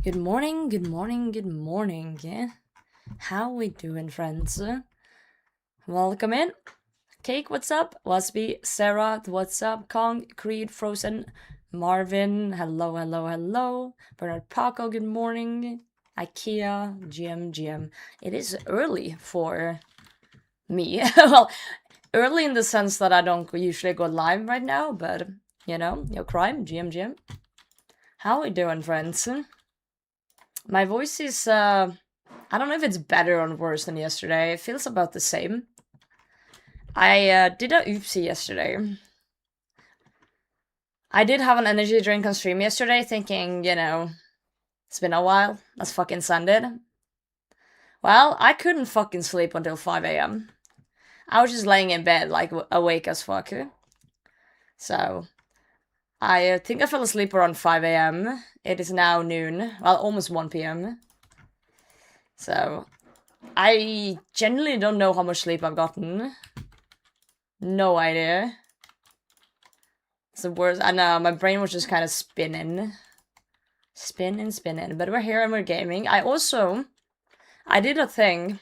Good morning, good morning, good morning. Yeah? How we doing, friends? Welcome in. Cake, what's up? Wasby, Sarah, what's up? Kong, Creed, Frozen, Marvin, hello, hello, hello. Bernard Paco, good morning. IKEA, GM. It is early for me. Well, early in the sense that I don't usually go live right now, but you know, your crime, GM. How we doing, friends? My voice is, I don't know if it's better or worse than yesterday. It feels about the same. I did a oopsie yesterday. I did have an energy drink on stream yesterday, thinking, you know, it's been a while. Let's fucking send it. Well, I couldn't fucking sleep until 5 a.m. I was just laying in bed, like, awake as fuck. So, I think I fell asleep around 5 a.m. It is now noon. Well, almost 1 p.m. So, I genuinely don't know how much sleep I've gotten. No idea. It's the worst. I know, my brain was just kind of spinning. Spinning. But we're here and we're gaming. I did a thing.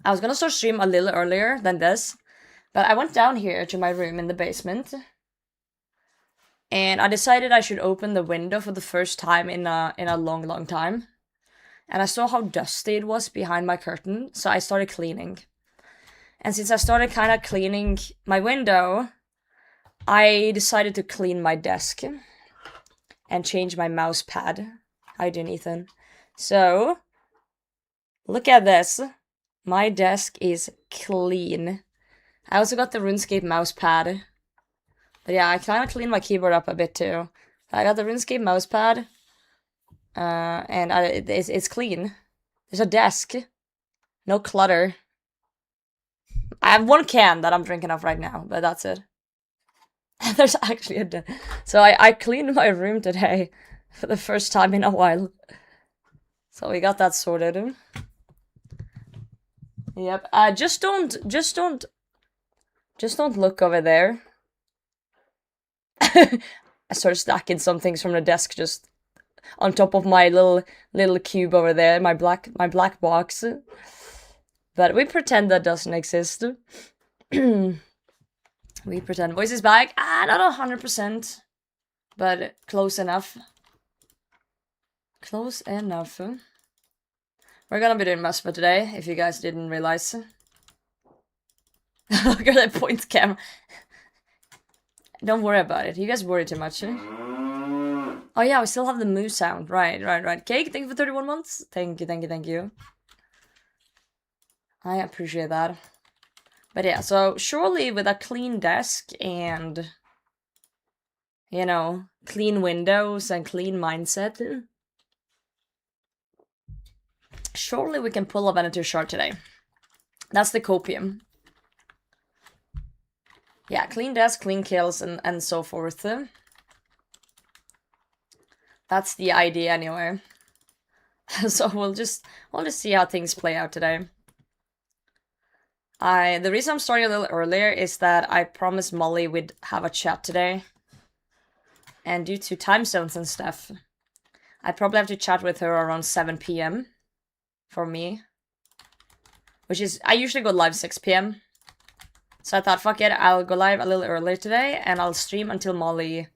I was gonna start stream a little earlier than this. But I went down here to my room in the basement. And I decided I should open the window for the first time in a long time. And I saw how dusty it was behind my curtain. So I started cleaning. And since I started kind of cleaning my window, I decided to clean my desk and change my mouse pad. How you doing, Ethan? So, look at this. My desk is clean. I also got the RuneScape mouse pad. But yeah, I kind of cleaned my keyboard up a bit too. I got the RuneScape mouse pad. And it's clean. There's a desk. No clutter. I have one can that I'm drinking off right now, but that's it. There's actually a so I cleaned my room today for the first time in a while. So we got that sorted. Yep. Just don't look over there. I started stacking some things from the desk just on top of my little cube over there, my black box. But we pretend that doesn't exist. We pretend. Voice is back. Not 100%, but close enough. Close enough. We're gonna be doing Muspah today, if you guys didn't realize. Look at that point camera. Don't worry about it. You guys worry too much. Oh yeah, we still have the moo sound. Right. Cake, thank you for 31 months. Thank you. I appreciate that. But yeah, so surely with a clean desk and, you know, clean windows and clean mindset, surely we can pull a Venator shard today. That's the copium. Yeah, clean desk, clean kills, and so forth. That's the idea anyway. So we'll just see how things play out today. The reason I'm starting a little earlier is that I promised Molly we'd have a chat today. And due to time zones and stuff, I probably have to chat with her around 7 p.m. for me. Which is, I usually go live 6 p.m. So I thought, fuck it, I'll go live a little earlier today, and I'll stream until Molly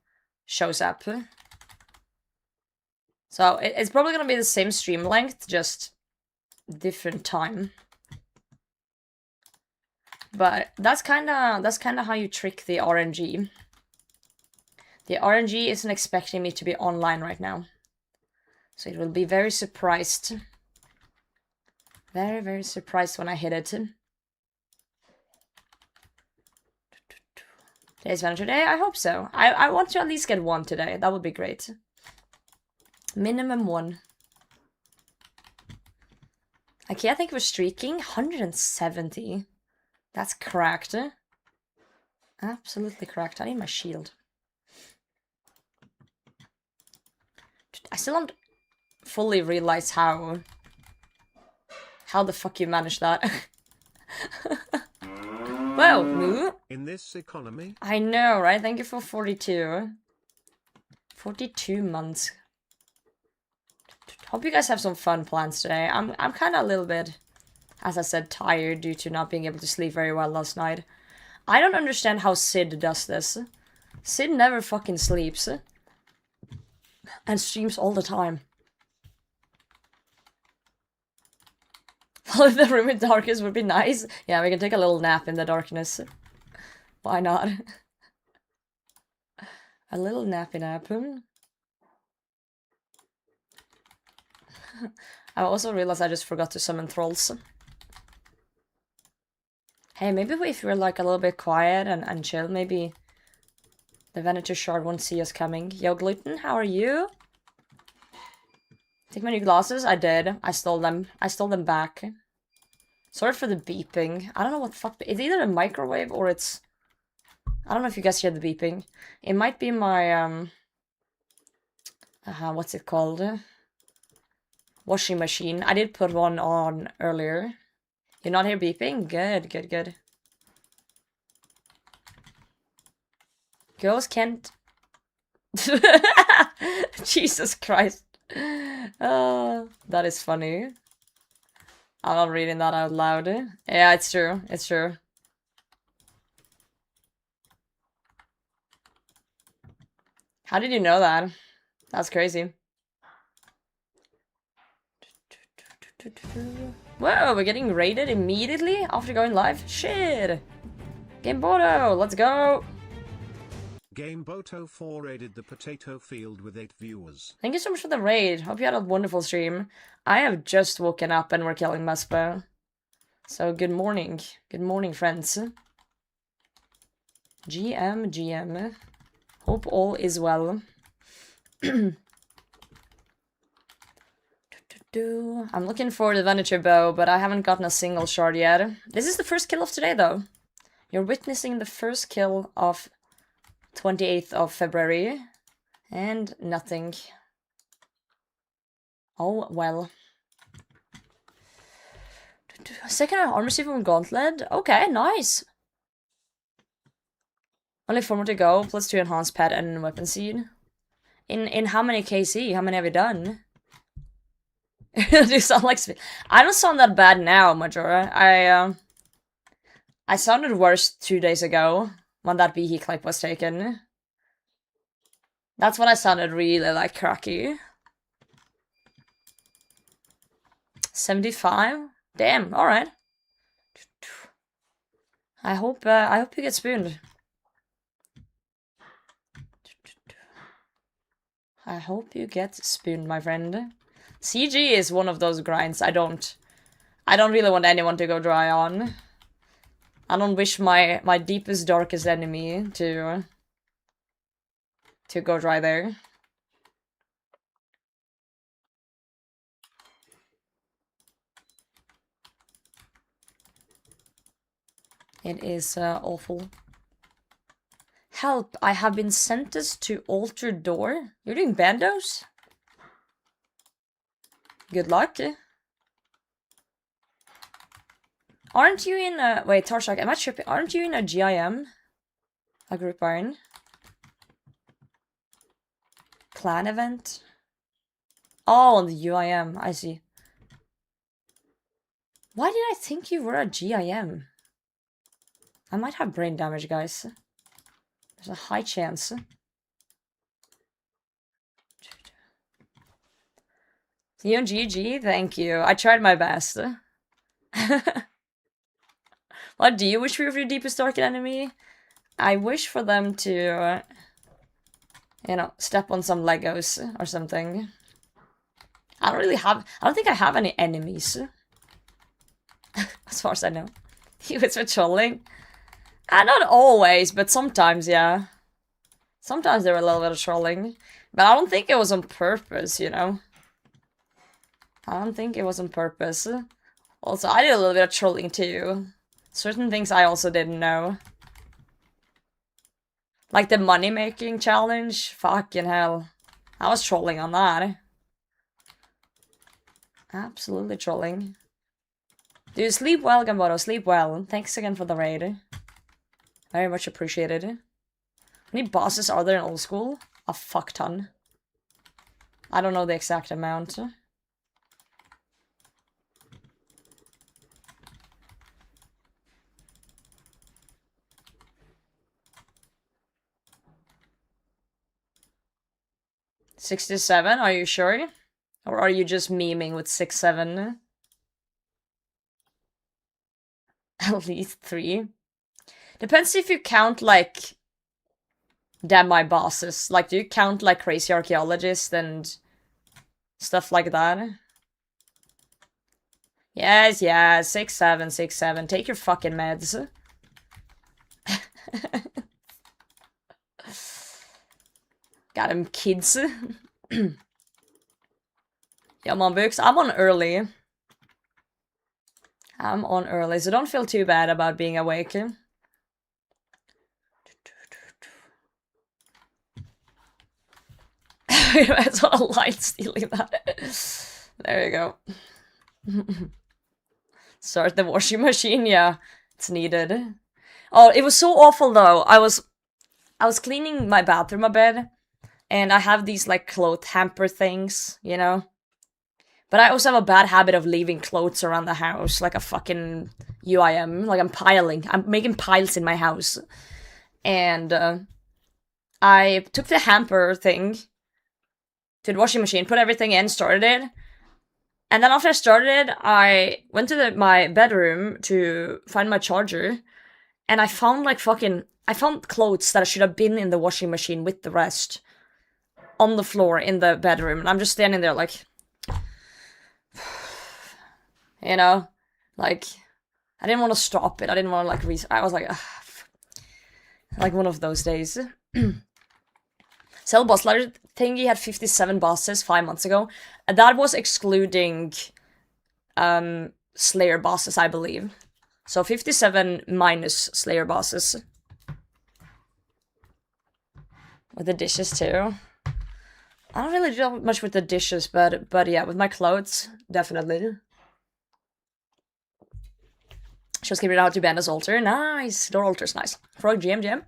shows up. So it's probably gonna be the same stream length, just different time. But that's kinda how you trick the RNG. The RNG isn't expecting me to be online right now. So it will be very surprised. Very surprised when I hit it. Today's Venator Day? I hope so. I want to at least get one today. That would be great. Minimum one. Okay, I think we're streaking. 170. That's cracked. Absolutely cracked. I need my shield. I still don't fully realize how the fuck you managed that. Well, moo. In this economy. I know, right? Thank you for 42. 42 months. Hope you guys have some fun plans today. I'm kind of a little bit, as I said, tired due to not being able to sleep very well last night. I don't understand how Sid does this. Sid never fucking sleeps. And streams all the time. Follow the room in darkness would be nice. Yeah, we can take a little nap in the darkness. Why not? A little nappy nap. I also realized I just forgot to summon trolls. Hey, maybe if we're like a little bit quiet and chill, maybe the Venator shard won't see us coming. Yo, Gluten, how are you? Take my new glasses? I did. I stole them. I stole them back. Sorry for the beeping. I don't know what the fuck. It's either a microwave or it's... I don't know if you guys hear the beeping. It might be my, what's it called? Washing machine. I did put one on earlier. You're not hear beeping? Good, good, good. Girls can't... Jesus Christ. That is funny. I'm not reading that out loud. Yeah, it's true. It's true. How did you know that? That's crazy. Whoa, we're getting raided immediately after going live? Shit! Game Boto, let's go! Game Boto 4 raided the potato field with 8 viewers. Thank you so much for the raid. Hope you had a wonderful stream. I have just woken up and we're killing Muspah. So good morning. Good morning, friends. GM. Hope all is well. I'm looking for the Venator bow, but I haven't gotten a single shard yet. This is the first kill of today, though. You're witnessing the first kill of 28th of February. And nothing. Oh, well. Second armor receiver from Gauntlet. Okay, nice. Only 4 more to go, plus 2 enhanced pet and weapon seed. In how many KC? How many have you done? You sound like... I don't sound that bad now, Majora. I sounded worse 2 days ago, when that BE clip was taken. That's when I sounded really, like, cracky. 75? Damn, alright. I hope you get spooned. I hope you get spooned, my friend. CG is one of those grinds I don't really want anyone to go dry on. I don't wish my deepest, darkest enemy to go dry there. It is awful. Help, I have been sentenced to altered door. You're doing bandos? Good luck. Aren't you in a... Wait, Tarshak, am I tripping? Aren't you in a GIM? A group iron? Clan event? Oh, on the UIM, I see. Why did I think you were a GIM? I might have brain damage, guys. There's a high chance. You and GG, thank you. I tried my best. What do you wish for your deepest dark enemy? I wish for them to, you know, step on some Legos or something. I don't think I have any enemies. As far as I know. He was trolling. Not always, but sometimes, yeah. Sometimes they were a little bit of trolling. But I don't think it was on purpose, you know. I don't think it was on purpose. Also, I did a little bit of trolling too. Certain things I also didn't know. Like the money-making challenge. Fucking hell. I was trolling on that. Absolutely trolling. Dude, sleep well, Gamboto. Sleep well. Thanks again for the raid. Very much appreciated. How many bosses are there in old school? A fuck ton. I don't know the exact amount. $67, are you sure? Or are you just memeing with 6-7? At least 3. Depends if you count, like, demi-bosses. Like, do you count, like, crazy archaeologists and stuff like that? Yes, 6-7, 6-7. Take your fucking meds. Got him, kids. Yeah, I'm on books. I'm on early. So don't feel too bad about being awake. I saw a light stealing that. There you go. Start the washing machine, yeah. It's needed. Oh, it was so awful though. I was cleaning my bathroom a bit, and I have these like cloth hamper things, you know? But I also have a bad habit of leaving clothes around the house, like a fucking UIM. Like I'm making piles in my house. And I took the hamper thing to the washing machine, put everything in, started it. And then after I started it, I went to my bedroom to find my charger. And I found like I found clothes that should have been in the washing machine with the rest on the floor in the bedroom. And I'm just standing there like, you know, like, I didn't want to stop it. I didn't want to like, I was like, like one of those days. Cell boss ladder thingy had 57 bosses 5 months ago. And that was excluding Slayer bosses, I believe. So 57 minus Slayer bosses. With the dishes too. I don't really do much with the dishes, but yeah, with my clothes, definitely. Just give it out to Banda's altar. Nice. Door altar's nice. Frog GM.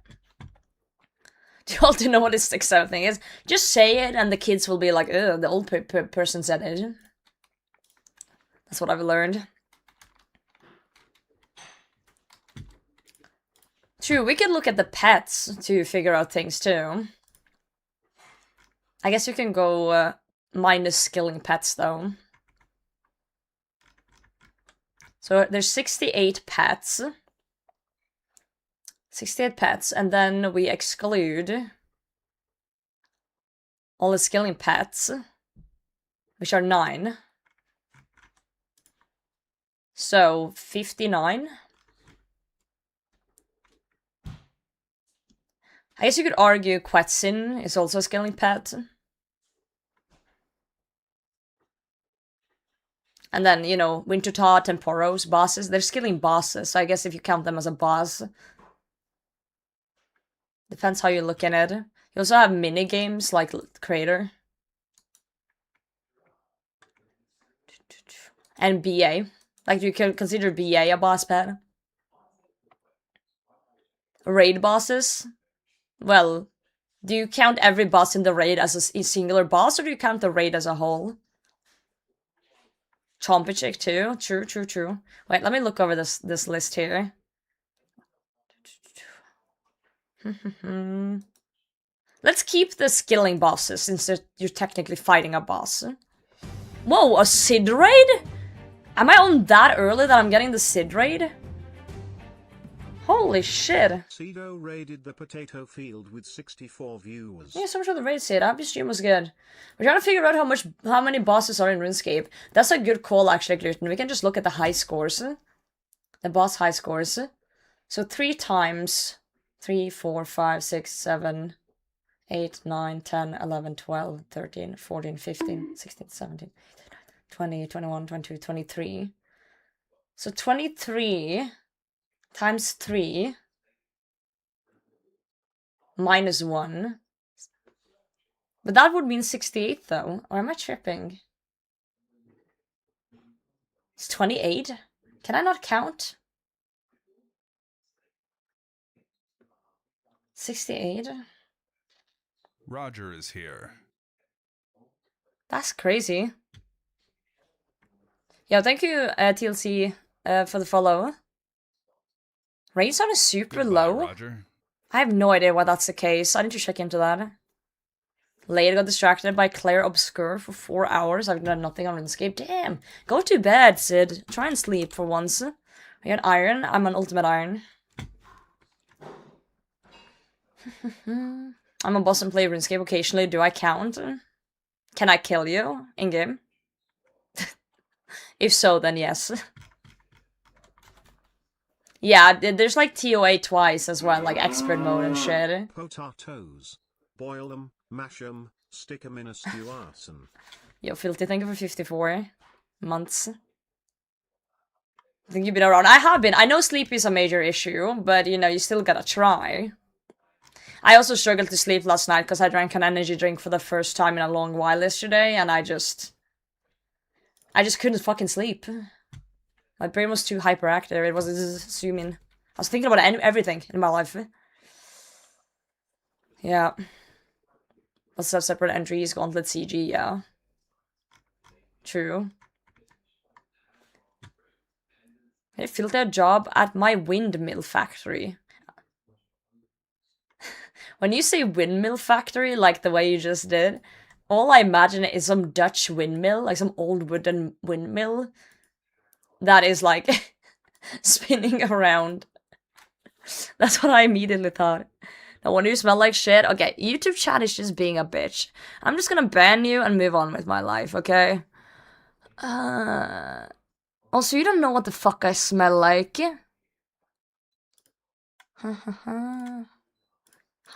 Do you all to know what this 6-7 thing is? Just say it and the kids will be like, ugh, the old person said it. That's what I've learned. True, we could look at the pets to figure out things too. I guess you can go minus skilling pets though. So there's 68 pets. 68 pets, and then we exclude all the skilling pets, which are 9. So 59. I guess you could argue Quetzin is also a skilling pet. And then, you know, Wintertot and Poros, bosses. They're skilling bosses, so I guess if you count them as a boss. Depends how you look at it. You also have mini games like Crater. And BA. Like, you can consider BA a boss pet. Raid bosses. Well, do you count every boss in the raid as a singular boss, or do you count the raid as a whole? Chompichik too. True. Wait, let me look over this list here. Let's keep the skilling bosses, since you're technically fighting a boss. Whoa, a Sid raid? Am I on that early that I'm getting the Sid raid? Holy shit. Cedo raided the potato field with 64 viewers. Yeah, so much for the raid, Sid. I hope your stream was good. We're trying to figure out how many bosses are in RuneScape. That's a good call, actually, Gluten. We can just look at the high scores. The boss high scores. So 3 times 3, 4, 5, 6, 7, 8, 9, 10, 11, 12, 13, 14, 15, 16, 17, 20, 21, 22, 23. So 23 times 3 minus 1. But that would mean 68 though. Or am I tripping? It's 28? Can I not count? 68? Roger is here. That's crazy. Yeah, thank you, TLC, for the follow. Rain sound is super low. Roger. I have no idea why that's the case. I need to check into that. Later got distracted by Claire Obscure for 4 hours. I've done nothing on RuneScape. Damn. Go to bed, Sid. Try and sleep for once. Are you an iron? I'm an ultimate iron. I'm a boss and play RuneScape occasionally. Do I count? Can I kill you in-game? If so, then yes. Yeah, there's like TOA twice as well, like expert mode and shit. Potatoes. Boil them, mash them, stick them in a stew arson. Yo, Filthy, thank you for 54 months. I think you've been around. I have been. I know sleep is a major issue, but you know, you still gotta try. I also struggled to sleep last night because I drank an energy drink for the first time in a long while yesterday, and I just couldn't fucking sleep. My brain was too hyperactive. It was zooming. I was thinking about everything in my life. Yeah. Let's have separate entries, Gauntlet CG, yeah. True. I filled a job at my windmill factory. When you say windmill factory, like the way you just did, all I imagine is some Dutch windmill, like some old wooden windmill that is like spinning around. That's what I immediately thought. No wonder you smell like shit. Okay, YouTube chat is just being a bitch. I'm just gonna ban you and move on with my life, okay? Also, you don't know what the fuck I smell like.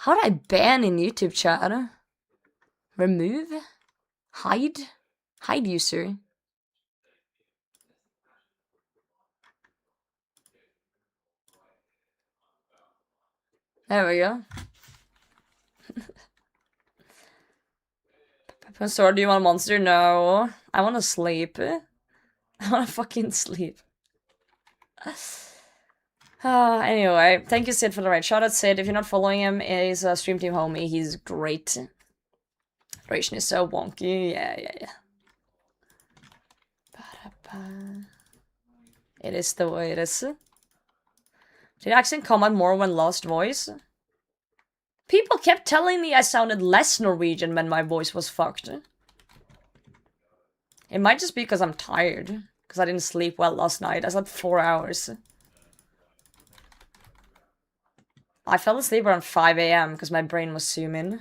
How do I ban in YouTube chat? Remove? Hide? Hide user. There we go. Sword, do you want a monster? No. I want to sleep. I want to fucking sleep. Anyway, thank you, Sid, for the right shout out. Sid, if you're not following him, he's a stream team homie. He's great. Duration is so wonky. Yeah. It is the way it is. Did accent come out more when lost voice? People kept telling me I sounded less Norwegian when my voice was fucked. It might just be because I'm tired. Because I didn't sleep well last night. I slept 4 hours. I fell asleep around 5 AM because my brain was zooming.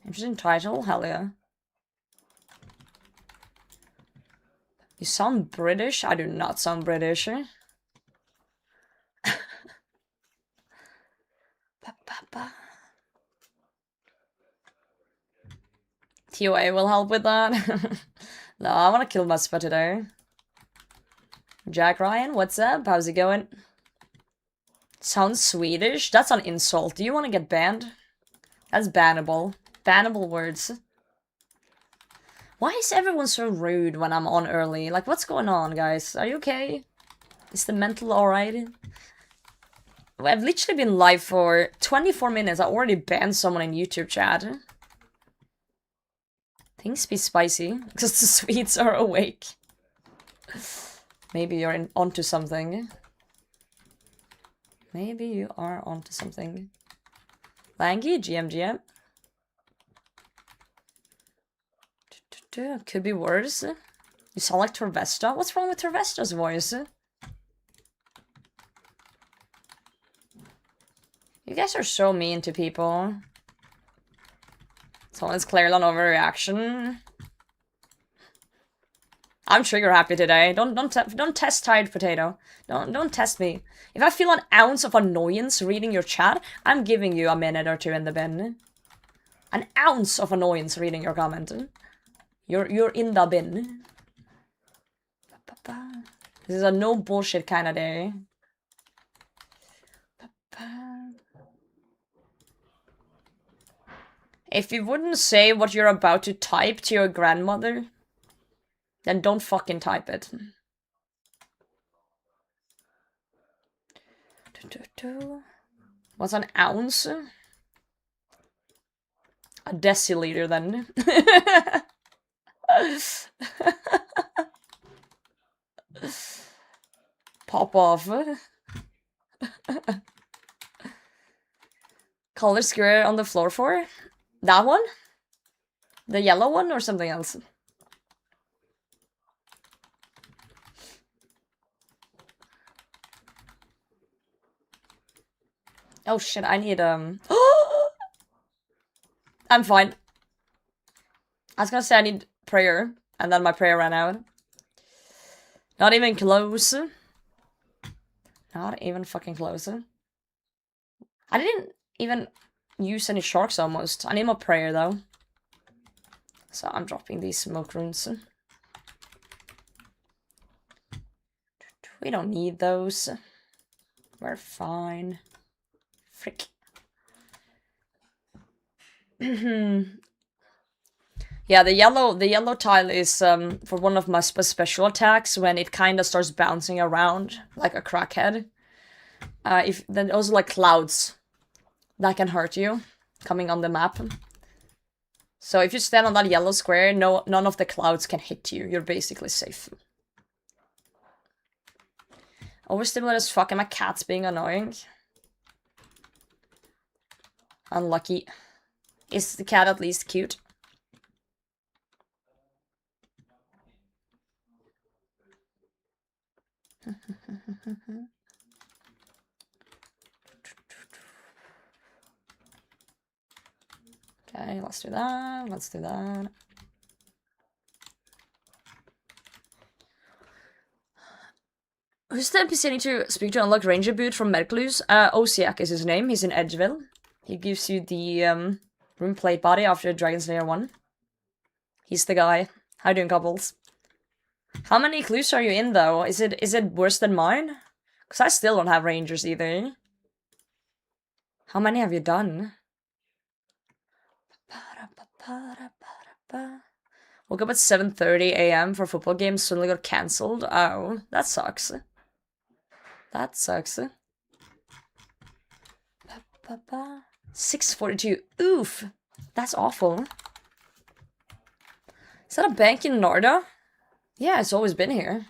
Interesting title? Hell yeah. You sound British? I do not sound British. TOA will help with that. No, I want to kill Muspah today. Jack Ryan, what's up? How's it going? Sounds Swedish? That's an insult. Do you want to get banned? That's bannable. Bannable words. Why is everyone so rude when I'm on early? Like, what's going on, guys? Are you okay? Is the mental alright? I've literally been live for 24 minutes. I already banned someone in YouTube chat. Things be spicy, because the Swedes are awake. Maybe you're onto something. Maybe you are onto something. Langy, GM. Could be worse. You sound like Torvesta. What's wrong with Torvesta's voice? You guys are so mean to people. Someone's clearly an overreaction. I'm trigger happy today. Don't test Tired Potato. Don't test me. If I feel an ounce of annoyance reading your chat, I'm giving you a minute or two in the bin. An ounce of annoyance reading your comment. You're in the bin. This is a no bullshit kind of day. If you wouldn't say what you're about to type to your grandmother, then don't fucking type it. What's an ounce? A deciliter then. Pop off. Color square on the floor for? That one? The yellow one or something else? Oh shit, I need I'm fine. I was gonna say I need prayer, and then my prayer ran out. Not even close. Not even fucking close. I didn't even use any sharks almost. I need more prayer though. So I'm dropping these smoke runes. We don't need those. We're fine. Frick. Yeah, the yellow tile is for one of my special attacks when it kind of starts bouncing around like a crackhead. If then also like clouds that can hurt you coming on the map. So if you stand on that yellow square, none of the clouds can hit you. You're basically safe. Overstimulated as fuck, and my cat's being annoying. Unlucky. Is the cat at least cute? Okay, let's do that. Let's do that. Who's the NPC I need to speak to unlock Ranger Boot from Merklus? Osiak is his name. He's in Edgeville. He gives you the room plate body after Dragon Slayer 1. He's the guy. How you doing, couples? How many clues are you in, though? Is it worse than mine? Because I still don't have Rangers either. How many have you done? Woke up at 7:30 a.m. for football games, suddenly got cancelled. Oh, that sucks. That sucks. 6:42. Oof. That's awful. Is that a bank in Narda? Yeah, it's always been here.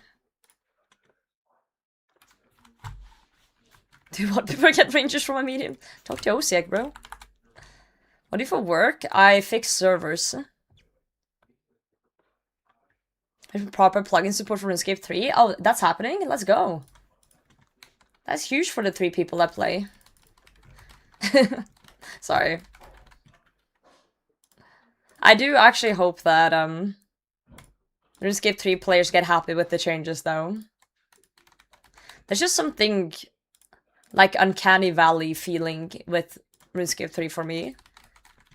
Do what people get Rangers from a medium? Talk to Osiak, bro. What do you for work? I fix servers. Proper plugin support for RuneScape 3? Oh, that's happening? Let's go. That's huge for the 3 people that play. Sorry. I do actually hope that RuneScape 3 players get happy with the changes, though. There's just something like uncanny valley feeling with RuneScape 3 for me.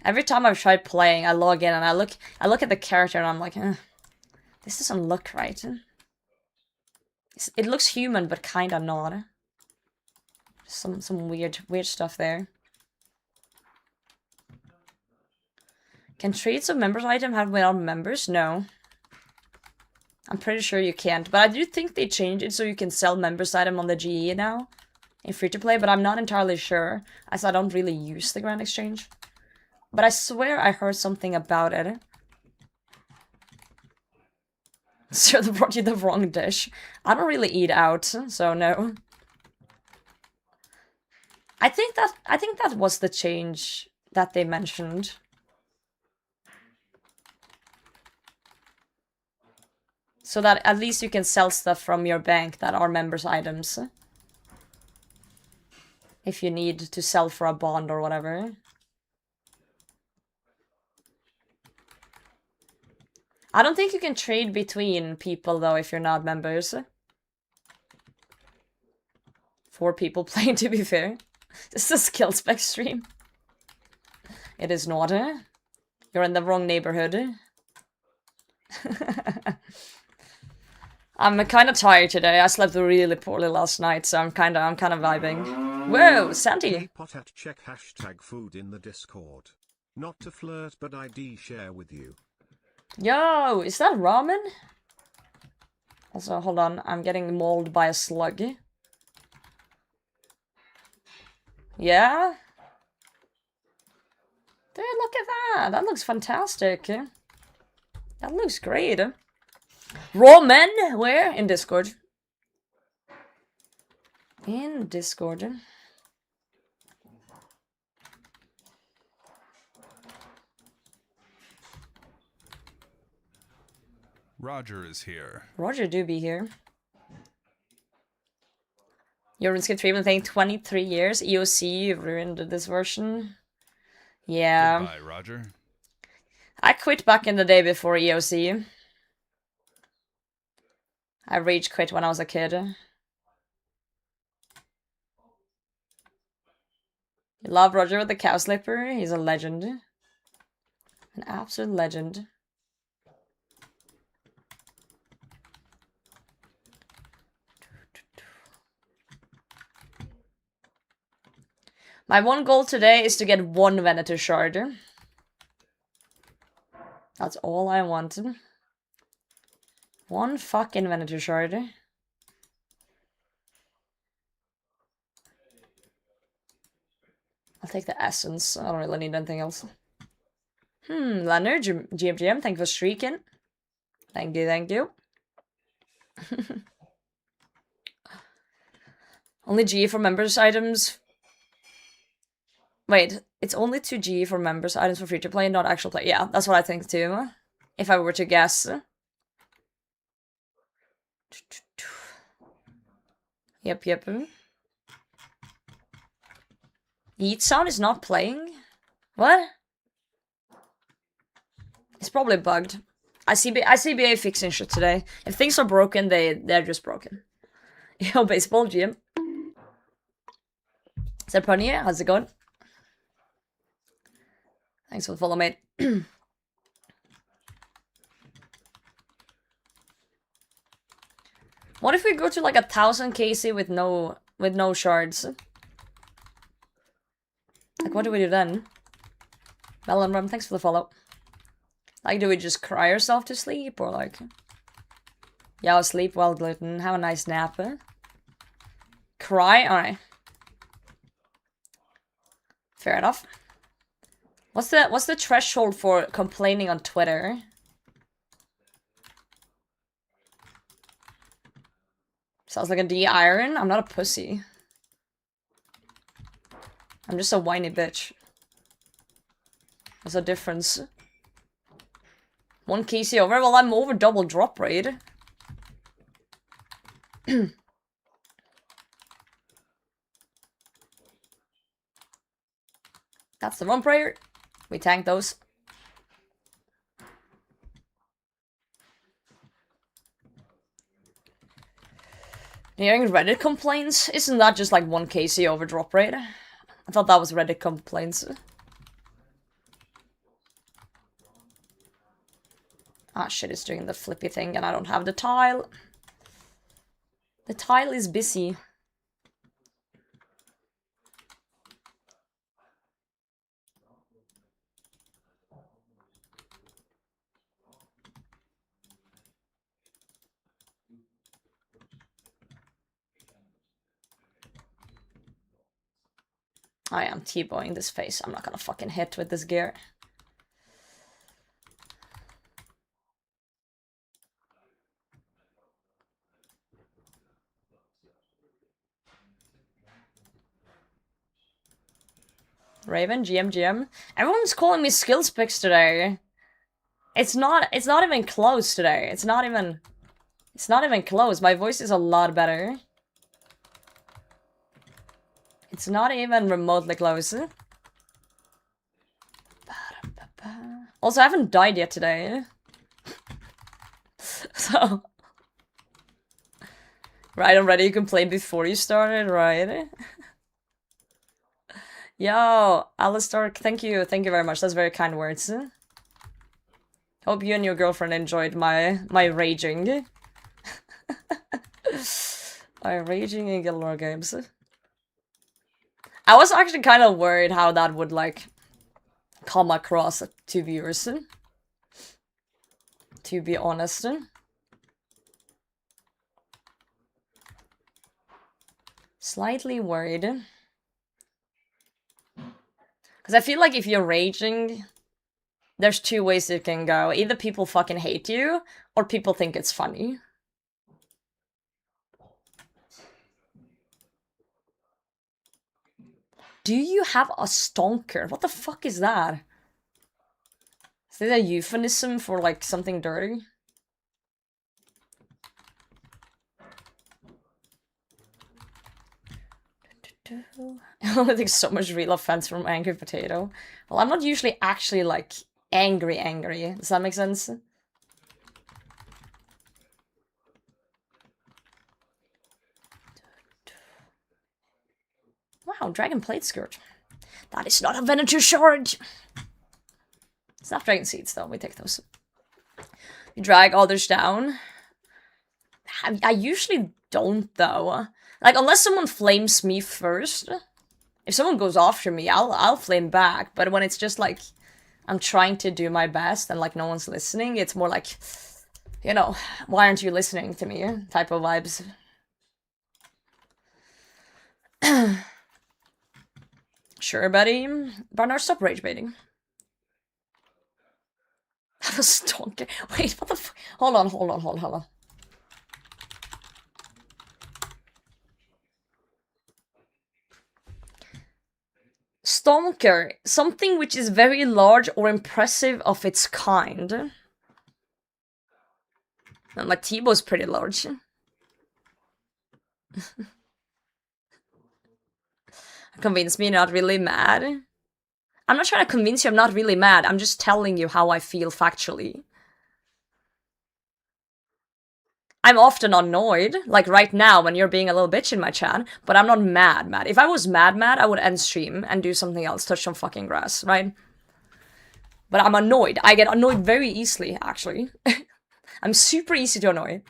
Every time I've tried playing, I log in and I look at the character and I'm like, this doesn't look right. It looks human, but kinda not. Some weird stuff there. Can trades of members item have without members? No. I'm pretty sure you can't, but I do think they changed it so you can sell members item on the GE now in free-to-play, but I'm not entirely sure, as I don't really use the Grand Exchange. But I swear I heard something about it. Sir, they brought you the wrong dish. I don't really eat out, so no. I think that was the change that they mentioned. So that at least you can sell stuff from your bank that are members' items. If you need to sell for a bond or whatever. I don't think you can trade between people, though, if you're not members. 4 people playing, to be fair. This is a skill spec stream. It is not, eh? You're in the wrong neighborhood. I'm kind of tired today. I slept really poorly last night, so I'm kind of vibing. Whoa, Sandy. Potat check #food in the Discord. Not to flirt, but ID share with you. Yo, is that ramen? Also, hold on. I'm getting mauled by a slug. Yeah? Dude, look at that. That looks fantastic. That looks great. Roman, where? In Discord. In Discord. Roger is here. Roger do be here. Your RuneScape stream, I think 23 years. EOC, you've ruined this version. Yeah. Goodbye, Roger. I quit back in the day before EOC. I rage quit when I was a kid. You love Roger with the cow slipper? He's a legend. An absolute legend. My one goal today is to get one Venator shard. That's all I want. One fucking Venator shard. I'll take the essence. I don't really need anything else. Leonard, GMGM, thank you for streaking. Thank you, thank you. Only G for members items. Wait, it's only 2G for members items for free to play, not actual play. Yeah, that's what I think too. If I were to guess. Yep. Eat sound is not playing? What? It's probably bugged. I see BA fixing shit today. If things are broken, they're just broken. Yo, baseball GM. Is that Pony? How's it going? Thanks for the follow, mate. What if we go to like 1000 KC with no shards? Like, what do we do then? Melon Rum, thanks for the follow. Like, do we just cry ourselves to sleep? Or like... Yeah, sleep well, Gluten. Have a nice nap. Cry? Alright. Fair enough. What's the threshold for complaining on Twitter? Sounds like a D-iron? I'm not a pussy. I'm just a whiny bitch. There's a difference. 1 KC over? Well, I'm over double drop rate. That's the run prayer. We tank those. Hearing Reddit complaints? Isn't that just like 1 KC over drop rate? I thought that was Reddit complaints. Ah shit, it's doing the flippy thing and I don't have the tile. The tile is busy. I am T-bowing this face. I'm not gonna fucking hit with this gear. Raven, GM. Everyone's calling me skill specs today. It's not even close today. It's not even close. My voice is a lot better. It's not even remotely close. Also, I haven't died yet today. So... Right, I'm ready. You can play before you started, right? Yo, Alistair, thank you very much. That's very kind words. Hope you and your girlfriend enjoyed my raging. My raging in Guild Wars games. I was actually kind of worried how that would, like, come across to viewers. To be honest. Slightly worried. Because I feel like if you're raging, there's two ways it can go. Either people fucking hate you, or people think it's funny. Do you have a stonker? What the fuck is that? Is this a euphemism for, like, something dirty? I think so much real offense from Angry Potato. Well, I'm not usually actually, like, angry. Does that make sense? Wow, Dragon Plate Skirt. That is not a Venator shard! It's not Dragon Seeds, though. We take those. You drag others down. I usually don't, though. Like, unless someone flames me first. If someone goes after me, I'll flame back. But when it's just, like, I'm trying to do my best and, like, no one's listening, it's more like, you know, why aren't you listening to me? Type of vibes. Sure, buddy. Barnard, stop rage baiting. That was stonker. Wait, what the fuck? Hold on. Stonker. Something which is very large or impressive of its kind. And my T-bow's pretty large. Convince me you're not really mad. I'm not trying to convince you I'm not really mad. I'm just telling you how I feel factually. I'm often annoyed, like right now when you're being a little bitch in my chat, but I'm not mad. If I was mad, I would end stream and do something else, touch some fucking grass, right? But I'm annoyed. I get annoyed very easily, actually. I'm super easy to annoy.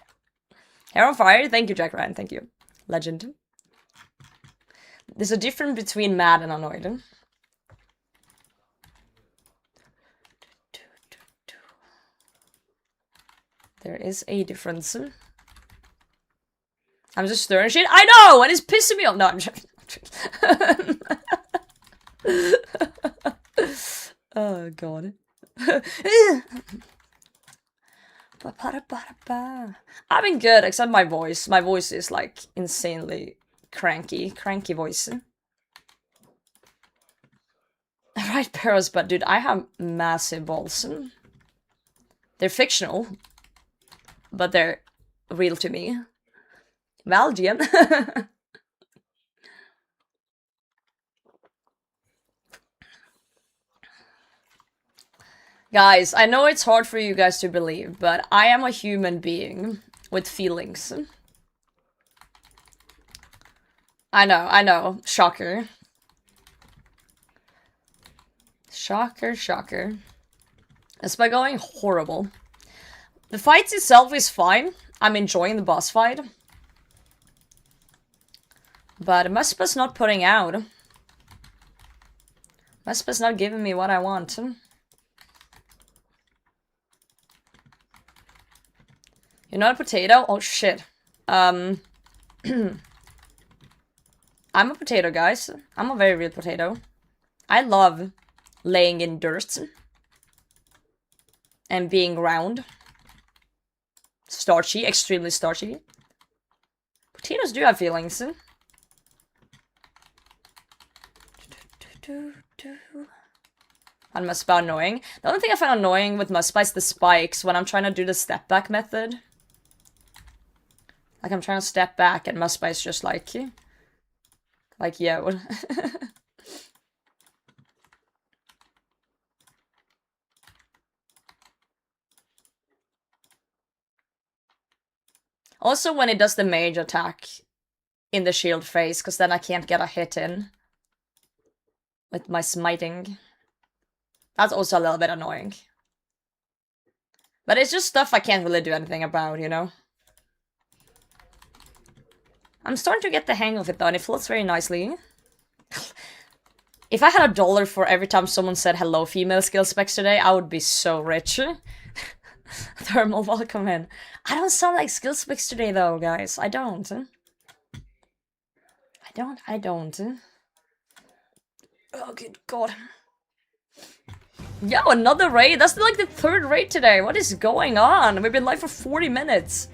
Hair on fire, thank you, Jack Ryan, thank you. Legend. There's a difference between mad and annoyed. There is a difference. I'm just stirring shit. I know! And it's pissing me off. No, I'm joking. Oh, God. I've been good, except my voice. My voice is, like, insanely cranky. Cranky voice. Right, Paros, but dude, I have massive balls. They're fictional, but they're real to me. Valdian. Guys, I know it's hard for you guys to believe, but I am a human being with feelings. I know. Shocker. Shocker. It's by going horrible. The fight itself is fine. I'm enjoying the boss fight. But Muspah's not putting out. Muspah's not giving me what I want. You're not a potato? Oh shit. I'm a potato, guys. I'm a very real potato. I love laying in dirt. And being round. Starchy, extremely starchy. Potatoes do have feelings. And Muspah annoying. The only thing I find annoying with Muspah is the spikes when I'm trying to do the step back method. Like I'm trying to step back and Muspah is just like yo. Also when it does the mage attack in the shield phase, because then I can't get a hit in with my smiting. That's also a little bit annoying. But it's just stuff I can't really do anything about, you know? I'm starting to get the hang of it though, and it floats very nicely. If I had $1 for every time someone said hello female skill specs today, I would be so rich. Thermal, welcome in. I don't sound like skill specs today though, guys. I don't. I don't. Oh, good God. Yo, another raid? That's like the third raid today. What is going on? We've been live for 40 minutes.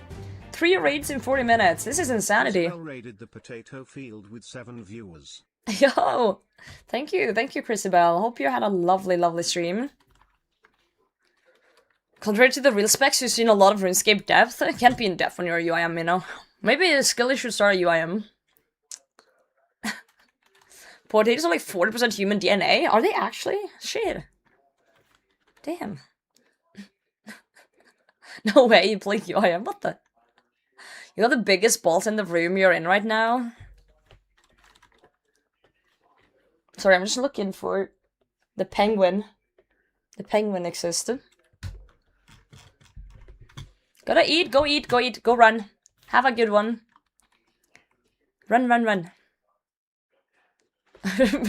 3 raids in 40 minutes. This is insanity. Muspah raided the potato field with 7 viewers. Yo! Thank you, Chrisabel. Hope you had a lovely, lovely stream. Contrary to the real specs, you've seen a lot of RuneScape depth. It can't be in depth when you're a UIM, you know. Maybe Skilly should start a UIM. Potatoes are like 40% human DNA? Are they actually? Shit. Damn. No way you play UIM, what the? You're the biggest balls in the room you're in right now. Sorry, I'm just looking for the penguin. The penguin existed. Gotta eat, go eat, go run. Have a good one. Run.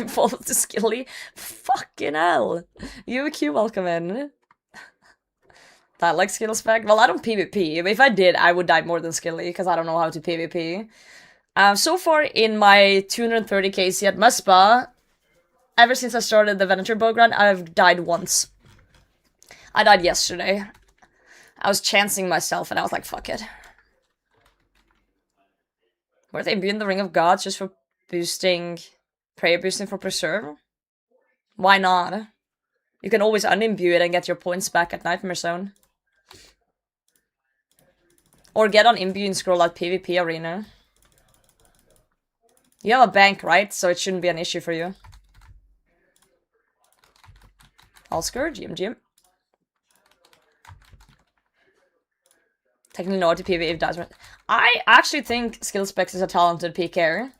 Follow to Skilly. Fucking hell. UQ, welcome in. That like skill spec? Well, I don't PvP. If I did, I would die more than Skilly, because I don't know how to PvP. So far in my 230 KC at Muspah, ever since I started the Venator bow run, I've died once. I died yesterday. I was chancing myself and I was like, fuck it. Were they imbuing the Ring of Gods just for boosting, prayer boosting for Preserve? Why not? You can always unimbue it and get your points back at Nightmare Zone. Or get on imbue and scroll out PvP arena. You have a bank, right? So it shouldn't be an issue for you. Oscar, GM. Technically no to PvE if dies. I actually think Skillspecs is a talented PKer.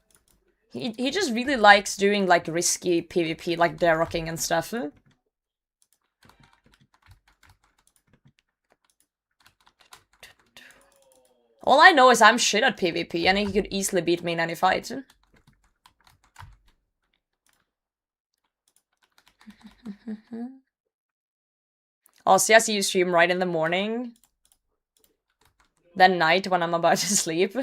He just really likes doing like risky PvP, like bear rocking and stuff. All I know is I'm shit at PvP and he could easily beat me in any fight. Oh, see, I see you stream right in the morning. Then night when I'm about to sleep.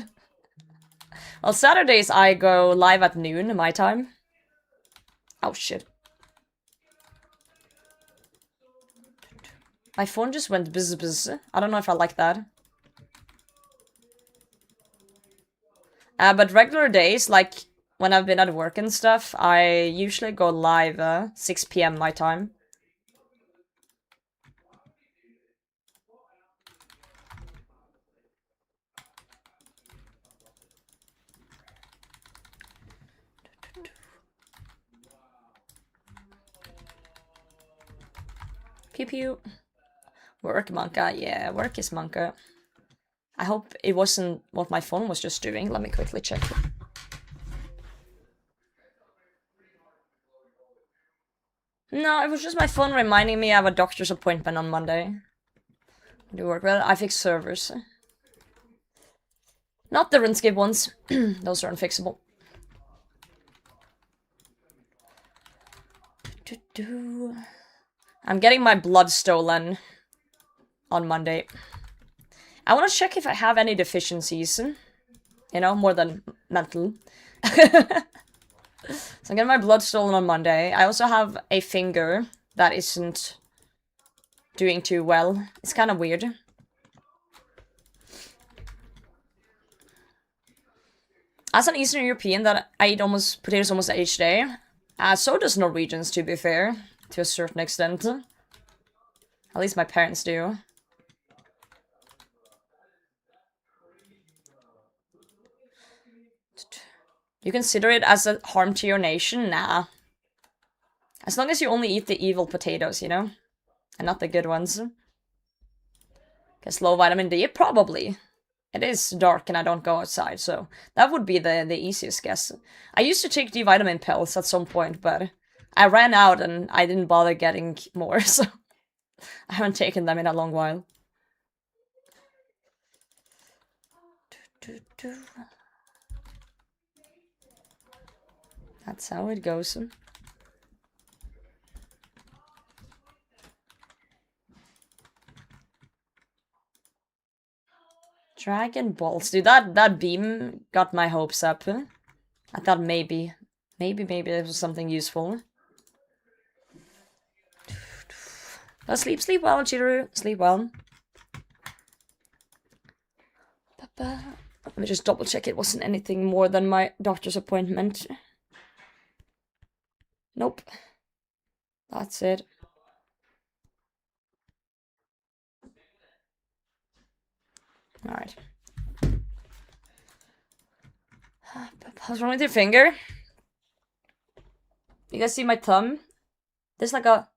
Well, Saturdays I go live at noon, my time. Oh, shit. My phone just went bzz. I don't know if I like that. But regular days, like when I've been at work and stuff, I usually go live 6 PM my time. Pew pew. Work, Monka. Yeah, work is Monka. I hope it wasn't what my phone was just doing. Let me quickly check. No, it was just my phone reminding me I have a doctor's appointment on Monday. Do work well. I fix servers. Not the RuneScape ones. Those are unfixable. I'm getting my blood stolen on Monday. I want to check if I have any deficiencies. You know, more than mental. So I'm getting my blood stolen on Monday. I also have a finger that isn't doing too well. It's kind of weird. As an Eastern European that I eat potatoes almost each day, so does Norwegians, to be fair, to a certain extent. At least my parents do. You consider it as a harm to your nation? Nah. As long as you only eat the evil potatoes, you know? And not the good ones. Guess low vitamin D? Probably. It is dark and I don't go outside, so that would be the easiest guess. I used to take D vitamin pills at some point, but I ran out and I didn't bother getting more, so I haven't taken them in a long while. That's how it goes. Dragon Balls. Dude, that beam got my hopes up. I thought maybe it was something useful. Sleep well, Chiru. Sleep well. Let me just double check it wasn't anything more than my doctor's appointment. Nope. That's it. Alright. What's wrong with your finger? You guys see my thumb? There's like a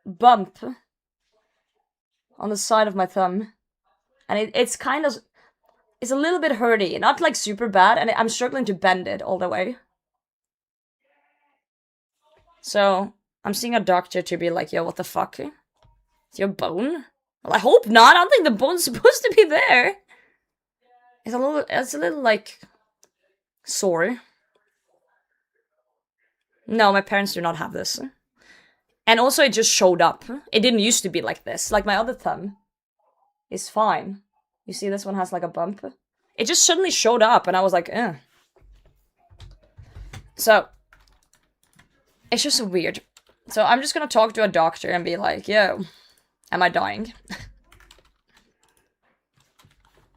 bump on the side of my thumb. And it's kind of... It's a little bit hurty. Not like super bad, and I'm struggling to bend it all the way. So, I'm seeing a doctor to be like, yo, what the fuck? It's your bone? Well, I hope not. I don't think the bone's supposed to be there. It's a little like sore. No, my parents do not have this. And also it just showed up. It didn't used to be like this. Like my other thumb is fine. You see this one has like a bump? It just suddenly showed up and I was like, eh. So, it's just weird. So I'm just gonna talk to a doctor and be like, yo, am I dying?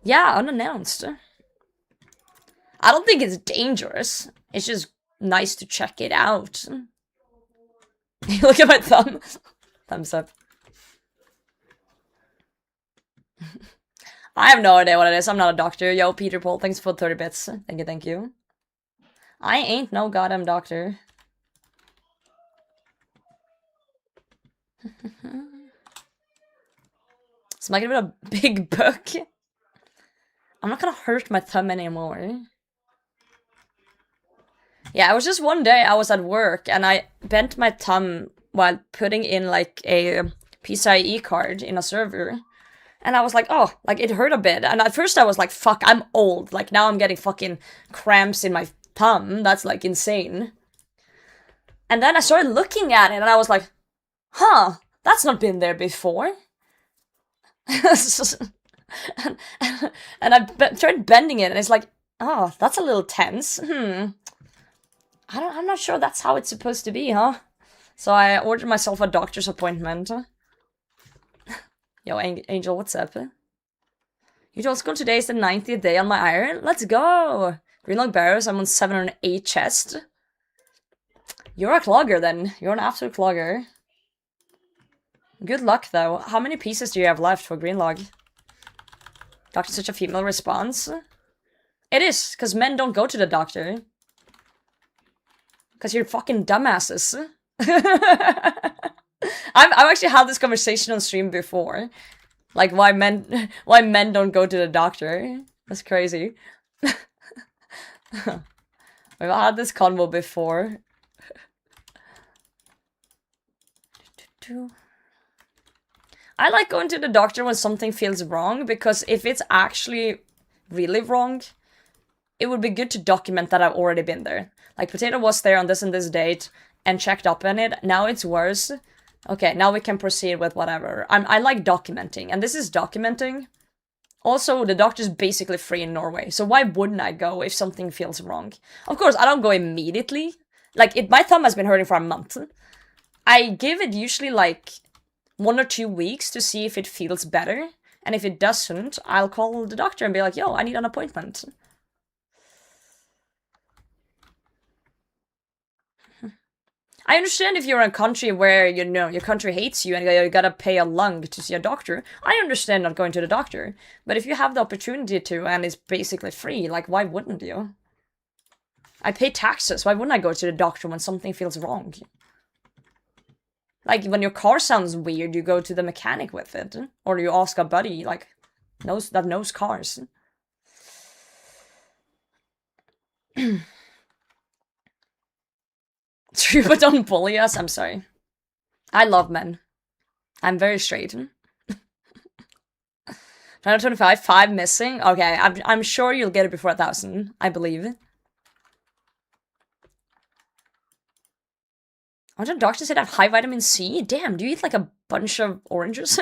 Yeah, unannounced. I don't think it's dangerous. It's just nice to check it out. Look at my thumb. Thumbs up. I have no idea what it is. I'm not a doctor. Yo, Peter Paul, thanks for 30 bits. Thank you. I ain't no goddamn doctor. Smacking with a big book. I'm not gonna hurt my thumb anymore. Yeah, it was just one day I was at work and I bent my thumb while putting in like a PCIe card in a server. And I was like, oh, like it hurt a bit. And at first I was like, fuck, I'm old. Like now I'm getting fucking cramps in my thumb. That's like insane. And then I started looking at it and I was like, huh, that's not been there before. and I tried bending it and it's like, oh, that's a little tense. I'm not sure that's how it's supposed to be, huh? So I ordered myself a doctor's appointment. Yo, Angel, what's up? You told school today is the 90th day on my iron? Let's go! Greenlog Barrows, I'm on 708 chest. You're a clogger then. You're an absolute clogger. Good luck though. How many pieces do you have left for Greenlog? Doctor, such a female response? It is, because men don't go to the doctor. Because you're fucking dumbasses. I've actually had this conversation on stream before. Like, why men don't go to the doctor. That's crazy. We've had this convo before. I like going to the doctor when something feels wrong, because if it's actually really wrong, it would be good to document that I've already been there. Like, Potato was there on this and this date and checked up on it. Now it's worse. Okay, now we can proceed with whatever. I like documenting, and this is documenting. Also, the doctor's basically free in Norway, so why wouldn't I go if something feels wrong? Of course, I don't go immediately. Like, my thumb has been hurting for a month. I give it usually, like, 1 or 2 weeks to see if it feels better. And if it doesn't, I'll call the doctor and be like, yo, I need an appointment. I understand if you're in a country where, you know, your country hates you and you gotta pay a lung to see a doctor. I understand not going to the doctor. But if you have the opportunity to and it's basically free, like, why wouldn't you? I pay taxes. Why wouldn't I go to the doctor when something feels wrong? Like, when your car sounds weird, you go to the mechanic with it. Or you ask a buddy, like, that knows cars. True, but don't bully us. I'm sorry. I love men. I'm very straight. 225, 5 missing. Okay, I'm sure you'll get it before 1,000. I believe. Aren't the doctors say that high vitamin C? Damn, do you eat like a bunch of oranges?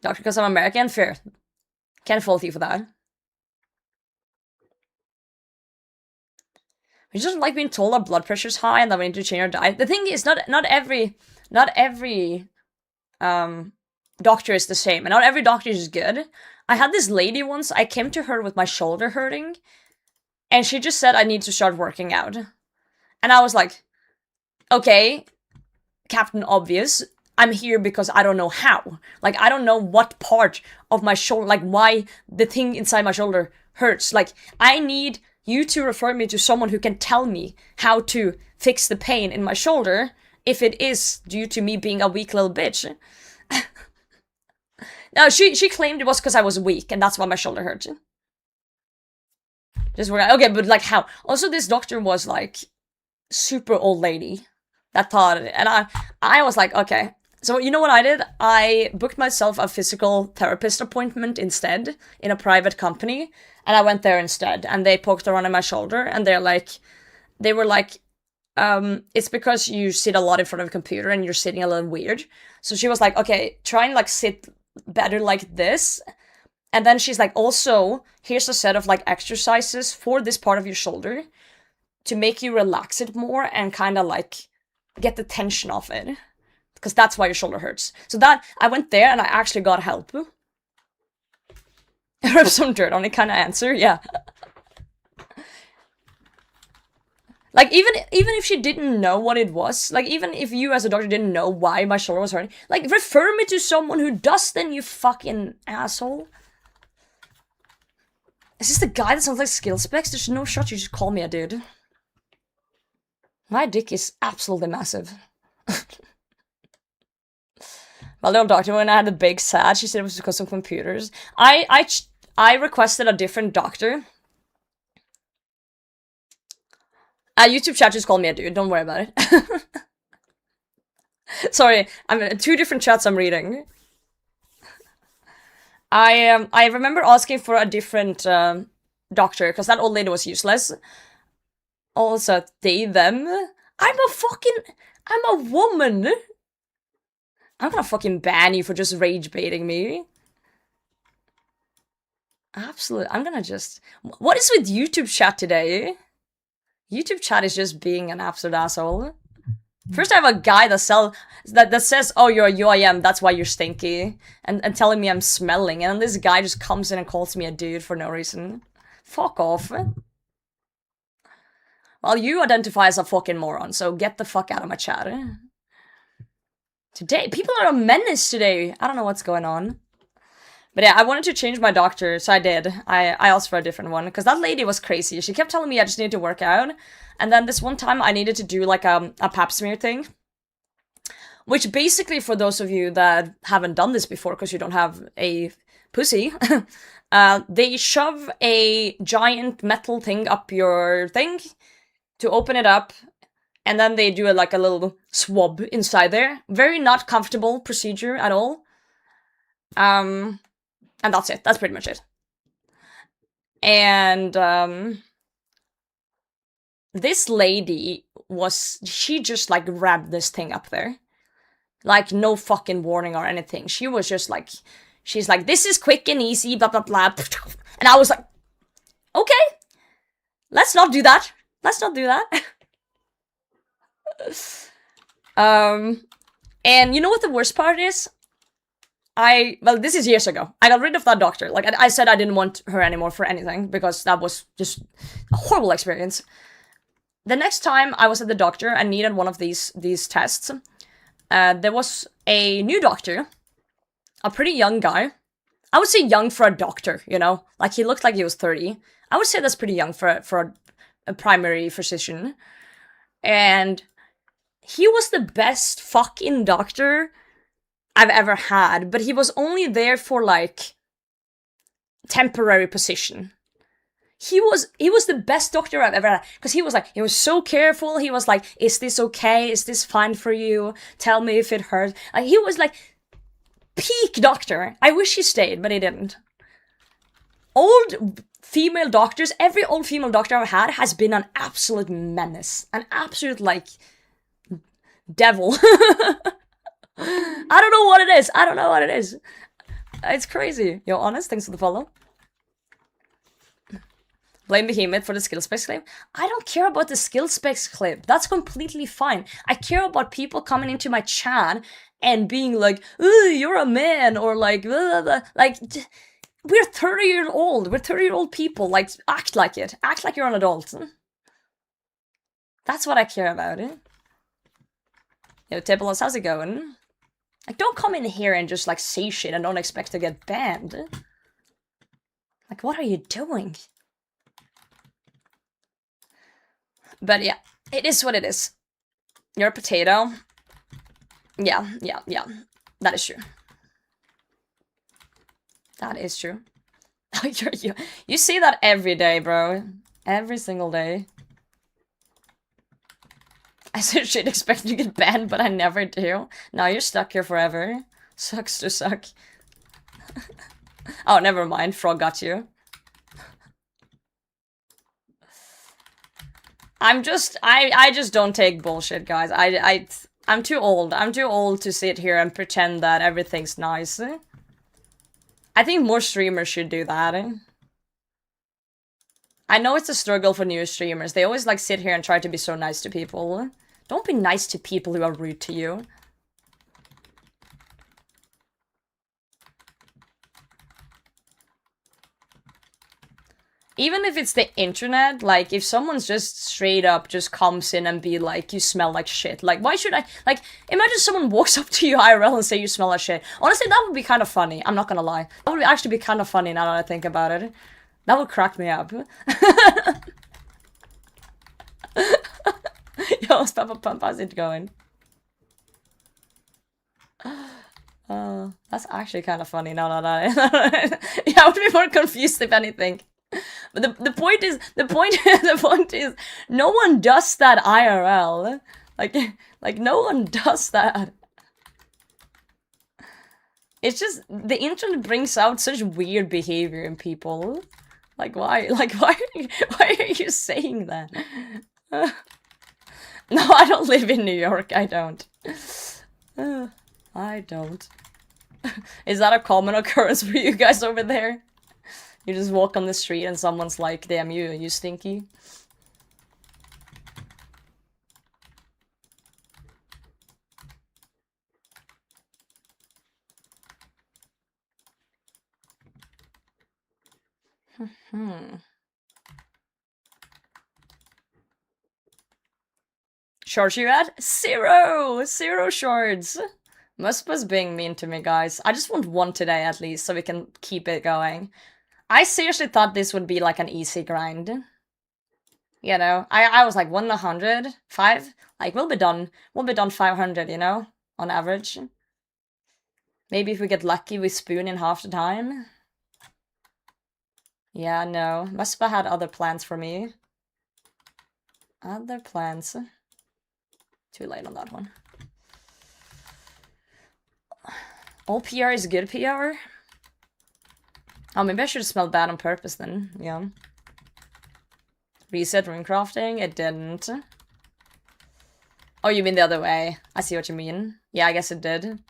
Doctor, because I'm American? Fair. Can't fault you for that. She doesn't like being told our blood pressure's high and that we need to change our diet. The thing is, not every doctor is the same, and not every doctor is good. I had this lady once, I came to her with my shoulder hurting, and she just said I need to start working out. And I was like, okay, Captain Obvious, I'm here because I don't know how. Like, I don't know what part of my shoulder, like, why the thing inside my shoulder hurts. Like, I need you to refer me to someone who can tell me how to fix the pain in my shoulder if it is due to me being a weak little bitch. No, she claimed it was because I was weak, and that's why my shoulder hurt. Just okay, but like how? Also, this doctor was like super old lady that thought it, and I was like, okay. So you know what I did? I booked myself a physical therapist appointment instead in a private company, and I went there instead. And they poked around in my shoulder, and they were like, it's because you sit a lot in front of a computer and you're sitting a little weird. So she was like, okay, try and like sit better like this. And then she's like, also, here's a set of like exercises for this part of your shoulder to make you relax it more and kind of like get the tension off it. Because that's why your shoulder hurts. So that, I went there and I actually got help. Rub some dirt on it kind of answer, yeah. Like, even if she didn't know what it was, like, even if you as a doctor didn't know why my shoulder was hurting, like, refer me to someone who does then, you fucking asshole. Is this the guy that sounds like skill specs? There's no shot you just call me a dude. My dick is absolutely massive. My little doctor, when I had the big sad, she said it was because of computers. I requested a different doctor. YouTube chat just called me a dude, don't worry about it. Sorry, I'm in 2 different chats I'm reading. I remember asking for a different doctor, because that old lady was useless. Also, they, them. I'm a woman! I'm gonna fucking ban you for just rage baiting me. Absolutely, I'm gonna just... What is with YouTube chat today? YouTube chat is just being an absolute asshole. First I have a guy that says, oh, you're a UIM, that's why you're stinky. And telling me I'm smelling. And then this guy just comes in and calls me a dude for no reason. Fuck off. Well, you identify as a fucking moron, so get the fuck out of my chat. Today, people are a menace today. I don't know what's going on. But yeah, I wanted to change my doctor, so I did. I asked for a different one, because that lady was crazy. She kept telling me I just needed to work out. And then this one time, I needed to do like a pap smear thing. Which basically, for those of you that haven't done this before, because you don't have a pussy, they shove a giant metal thing up your thing to open it up. And then they do like a little swab inside there. Very not comfortable procedure at all. And that's it. That's pretty much it. And this lady she just like grabbed this thing up there. Like no fucking warning or anything. She was just like, she's like, this is quick and easy, blah, blah, blah. And I was like, okay, let's not do that. Let's not do that. And you know what the worst part is? Well, this is years ago. I got rid of that doctor. Like, I said I didn't want her anymore for anything, because that was just a horrible experience. The next time I was at the doctor and needed one of these tests, there was a new doctor, a pretty young guy. I would say young for a doctor, you know? Like, he looked like he was 30. I would say that's pretty young for a primary physician. And he was the best fucking doctor I've ever had, but he was only there for like temporary position. He was the best doctor I've ever had, because he was so careful. He was like, is this okay? Is this fine for you? Tell me if it hurts. He was like peak doctor. I wish he stayed, but he didn't. Old female doctors, every old female doctor I've had has been an absolute menace. An absolute like devil. I don't know what it is. I don't know what it is. It's crazy. Yo, Honest, thanks for the follow. Blame Behemoth for the skill specs clip. I don't care about the skill specs clip. That's completely fine. I care about people coming into my chat and being like, "Ooh, you're a man," or like, blah, blah, blah. Like, we're 30-year old. We're 30-year-old people. Like, act like it. Act like you're an adult. That's what I care about. Yo, Tipples, how's it going? Like, don't come in here and just, like, say shit and don't expect to get banned. Like, what are you doing? But yeah, it is what it is. You're a potato. Yeah. That is true. That is true. You see that every day, bro. Every single day. I should expect to get banned, but I never do. Now you're stuck here forever. Sucks to suck. Oh, never mind. Frog got you. I just don't take bullshit, guys. I'm too old. I'm too old to sit here and pretend that everything's nice. I think more streamers should do that. I know it's a struggle for new streamers. They always like sit here and try to be so nice to people. Don't be nice to people who are rude to you. Even if it's the internet, like, if someone's just straight up just comes in and be like, you smell like shit. Like, why should I? Like, imagine someone walks up to you IRL and say you smell like shit. Honestly, that would be kind of funny. I'm not gonna lie. That would actually be kind of funny now that I think about it. That would crack me up. Yo, Peppa Pump, how's it going? That's actually kind of funny now that I... Yeah, I would be more confused if anything. But the point is, no one does that IRL. Like no one does that. It's just, the internet brings out such weird behavior in people. Like, why? Like, why are you saying that? No, I don't live in New York, I don't. I don't. Is that a common occurrence for you guys over there? You just walk on the street and someone's like, damn you stinky. Shards you at? Zero shards. Muspah's being mean to me, guys. I just want one today at least, so we can keep it going. I seriously thought this would be like an easy grind. You know, I was like 1 in 100, 5. Like, we'll be done 500, you know, on average. Maybe if we get lucky, we spoon in half the time. Yeah, no. Muspah had other plans for me. Other plans. Too late on that one. All PR is good PR? Oh, maybe I should have smelled bad on purpose then. Yeah. Reset runecrafting? It didn't. Oh, you mean the other way. I see what you mean. Yeah, I guess it did.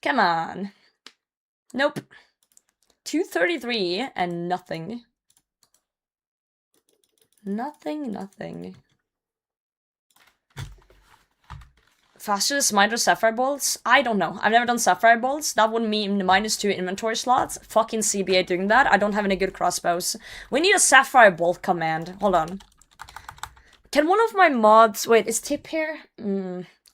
Come on. Nope. 233 and nothing. Nothing. Faster Smite or Sapphire Bolts? I don't know. I've never done Sapphire Bolts. That would mean -2 inventory slots. Fucking CBA doing that. I don't have any good crossbows. We need a Sapphire Bolt command. Hold on. Can one of my mods... Wait, is Tip here?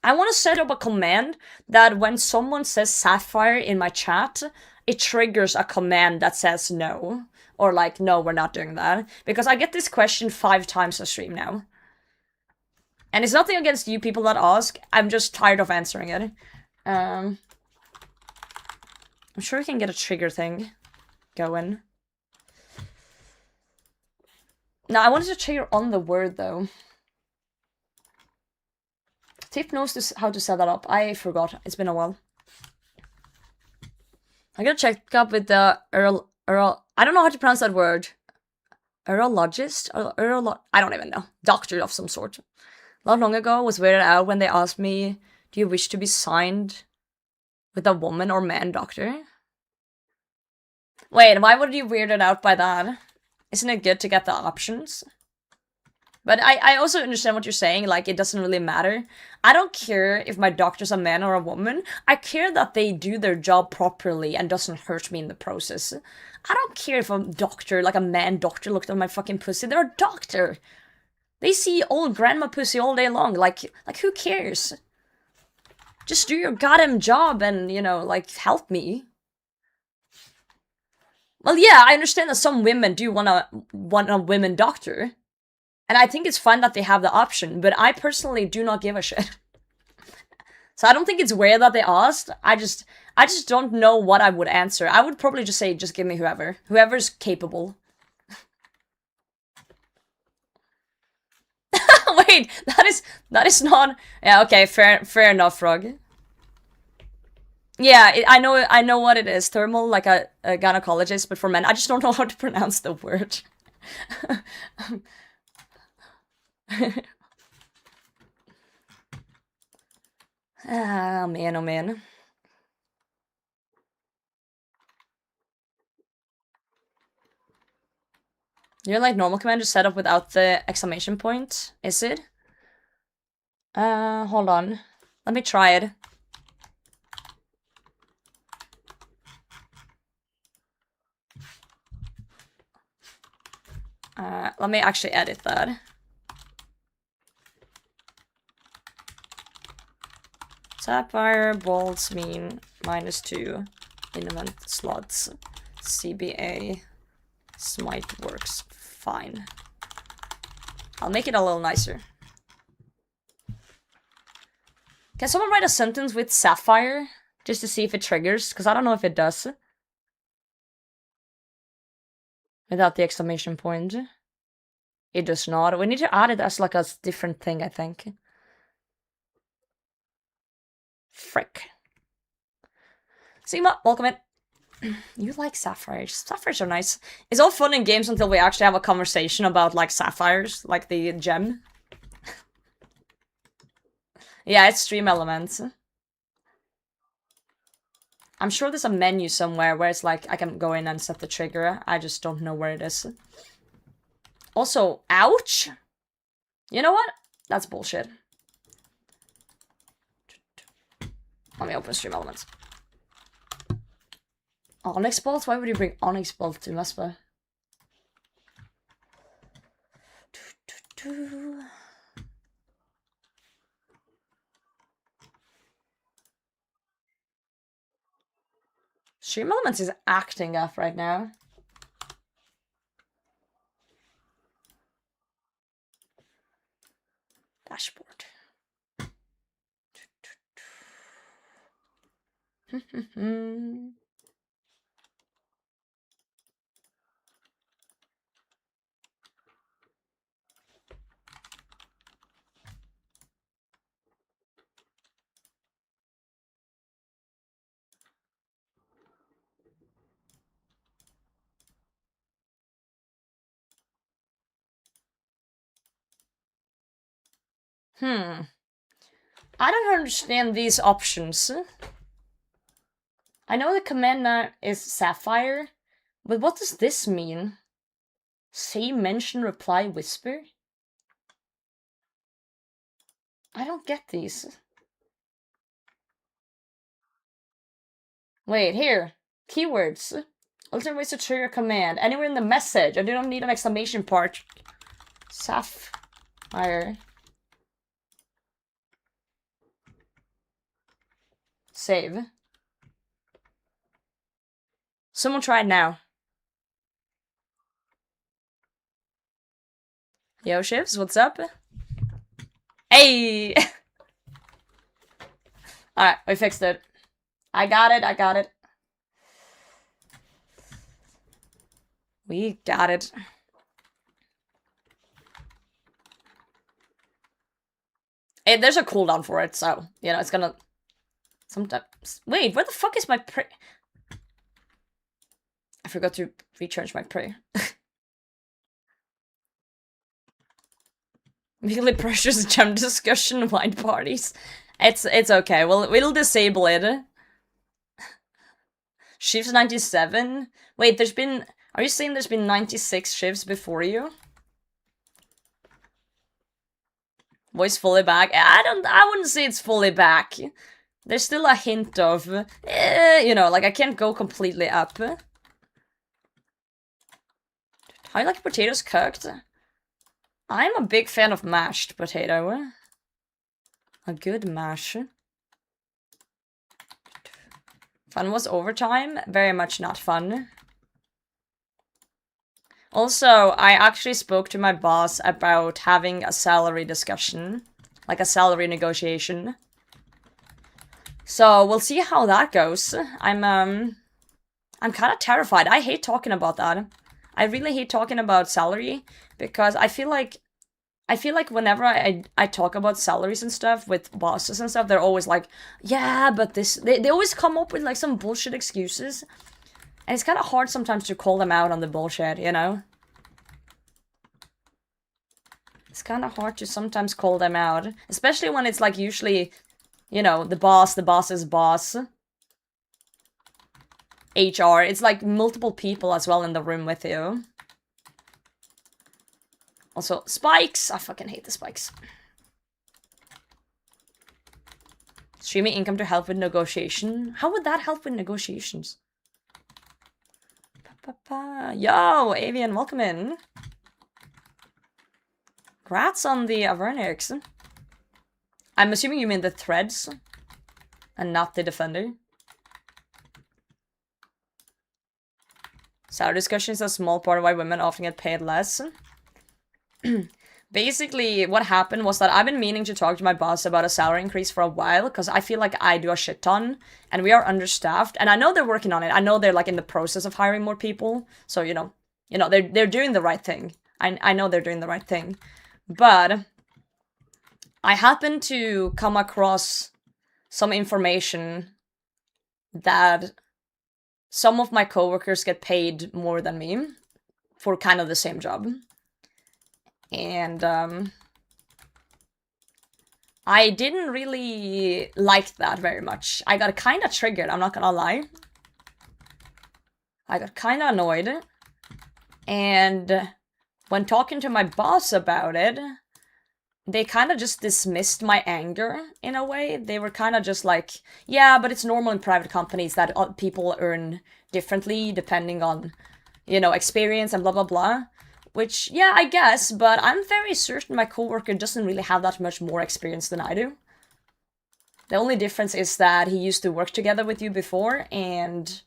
I want to set up a command that when someone says Sapphire in my chat, it triggers a command that says no. Or like, no, we're not doing that. Because I get this question 5 times a stream now. And it's nothing against you people that ask. I'm just tired of answering it. I'm sure we can get a trigger thing going. Now, I wanted to trigger on the word, though. Tip knows how to set that up. I forgot. It's been a while. I gotta check up with the Earl. I don't know how to pronounce that word. Urologist? I don't even know. Doctor of some sort. Not long ago, was weirded out when they asked me, do you wish to be signed with a woman or man doctor? Wait, why would you weirded out by that? Isn't it good to get the options? But I also understand what you're saying, like, it doesn't really matter. I don't care if my doctor's a man or a woman. I care that they do their job properly and doesn't hurt me in the process. I don't care if a doctor, like a man doctor, looked at my fucking pussy. They're a doctor. They see old grandma pussy all day long. Like who cares? Just do your goddamn job and, you know, like, help me. Well, yeah, I understand that some women do want a women doctor. And I think it's fine that they have the option, but I personally do not give a shit. So I don't think it's weird that they asked. I just don't know what I would answer. I would probably just say, just give me whoever. Whoever's capable. Wait, that is not... Yeah, okay, fair enough, Frog. Yeah, I know what it is. Thermal, like a gynecologist, but for men. I just don't know how to pronounce the word. Ah, man, oh man. You're like normal command just set up without the exclamation point, is it? Hold on. Let me try it. Let me actually edit that. Sapphire bolts mean -2 invent slots. CBA smite works fine. I'll make it a little nicer. Can someone write a sentence with sapphire just to see if it triggers? Because I don't know if it does. Without the exclamation point. It does not. We need to add it as like a different thing, I think. Frick. Sigma, welcome in. You like sapphires. Sapphires are nice. It's all fun in games until we actually have a conversation about, like, sapphires. Like the gem. Yeah, it's stream elements. I'm sure there's a menu somewhere where it's like, I can go in and set the trigger. I just don't know where it is. Also, ouch! You know what? That's bullshit. Let me open stream elements. Onyx Bolt? Why would you bring Onyx Bolt to Muspah? Stream Elements is acting up right now. Dashboard. I don't understand these options. I know the command now is Sapphire, but what does this mean? Say, mention, reply, whisper? I don't get these. Wait, here. Keywords. Alternate ways to trigger a command. Anywhere in the message. I do not need an exclamation part. Sapphire. Save. Someone try it now. Yo, Shivs, what's up? Hey! Alright, we fixed it. I got it. We got it. Hey, there's a cooldown for it, so, you know, it's gonna... Sometimes... Wait, where the fuck is my prayer? I forgot to recharge my prayer. Really precious gem discussion wine parties. It's okay. We'll disable it. Shifts 97? Wait, there's been... Are you saying there's been 96 shifts before you? Voice fully back? I wouldn't say it's fully back. There's still a hint of... you know, like I can't go completely up. How you like potatoes cooked? I'm a big fan of mashed potato. A good mash. Fun was overtime? Very much not fun. Also, I actually spoke to my boss about having a salary discussion. Like a salary negotiation. So, we'll see how that goes. I'm kind of terrified. I hate talking about that. I really hate talking about salary, because I feel like whenever I talk about salaries and stuff with bosses and stuff, they're always like, yeah, but this... They always come up with, like, some bullshit excuses. And it's kind of hard sometimes to call them out on the bullshit, you know? It's kind of hard to sometimes call them out. Especially when it's, like, usually, you know, the boss's boss. HR. It's, like, multiple people as well in the room with you. Also, spikes! I fucking hate the spikes. Streaming income to help with negotiation? How would that help with negotiations? Yo, Avian, welcome in. Congrats on the Avernix. I'm assuming you mean the threads, and not the defender. Salary discussion is a small part of why women often get paid less. Basically, what happened was that I've been meaning to talk to my boss about a salary increase for a while, because I feel like I do a shit ton, and we are understaffed, and I know they're working on it. I know they're, like, in the process of hiring more people, so, you know, they're doing the right thing. I know they're doing the right thing. But I happened to come across some information that some of my coworkers get paid more than me for kind of the same job. And, I didn't really like that very much. I got kind of triggered, I'm not gonna lie. I got kind of annoyed. And when talking to my boss about it, they kind of just dismissed my anger, in a way. They were kind of just like, yeah, but it's normal in private companies that people earn differently depending on, you know, experience and blah blah blah. Which, yeah, I guess, but I'm very certain my coworker doesn't really have that much more experience than I do. The only difference is that he used to work together with you before, and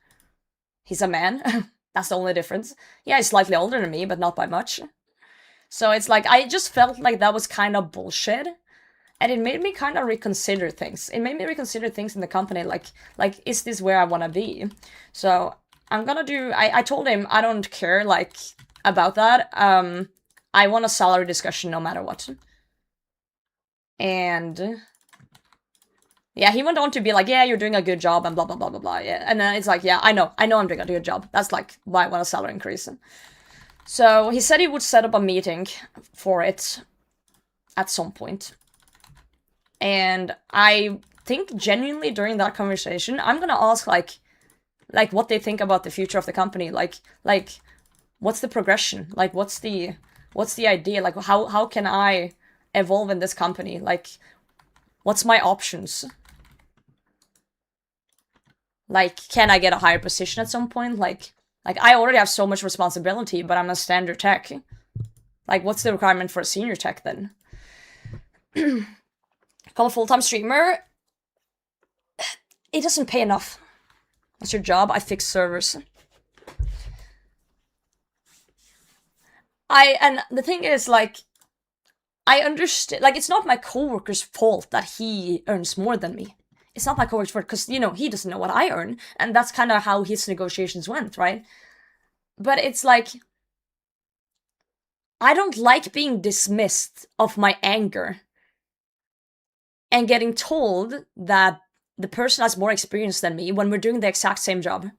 he's a man. That's the only difference. Yeah, he's slightly older than me, but not by much. So it's like, I just felt like that was kind of bullshit. And it made me kind of reconsider things. It made me reconsider things in the company, like is this where I want to be? So, I'm gonna do... I told him I don't care, like... about that. I want a salary discussion no matter what. And yeah, he went on to be like, yeah, you're doing a good job and blah blah blah blah blah. Yeah. And then it's like, yeah, I know I'm doing a good job. That's like why I want a salary increase. So he said he would set up a meeting for it at some point. And I think genuinely during that conversation, I'm gonna ask like what they think about the future of the company. Like what's the progression? Like, what's the idea? Like, how can I evolve in this company? Like, what's my options? Like, can I get a higher position at some point? Like I already have so much responsibility, but I'm a standard tech. Like, what's the requirement for a senior tech then? Become a full-time streamer? It doesn't pay enough. That's your job? I fix servers. And the thing is, like, I understand, like, it's not my coworker's fault that he earns more than me. It's not my coworker's fault, because, you know, he doesn't know what I earn, and that's kind of how his negotiations went, right? But it's like, I don't like being dismissed of my anger and getting told that the person has more experience than me when we're doing the exact same job.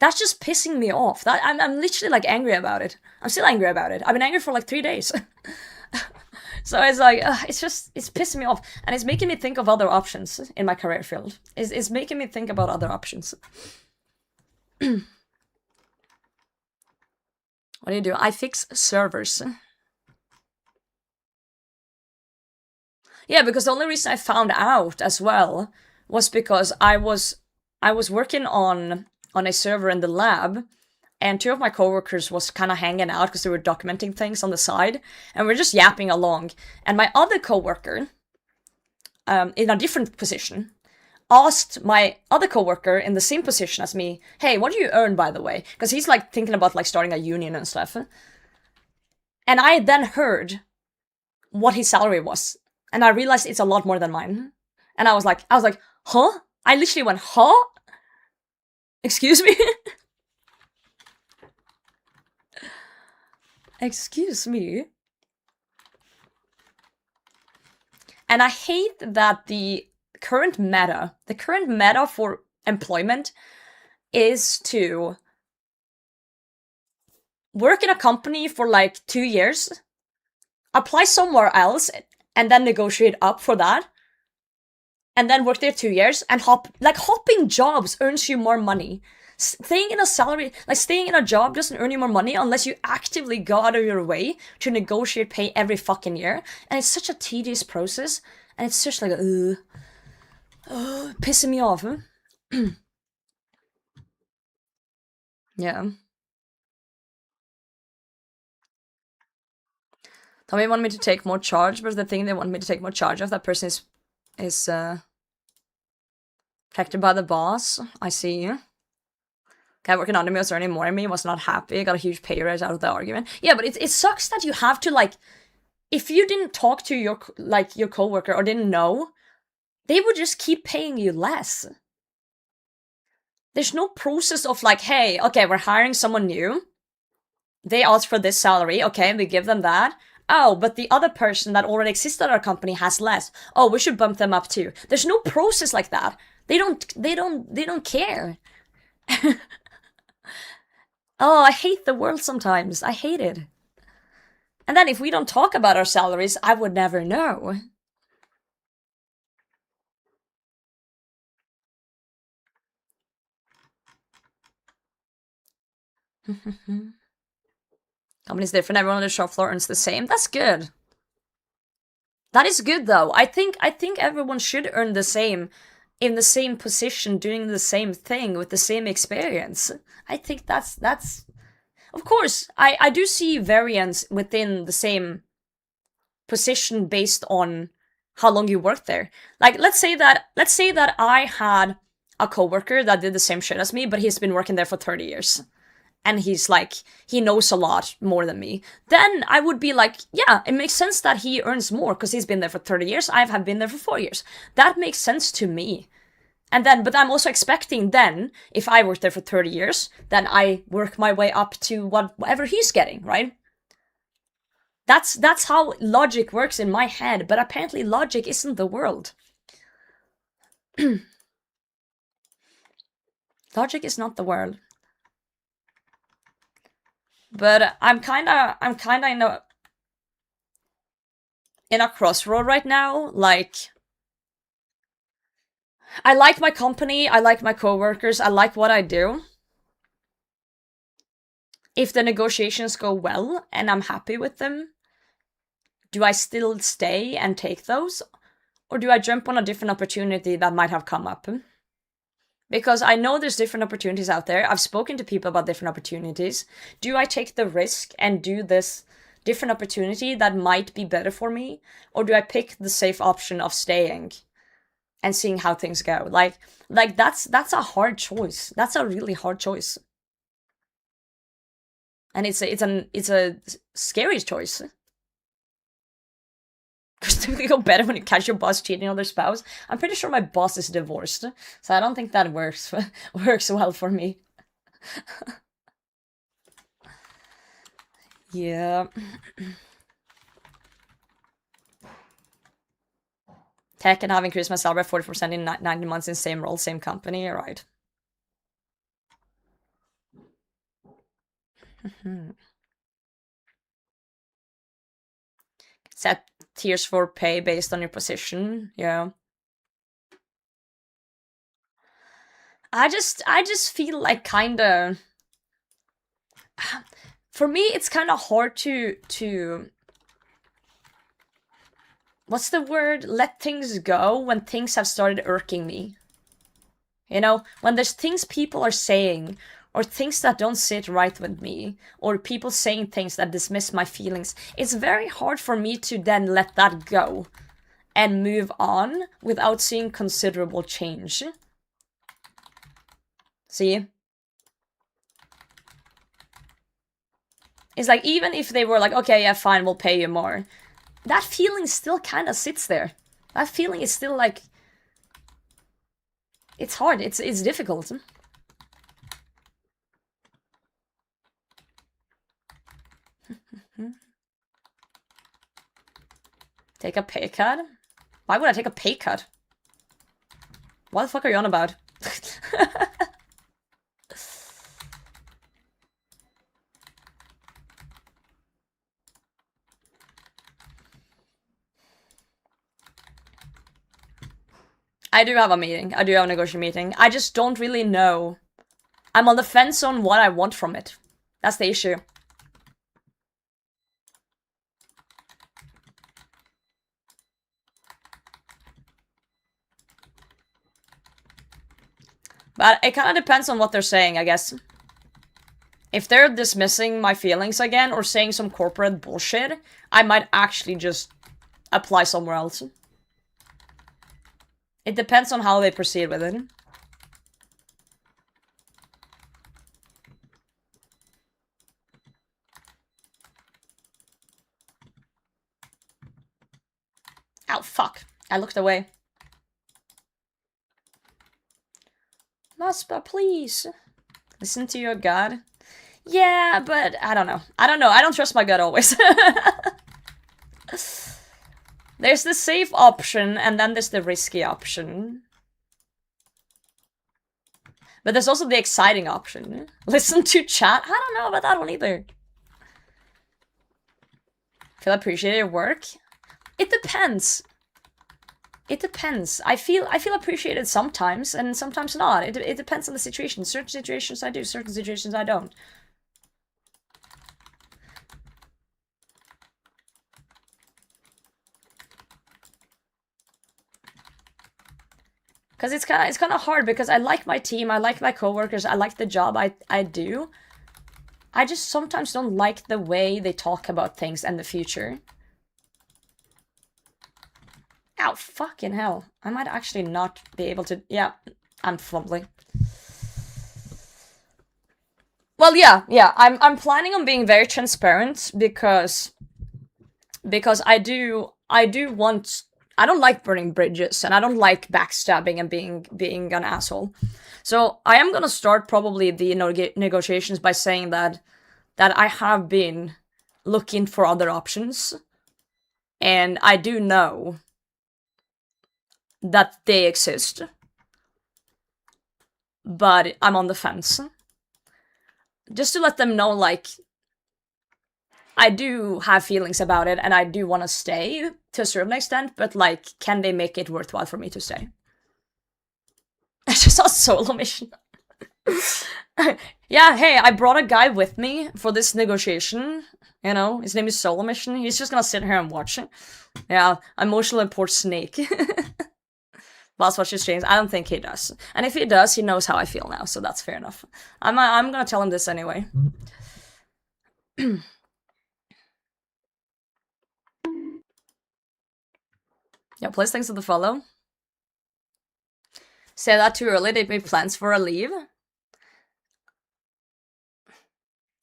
That's just pissing me off. I'm literally, like, angry about it. I'm still angry about it. I've been angry for, like, 3 days. So it's like, it's pissing me off. And it's making me think of other options in my career field. It's making me think about other options. What do you do? I fix servers. Yeah, because the only reason I found out as well was because I was working on a server in the lab, and two of my coworkers was kind of hanging out because they were documenting things on the side, and we're just yapping along. And my other coworker, in a different position, asked my other coworker in the same position as me, "Hey, what do you earn, by the way?" Because he's like thinking about like starting a union and stuff. And I then heard what his salary was, and I realized it's a lot more than mine. And I was like, huh? I literally went, huh? Excuse me? Excuse me? And I hate that the current meta for employment is to work in a company for like 2 years, apply somewhere else, and then negotiate up for that, and then work there 2 years, and hopping jobs earns you more money. Staying in a job doesn't earn you more money unless you actively go out of your way to negotiate pay every fucking year. And it's such a tedious process, and it's just like, pissing me off. Huh? Yeah. Tommy wanted me to take more charge, but the thing they want me to take more charge of, that person is protected by the boss. I see. Guy working under me was earning more than me, was not happy, got a huge pay raise out of the argument. Yeah, but it sucks that you have to, like, if you didn't talk to your coworker or didn't know, they would just keep paying you less. There's no process of like, hey, okay, we're hiring someone new. They ask for this salary, okay, we give them that. Oh, but the other person that already exists at our company has less. Oh, we should bump them up too. There's no process like that. They don't care. Oh, I hate the world sometimes. I hate it. And then if we don't talk about our salaries, I would never know. Company's different, everyone on the shop floor earns the same. That's good. That is good though. I think everyone should earn the same in the same position, doing the same thing with the same experience. I think that's of course, I do see variance within the same position based on how long you worked there. Like let's say that I had a coworker that did the same shit as me, but he's been working there for 30 years. And he's like, he knows a lot more than me. Then I would be like, yeah, it makes sense that he earns more because he's been there for 30 years. I have been there for 4 years. That makes sense to me. And then, but I'm also expecting then, if I worked there for 30 years, then I work my way up to whatever he's getting, right? That's how logic works in my head, but apparently logic isn't the world. Logic is not the world. But I'm kinda in a crossroad right now. Like, I like my company, I like my coworkers, I like what I do. If the negotiations go well and I'm happy with them, do I still stay and take those? Or do I jump on a different opportunity that might have come up? Because I know there's different opportunities out there. I've spoken to people about different opportunities. Do I take the risk and do this different opportunity that might be better for me? Or do I pick the safe option of staying and seeing how things go? Like that's a hard choice. That's a really hard choice. And it's a scary choice. Because they go better when you catch your boss cheating on their spouse. I'm pretty sure my boss is divorced, so I don't think that works well for me. Yeah. Tech and have increased my salary by 40% in 90 months in same role, same company. Right. Set tiers for pay based on your position. Yeah. I just feel like kinda... For me, it's kinda hard to... What's the word? Let things go when things have started irking me. You know, when there's things people are saying, or things that don't sit right with me, or people saying things that dismiss my feelings, it's very hard for me to then let that go and move on without seeing considerable change. See? It's like, even if they were like, okay, yeah, fine, we'll pay you more, that feeling still kind of sits there. That feeling is still like... It's hard, it's difficult. Take a pay cut? Why would I take a pay cut? What the fuck are you on about? I do have a meeting. I do have a negotiation meeting. I just don't really know. I'm on the fence on what I want from it. That's the issue. But it kind of depends on what they're saying, I guess. If they're dismissing my feelings again or saying some corporate bullshit, I might actually just apply somewhere else. It depends on how they proceed with it. Ow, fuck. I looked away. Muspah, please. Listen to your god. Yeah, but I don't know. I don't trust my gut always. There's the safe option, and then there's the risky option. But there's also the exciting option. Listen to chat? I don't know about that one either. Feel appreciated work? It depends. It depends. I feel appreciated sometimes, and sometimes not. It depends on the situation. Certain situations I do, certain situations I don't. Because it's kind of hard, because I like my team, I like my coworkers, I like the job I do. I just sometimes don't like the way they talk about things and the future. Ow, fucking hell. I might actually not be able to... Yeah, I'm fumbling. Well, yeah, I'm planning on being very transparent, because I do want... I don't like burning bridges, and I don't like backstabbing and being an asshole. So I am gonna start probably the negotiations by saying that I have been looking for other options, and I do know that they exist, but I'm on the fence. Just to let them know, like, I do have feelings about it, and I do want to stay to a certain extent, but, like, can they make it worthwhile for me to stay? I just saw solo mission. Yeah, hey, I brought a guy with me for this negotiation. You know, his name is Solo Mission. He's just gonna sit here and watch it. Yeah, emotional poor Snake. Boss watches streams. I don't think he does. And if he does, he knows how I feel now, so that's fair enough. I'm gonna tell him this anyway. Yeah, please, thanks for the follow. Say that too early, they made plans for a leave.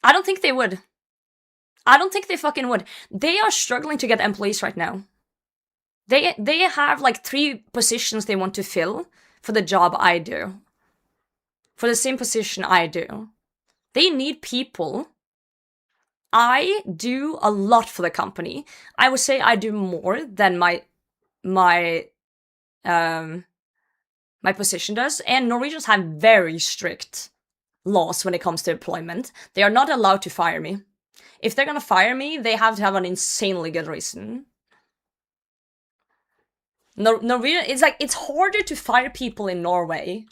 I don't think they would. I don't think they fucking would. They are struggling to get employees right now. They have like 3 positions they want to fill for the job I do. For the same position I do. They need people. I do a lot for the company. I would say I do more than my position does, and Norwegians have very strict laws when it comes to employment. They are not allowed to fire me. If they're gonna fire me, they have to have an insanely good reason. Norwegian, it's like, it's harder to fire people in Norway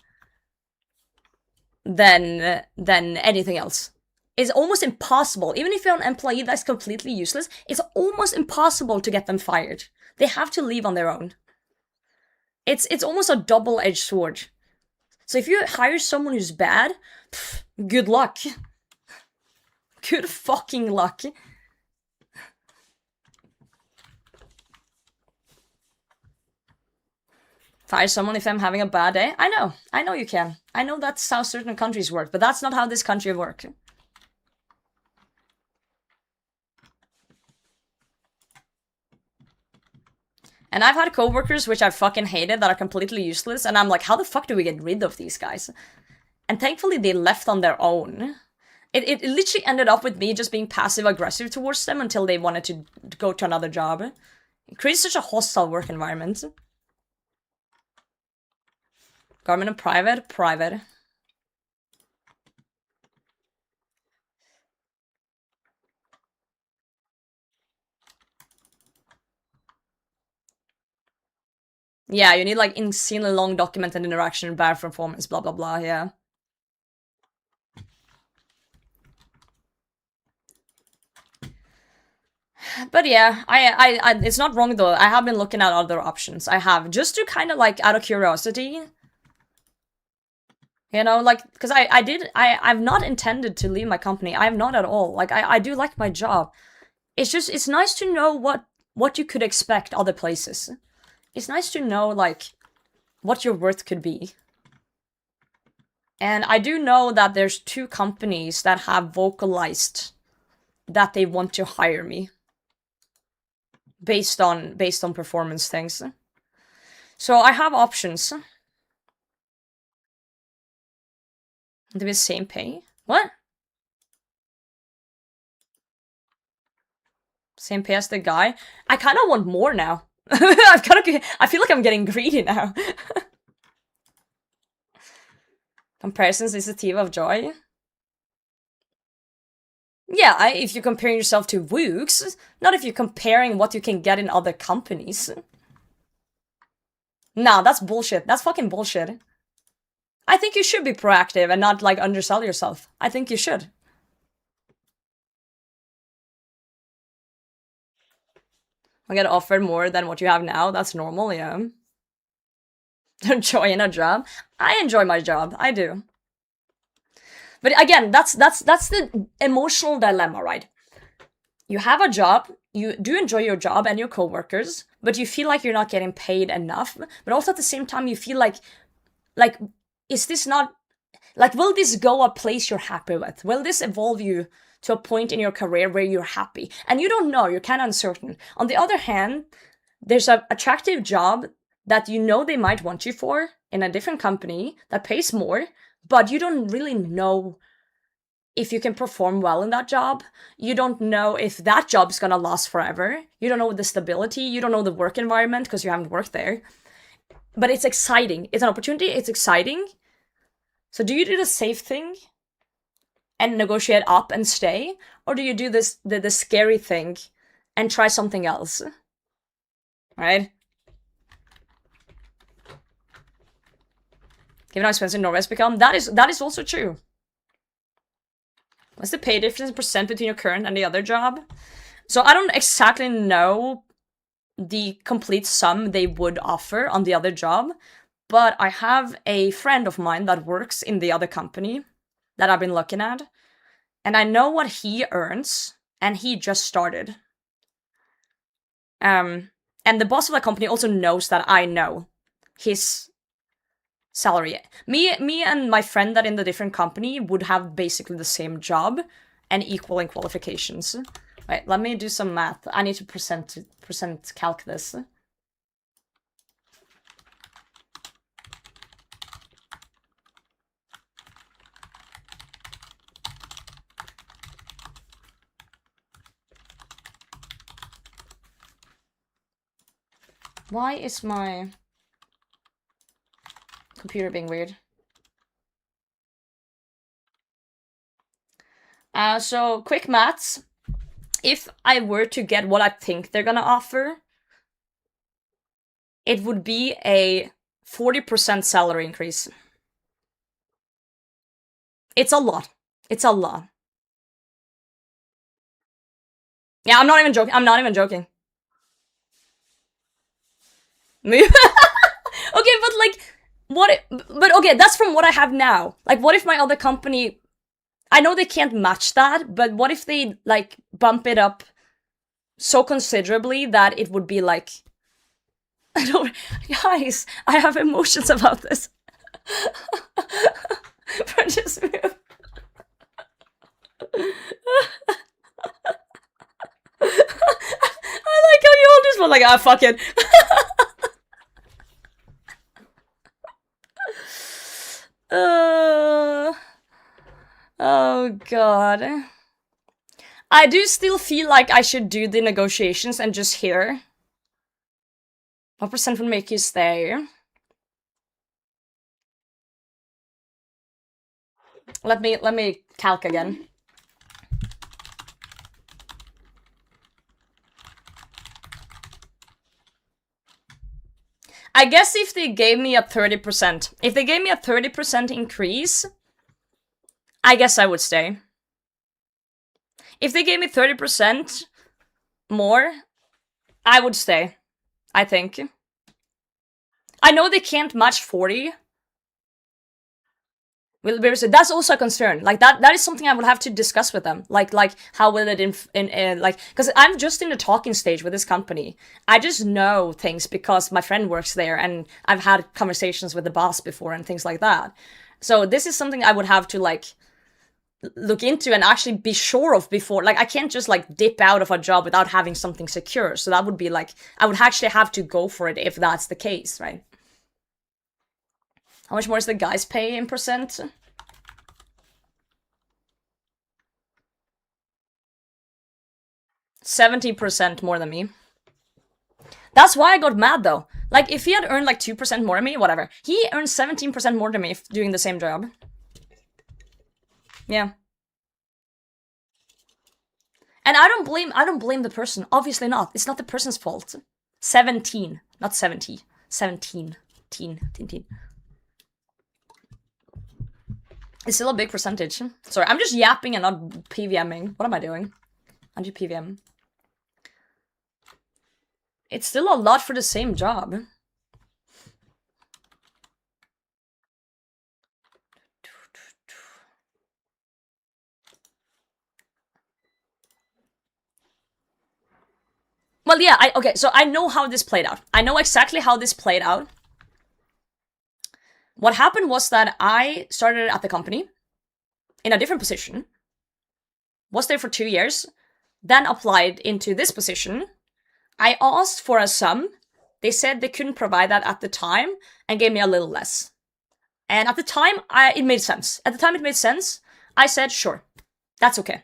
than anything else. It's almost impossible. Even if you're an employee that's completely useless, it's almost impossible to get them fired. They have to leave on their own. It's almost a double-edged sword. So if you hire someone who's bad, good luck. Good fucking luck. Fire someone if I'm having a bad day? I know you can. I know that's how certain countries work, but that's not how this country works. And I've had coworkers which I fucking hated that are completely useless, and I'm like, how the fuck do we get rid of these guys? And thankfully they left on their own. It literally ended up with me just being passive-aggressive towards them until they wanted to go to another job. It creates such a hostile work environment. Government and private? Private. Yeah, you need like insanely long documented interaction, bad performance, blah blah blah, yeah. But yeah, I it's not wrong though. I have been looking at other options. I have, just to kind of like, out of curiosity. You know, like, because I've not intended to leave my company. I have not at all. Like, I do like my job. It's just, it's nice to know what you could expect other places. It's nice to know, like, what your worth could be. And I do know that there's 2 companies that have vocalized that they want to hire me. Based on performance things. So I have options. To be the same pay? What? Same pay as the guy? I kind of want more now. I feel like I'm getting greedy now. Comparisons is a thief of joy. Yeah, if you're comparing yourself to Wooks, not if you're comparing what you can get in other companies. Nah, that's bullshit. That's fucking bullshit. I think you should be proactive and not, like, undersell yourself. I think you should. I get offered more than what you have now. That's normal, yeah. Enjoying a job. I enjoy my job. I do. But again, that's the emotional dilemma, right? You have a job, you do enjoy your job and your coworkers, but you feel like you're not getting paid enough. But also at the same time, you feel like, is this not, like, will this go a place you're happy with? Will this evolve you to a point in your career where you're happy? And you don't know, you're kind of uncertain. On the other hand, there's an attractive job that you know they might want you for in a different company that pays more, but you don't really know if you can perform well in that job. You don't know if that job is gonna last forever. You don't know the stability. You don't know the work environment because you haven't worked there. But it's exciting. It's an opportunity. It's exciting. So do you do the safe thing and negotiate up and stay? Or do you do the scary thing and try something else? Right? Given how expensive Norway has become, that is also true. What's the pay difference in percent between your current and the other job? So I don't exactly know the complete sum they would offer on the other job, but I have a friend of mine that works in the other company that I've been looking at, and I know what he earns, and he just started. And the boss of the company also knows that I know his salary. Me and my friend that in the different company would have basically the same job and equal in qualifications. Wait, let me do some math. I need to percent calc this. Why is my computer being weird? So quick maths. If I were to get what I think they're gonna offer, it would be a 40% salary increase. It's a lot. It's a lot. Yeah, I'm not even joking. I'm not even joking. Okay, but like, but okay, that's from what I have now. Like, what if my other company, I know they can't match that, but what if they, like, bump it up so considerably that it would be like, I don't, guys, I have emotions about this. Just move. I like how you all just were like, ah, fuck it. Oh god. I do still feel like I should do the negotiations and just hear. What percent would make you stay? Let me calc again. I guess if they gave me a 30%, if they gave me a 30% increase, I guess I would stay. If they gave me 30% more, I would stay. I think. I know they can't match 40. That's also a concern. Like that is something I would have to discuss with them. Like how will it like, because I'm just in the talking stage with this company. I just know things because my friend works there and I've had conversations with the boss before and things like that. So this is something I would have to like look into and actually be sure of before. Like I can't just like dip out of a job without having something secure. So that would be like, I would actually have to go for it if that's the case, right? How much more is the guys pay in percent? 70% more than me. That's why I got mad though. Like if he had earned like 2% more than me, whatever. He earned 17% more than me doing the same job. Yeah. And I don't blame the person. Obviously not. It's not the person's fault. 17, not 70. 17. Teen. It's still a big percentage. Sorry, I'm just yapping and not PVMing. What am I doing? I do PVM. It's still a lot for the same job. Well, yeah, okay, so I know how this played out. I know exactly how this played out. What happened was that I started at the company in a different position, was there for 2 years, then applied into this position. I asked for a sum. They said they couldn't provide that at the time and gave me a little less. And at the time, it made sense. At the time it made sense. I said, sure, that's okay.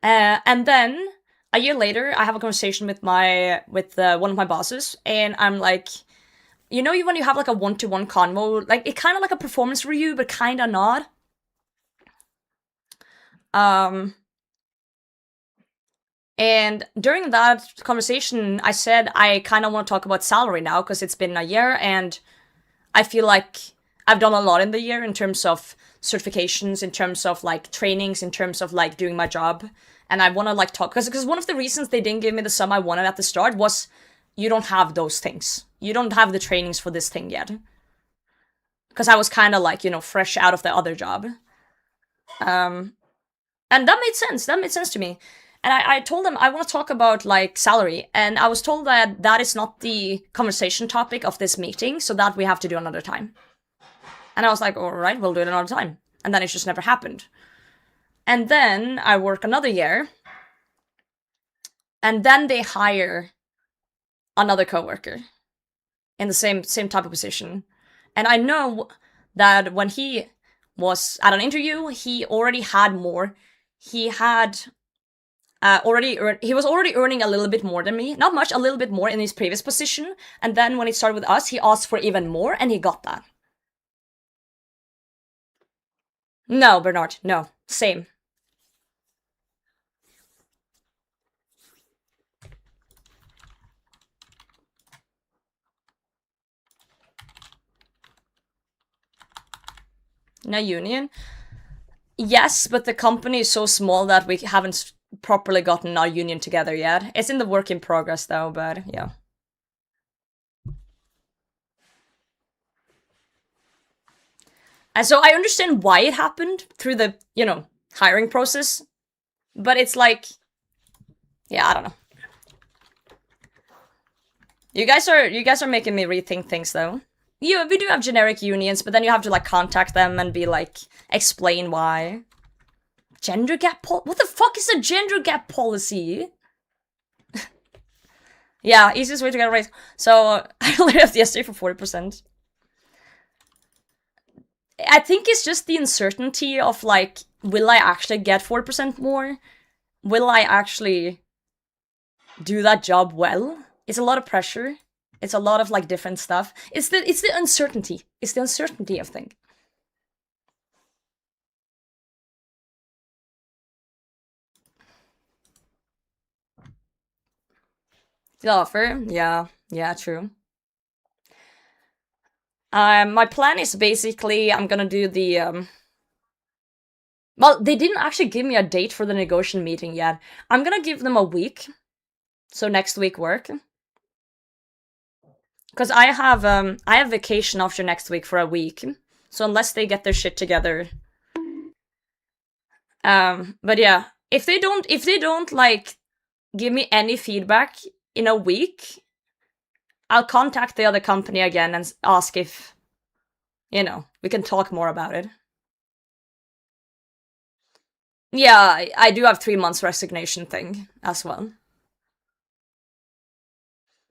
And then a year later, I have a conversation with one of my bosses, and I'm like, you know, when you have like a one-to-one convo, like it kind of like a performance review, but kind of not. And during that conversation, I said I kind of want to talk about salary now because it's been a year, and I feel like I've done a lot in the year in terms of certifications, in terms of like trainings, in terms of like doing my job. And I want to like talk, because one of the reasons they didn't give me the sum I wanted at the start was you don't have those things. You don't have the trainings for this thing yet. Because I was kind of like, you know, fresh out of the other job. And that made sense. That made sense to me. And I told them I want to talk about like salary. And I was told that that is not the conversation topic of this meeting, so that we have to do another time. And I was like, all right, we'll do it another time. And then it just never happened. And then I work another year. And then they hire another coworker in the same type of position. And I know that when he was at an interview, he already had more. He had he was already earning a little bit more than me. Not much, a little bit more in his previous position. And then when he started with us, he asked for even more, and he got that. No, Bernard, no. Same. No union. Yes, but the company is so small that we haven't properly gotten our union together yet. It's in the work in progress though, but yeah. And so I understand why it happened through the, you know, hiring process. But it's like, yeah, I don't know. You guys are making me rethink things though. We do have generic unions, but then you have to like contact them and be like, explain why. Gender gap what the fuck is a gender gap policy? Yeah, easiest way to get a raise. So I left yesterday for 40%. I think it's just the uncertainty of like, will I actually get 40% more? Will I actually do that job well? It's a lot of pressure. It's a lot of like different stuff. It's the uncertainty. It's the uncertainty of things. The offer, yeah, true. My plan is basically I'm gonna do the well, they didn't actually give me a date for the negotiation meeting yet. I'm gonna give them a week, so next week work. Because I have vacation after next week for a week, so unless they get their shit together, but yeah, if they don't like give me any feedback in a week, I'll contact the other company again and ask if, you know, we can talk more about it. Yeah, I do have 3 months resignation thing as well.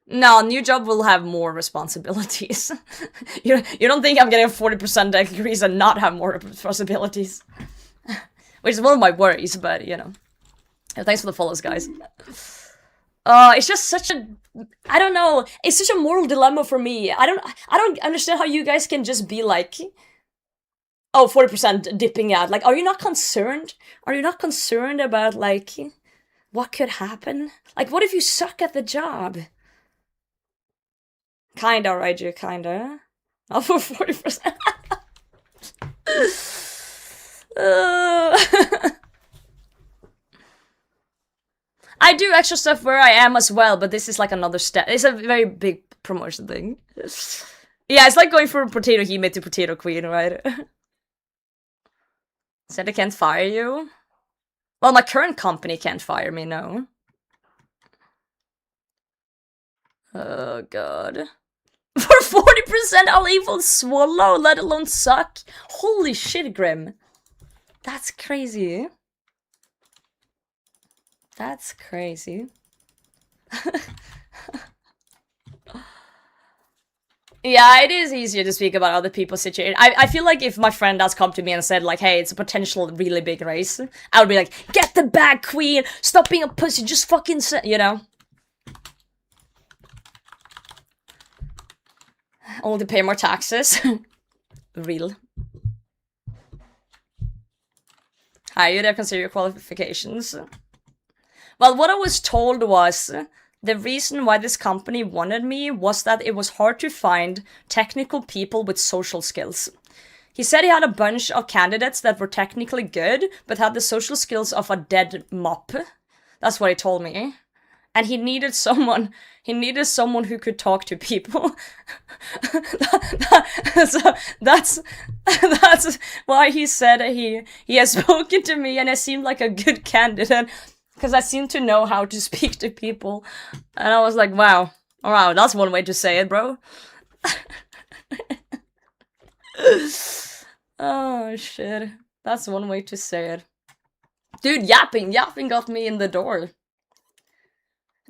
No, new job will have more responsibilities. you don't think I'm getting a 40% increase and not have more responsibilities? Which is one of my worries, but you know. Thanks for the follows, guys. It's just such a, I don't know, it's such a moral dilemma for me. I don't understand how you guys can just be like, oh, 40% dipping out. Like, are you not concerned? Are you not concerned about, like, what could happen? Like, what if you suck at the job? Kinda, Raiju, kinda. Oh, for 40%. I do extra stuff where I am as well, but this is like another step. It's a very big promotion thing. Yeah, it's like going from potato hime to potato queen, right? Said they can't fire you? Well, my current company can't fire me, no. Oh god. For 40% I'll even swallow, let alone suck? Holy shit, Grim. That's crazy. That's crazy. Yeah, it is easier to speak about other people's situation. I feel like if my friend has come to me and said like, hey, it's a potential really big race, I would be like, get the bag, queen! Stop being a pussy, just fucking you know? Only to pay more taxes. Real. How you there consider your qualifications? Well, what I was told was the reason why this company wanted me was that it was hard to find technical people with social skills. He said he had a bunch of candidates that were technically good, but had the social skills of a dead mop. That's what he told me. And he needed someone who could talk to people. So that's why he said he has spoken to me and I seemed like a good candidate. Because I seem to know how to speak to people. And I was like, wow, that's one way to say it, bro. Oh, shit. That's one way to say it. Dude, yapping got me in the door.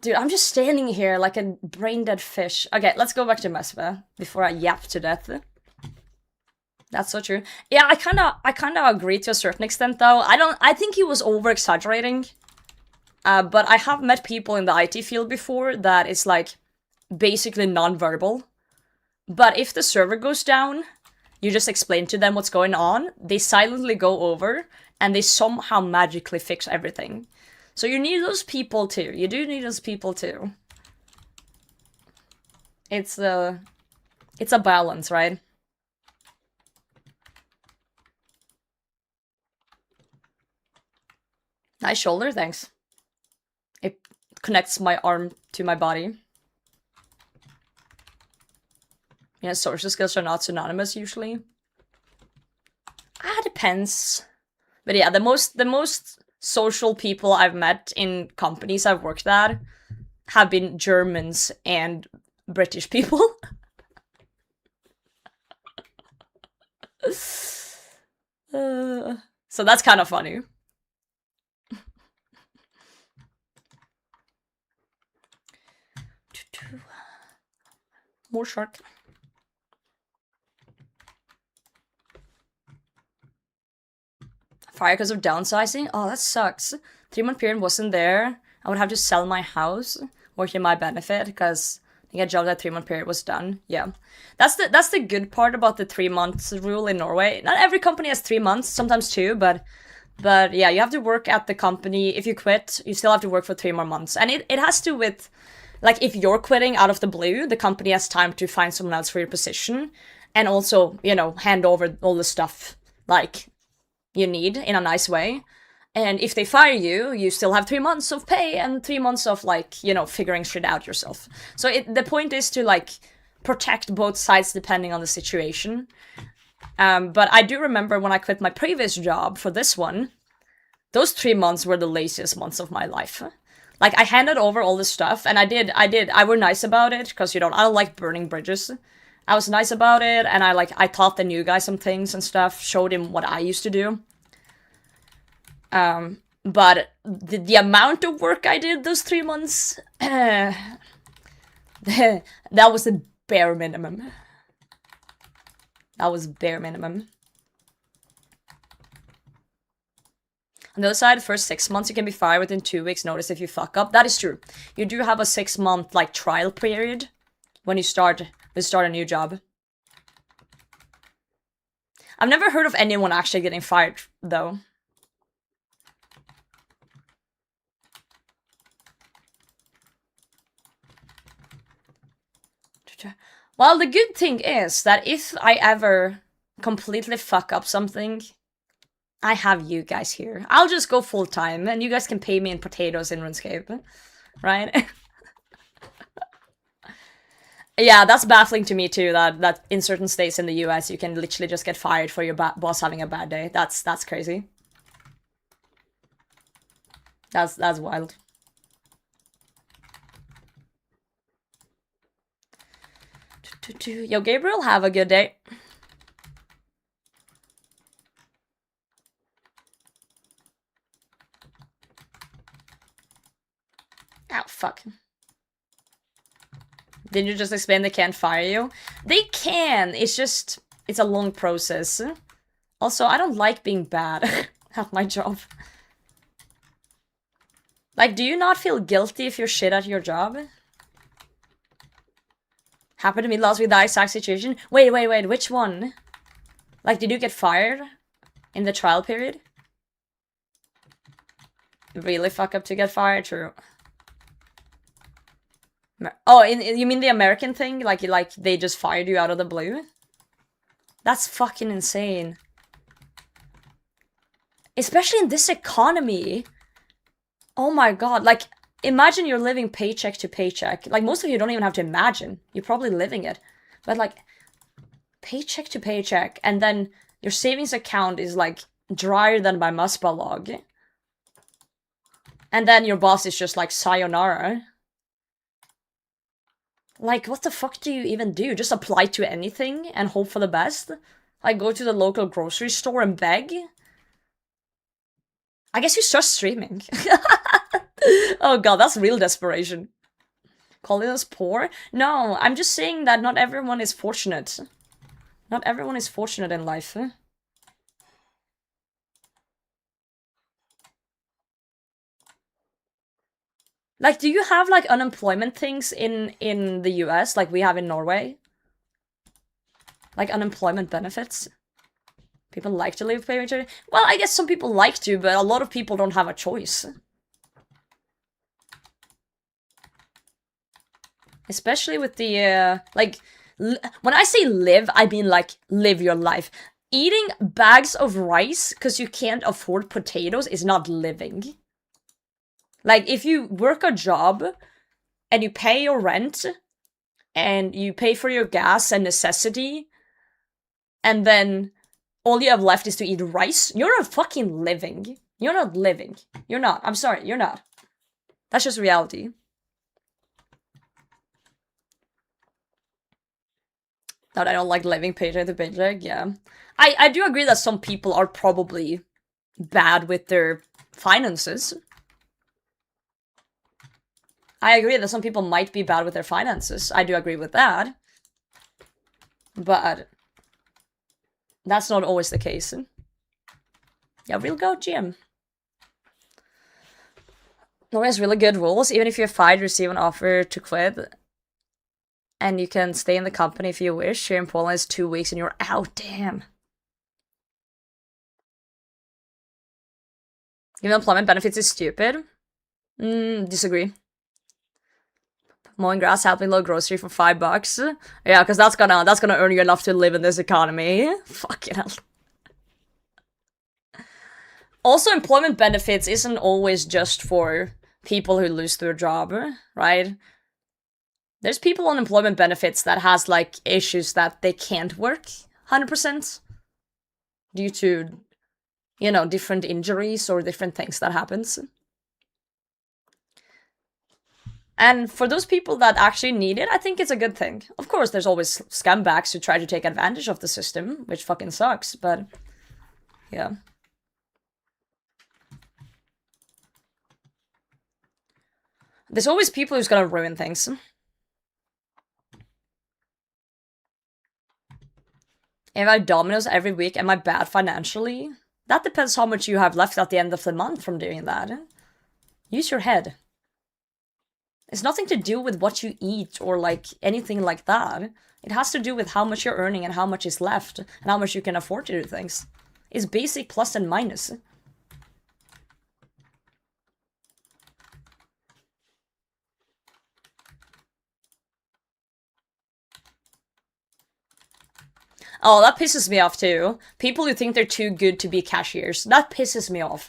Dude, I'm just standing here like a brain-dead fish. Okay, let's go back to Muspah before I yap to death. That's so true. Yeah, I kinda agree to a certain extent, though. I think he was over-exaggerating. But I have met people in the IT field before that is like basically non-verbal. But if the server goes down, you just explain to them what's going on, they silently go over, and they somehow magically fix everything. So you need those people too. You do need those people too. It's a balance, right? Nice shoulder, thanks. It connects my arm to my body. Yeah, social skills are not synonymous usually. Depends. But yeah, the most social people I've met in companies I've worked at have been Germans and British people. So that's kind of funny. More shark. Fire because of downsizing? Oh, that sucks. 3-month period wasn't there. I would have to sell my house, work in my benefit, because I get a job that 3-month period was done. Yeah. That's the good part about the 3 months rule in Norway. Not every company has 3 months, sometimes 2, but yeah, you have to work at the company. If you quit, you still have to work for 3 more months. And it has to with, like, if you're quitting out of the blue, the company has time to find someone else for your position. And also, you know, hand over all the stuff, like, you need in a nice way. And if they fire you, you still have 3 months of pay and 3 months of, like, you know, figuring shit out yourself. So the point is to, like, protect both sides depending on the situation. But I do remember when I quit my previous job for this one, those 3 months were the laziest months of my life. Like, I handed over all this stuff, and I were nice about it, because, you know, I don't like burning bridges. I was nice about it, and I taught the new guy some things and stuff, showed him what I used to do. But the amount of work I did those 3 months, that was the bare minimum. That was bare minimum. On the other side, the first 6 months you can be fired within 2 weeks notice if you fuck up. That is true. You do have a 6-month, like, trial period when you start a new job. I've never heard of anyone actually getting fired, though. Well, the good thing is that if I ever completely fuck up something, I have you guys here. I'll just go full-time, and you guys can pay me in potatoes in RuneScape, right? Yeah, that's baffling to me too, that in certain states in the US you can literally just get fired for your boss having a bad day. That's crazy. That's wild. Yo, Gabriel, have a good day. Oh, fuck. Did you just explain they can't fire you? They can, it's just, it's a long process. Also, I don't like being bad at my job. Like, do you not feel guilty if you're shit at your job? Happened to me last week, that exact situation. Wait, which one? Like, did you get fired in the trial period? Really fuck up to get fired? True. Oh, you mean the American thing? Like they just fired you out of the blue? That's fucking insane. Especially in this economy. Oh my god, like, imagine you're living paycheck to paycheck. Like, most of you don't even have to imagine. You're probably living it. But, like, paycheck to paycheck, and then your savings account is, like, drier than my Muspah log. And then your boss is just like, sayonara. Like, what the fuck do you even do? Just apply to anything and hope for the best? Like, go to the local grocery store and beg? I guess you start streaming. Oh god, that's real desperation. Calling us poor? No, I'm just saying that not everyone is fortunate. Not everyone is fortunate in life. Like, do you have, like, unemployment things in the US, like we have in Norway? Like, unemployment benefits? People like to live paycheck to paycheck? Well, I guess some people like to, but a lot of people don't have a choice. Especially with the, like, when I say live, I mean, like, live your life. Eating bags of rice because you can't afford potatoes is not living. Like, if you work a job and you pay your rent and you pay for your gas and necessity, and then all you have left is to eat rice, you're not fucking living. You're not living. You're not. I'm sorry, you're not. That's just reality. Not I don't like living paycheck to paycheck, yeah. I do agree that some people are probably bad with their finances. I agree that some people might be bad with their finances. I do agree with that. But that's not always the case. Yeah, real go, Jim. Norway has really good rules. Even if you're fired, you receive an offer to quit. And you can stay in the company if you wish. Here in Poland, it's 2 weeks and you're out. Damn. Giving employment benefits is stupid. Disagree. Mowing grass, helping load grocery for $5. Yeah, because that's gonna earn you enough to live in this economy. Fucking hell. Also, employment benefits isn't always just for people who lose their job, right? There's people on employment benefits that has, like, issues that they can't work 100% due to, you know, different injuries or different things that happens. And for those people that actually need it, I think it's a good thing. Of course, there's always scumbags who try to take advantage of the system, which fucking sucks, but yeah. There's always people who's gonna ruin things. If I Domino's every week, am I bad financially? That depends how much you have left at the end of the month from doing that. Use your head. It's nothing to do with what you eat or, like, anything like that. It has to do with how much you're earning and how much is left and how much you can afford to do things. It's basic plus and minus. Oh, that pisses me off too. People who think they're too good to be cashiers. That pisses me off.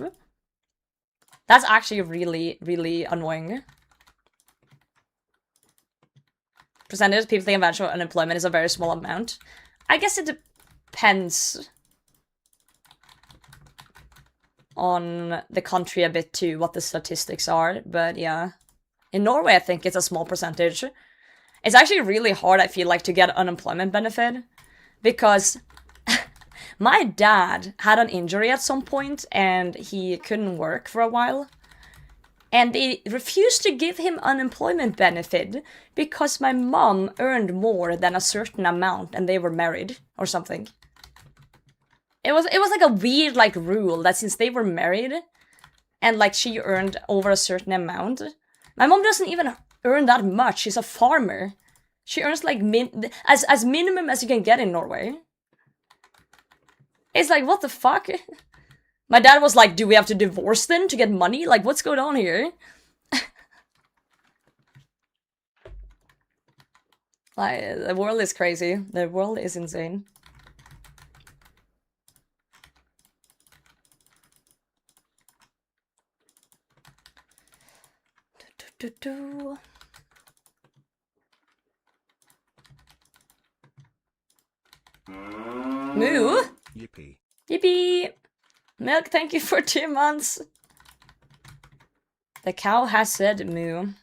That's actually really, really annoying. Percentage of people think eventual unemployment is a very small amount. I guess it depends on the country a bit too, what the statistics are, but yeah. In Norway, I think it's a small percentage. It's actually really hard, I feel like, to get unemployment benefit, because my dad had an injury at some point and he couldn't work for a while. And they refused to give him unemployment benefit because my mom earned more than a certain amount and they were married or something. It was like a weird, like, rule that since they were married and, like, she earned over a certain amount. My mom doesn't even earn that much. She's a farmer. She earns, like, as minimum as you can get in Norway. It's like, what the fuck? My dad was like, do we have to divorce then to get money? Like, what's going on here? Like, the world is crazy. The world is insane. Moo? Yippee. Yippee! Milk, thank you for 2 months. The cow has said moo.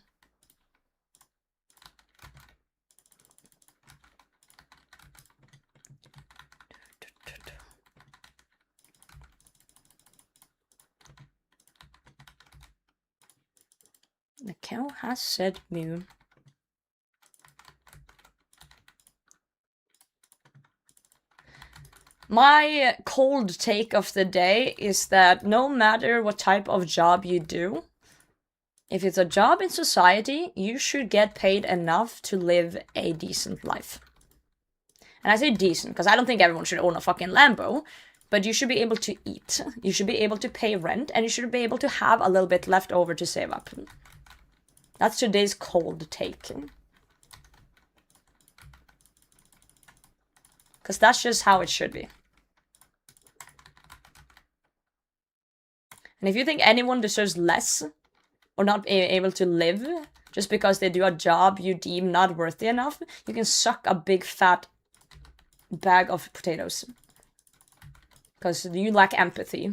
The cow has said moo. My cold take of the day is that no matter what type of job you do, if it's a job in society, you should get paid enough to live a decent life. And I say decent because I don't think everyone should own a fucking Lambo, but you should be able to eat, you should be able to pay rent, and you should be able to have a little bit left over to save up. That's today's cold take. Because that's just how it should be. And if you think anyone deserves less or not able to live just because they do a job you deem not worthy enough, you can suck a big fat bag of potatoes. Because you lack empathy.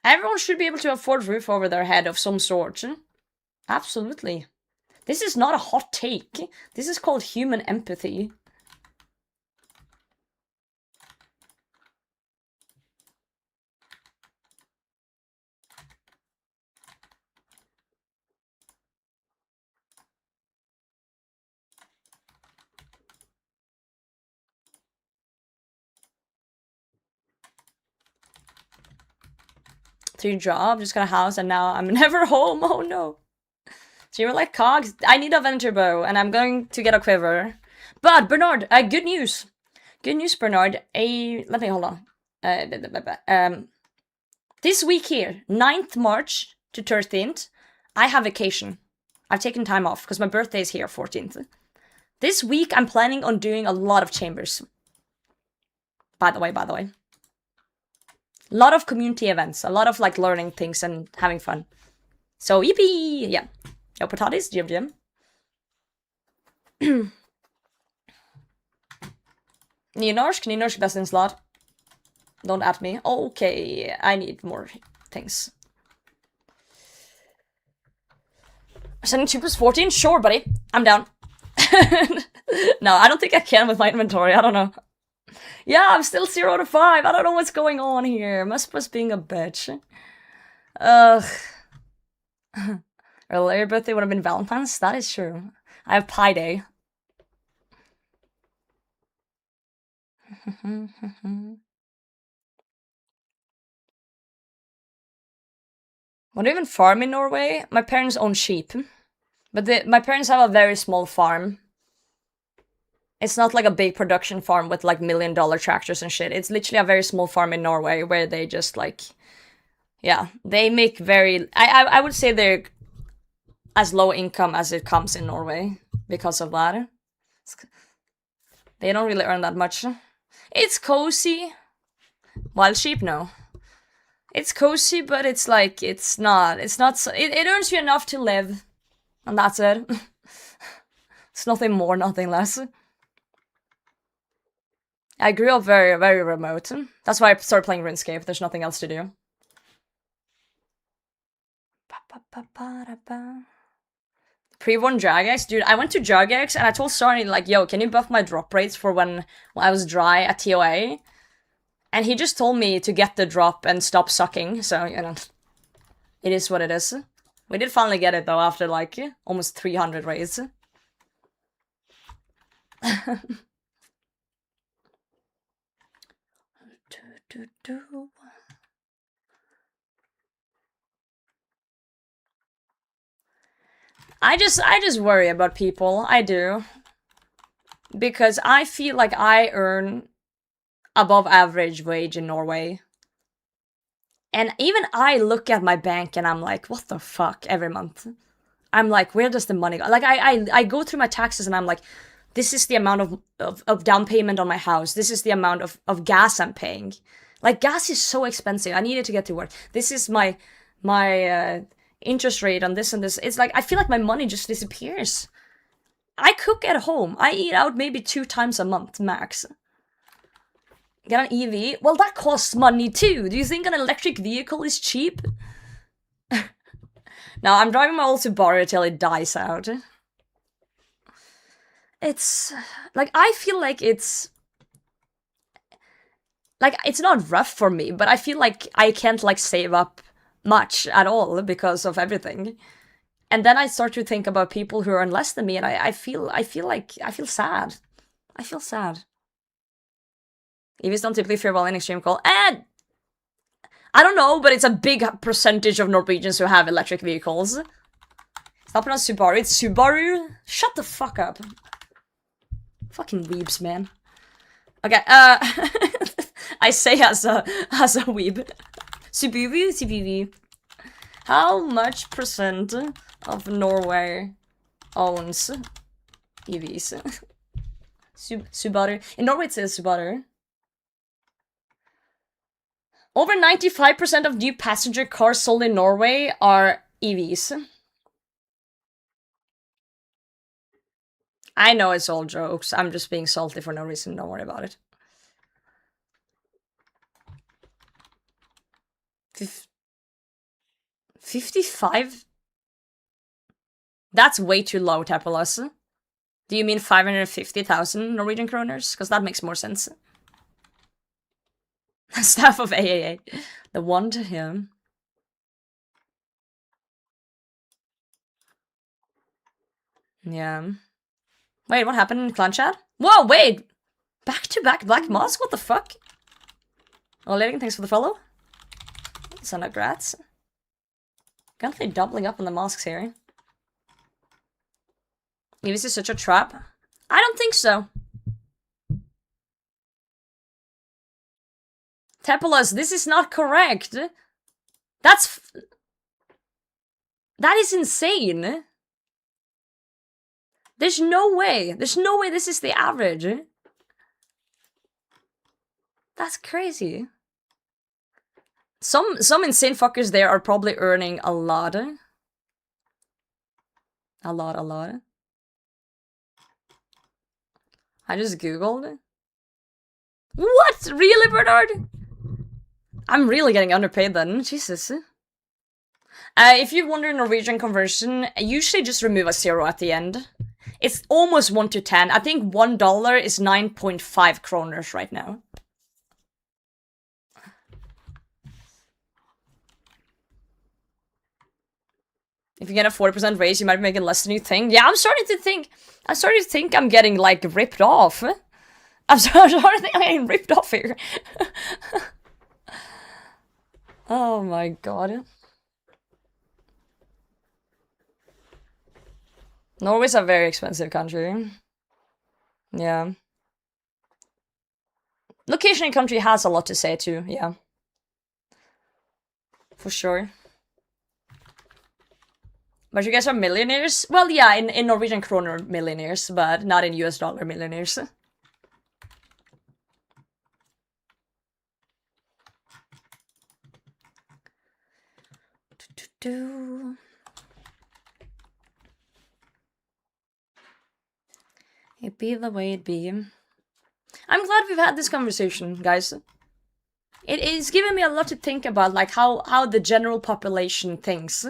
Everyone should be able to afford roof over their head of some sort. Absolutely. This is not a hot take. This is called human empathy. To your job, just got a house, and now I'm never home. Oh no. So you were like, Cogs, I need a Venator bow, and I'm going to get a quiver. But, Bernard, good news. Good news, Bernard. Let me, hold on. This week here, 9th March to 13th, I have vacation. I've taken time off, because my birthday is here, 14th. This week, I'm planning on doing a lot of chambers. By the way. A lot of community events, a lot of, like, learning things and having fun. So, yippee! Yeah. Yo, potatis, Jim. Nynorsk, best in slot. Don't at me. Okay, I need more things. Sending 2 + 14? Sure, buddy. I'm down. No, I don't think I can with my inventory. I don't know. Yeah, I'm still 0 to 5. I don't know what's going on here. Muspah's being a bitch. Ugh. Earlier birthday would have been Valentine's? That is true. I have Pi Day. Want to even farm in Norway? My parents own sheep. But my parents have a very small farm. It's not like a big production farm with like $1 million tractors and shit. It's literally a very small farm in Norway where they just like... Yeah, they make very... I would say they're as low income as it comes in Norway because of that. They don't really earn that much. It's cozy. Wild sheep, no. It's cozy, but it's like, it's not, it earns you enough to live. And that's it. It's nothing more, nothing less. I grew up very, very remote. That's why I started playing RuneScape. There's nothing else to do. Pre-won Jagex? Dude, I went to Jagex and I told Sarni, like, yo, can you buff my drop rates for when I was dry at TOA? And he just told me to get the drop and stop sucking, so, you know, it is what it is. We did finally get it, though, after, like, almost 300 raids. I just worry about people, I do. Because I feel like I earn above average wage in Norway. And even I look at my bank and I'm like, what the fuck, every month. I'm like, where does the money go? Like, I go through my taxes and I'm like, this is the amount of down payment on my house. This is the amount of gas I'm paying. Like, gas is so expensive. I needed to get to work. This is my interest rate on this and this. It's like, I feel like my money just disappears. I cook at home. I eat out maybe 2 times a month, max. Get an EV? Well, that costs money too. Do you think an electric vehicle is cheap? No, I'm driving my old Subaru till it dies out. It's... like, I feel like it's... like, it's not rough for me, but I feel like I can't, like, save up much at all because of everything. And then I start to think about people who earn less than me, and I feel sad. I feel sad. EVs don't typically fare well in extreme cold. And I don't know, but it's a big percentage of Norwegians who have electric vehicles. It's not pronounced Subaru, it's Subaru. Shut the fuck up. Fucking weebs, man. Okay, I say as a weeb. Subuvi. How much percent of Norway owns EVs? Subaru. In Norway it says Subaru. Over 95% of new passenger cars sold in Norway are EVs. I know it's all jokes. I'm just being salty for no reason. Don't worry about it. 55? That's way too low, Tapalas. Do you mean 550,000 Norwegian kroners? Because that makes more sense. Staff of AAA. The one to him. Yeah. Wait, what happened in clan chat? Whoa, wait! Back-to-back Black Mask? What the fuck? Oh, Ladigan, thanks for the follow. Son of grats. Can't they doubling up on the masks here? Maybe this is such a trap. I don't think so. Tepelos, this is not correct. That is insane. There's no way. There's no way this is the average. That's crazy. Some insane fuckers there are probably earning a lot. A lot. I just googled. What? Really, Bernard? I'm really getting underpaid then. Jesus. If you wonder Norwegian conversion, usually just remove a 0 at the end. It's almost 1 to 10. I think $1 is 9.5 kroners right now. If you get a 40% raise, you might make it less than you think. Yeah, I'm starting to think I'm getting, like, ripped off. I'm starting to think I'm getting ripped off here. Oh my god. Norway's a very expensive country. Yeah. Location in country has a lot to say too, yeah. For sure. But you guys are millionaires? Well, yeah, in Norwegian kroner millionaires, but not in US dollar millionaires. It be the way it be. I'm glad we've had this conversation, guys. It is giving me a lot to think about, like how the general population thinks.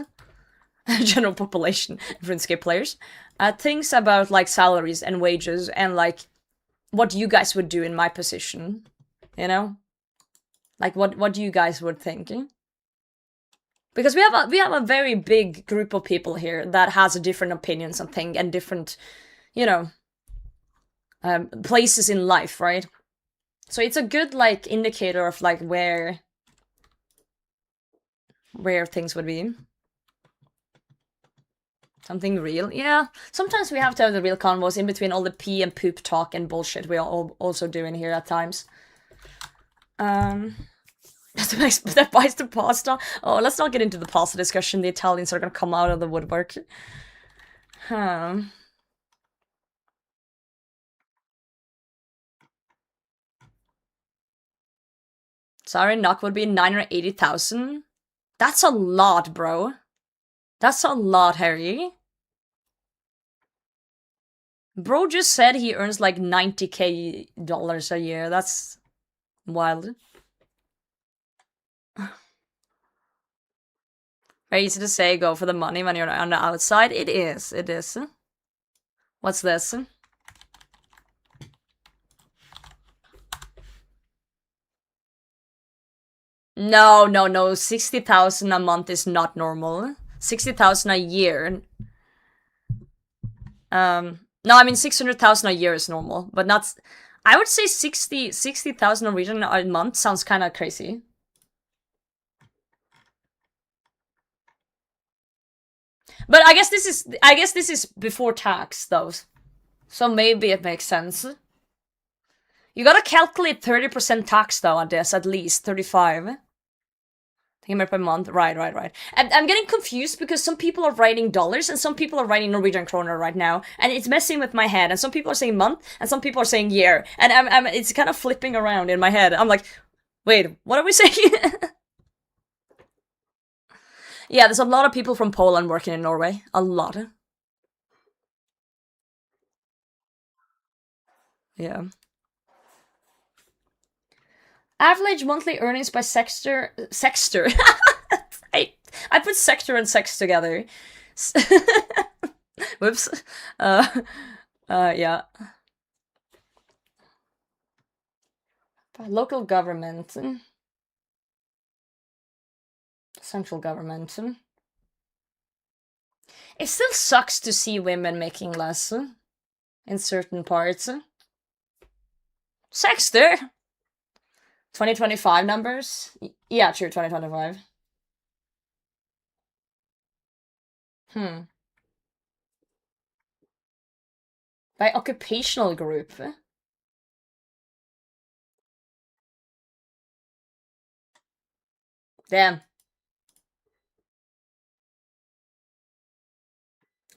General population, RuneScape players, thinks about like salaries and wages and like what you guys would do in my position, you know, like what you guys would think, because we have a very big group of people here that has different opinions on things and different, you know, places in life, right? So it's a good like indicator of like where things would be. Something real? Yeah. Sometimes we have to have the real convos in between all the pee and poop talk and bullshit we are all also doing here at times. That buys the pasta. Oh, let's not get into the pasta discussion. The Italians are gonna come out of the woodwork. Sorry, knock would be 980,000. That's a lot, bro. That's a lot, Harry. Bro just said he earns like $90K a year. That's wild. Very easy to say go for the money when you're on the outside. It is. It is. What's this? No. 60,000 a month is not normal. 60,000 a year. No, I mean 600,000 a year is normal, but not. I would say 60,000 Norwegian a month sounds kind of crazy. But I guess this is before tax though, so maybe it makes sense. You gotta calculate 30% tax though on this, at least 35. Per month, right. And I'm getting confused because some people are writing dollars and some people are writing Norwegian kroner right now, and it's messing with my head. And some people are saying month, and some people are saying year, and it's kind of flipping around in my head. I'm like, wait, what are we saying? Yeah, there's a lot of people from Poland working in Norway. A lot. Yeah. Average monthly earnings by sector. I put sector and sex together. Whoops. Yeah. Local government. Central government. It still sucks to see women making less in certain parts. Sexter! 2025 numbers? Yeah, true, 2025. By occupational group. Damn.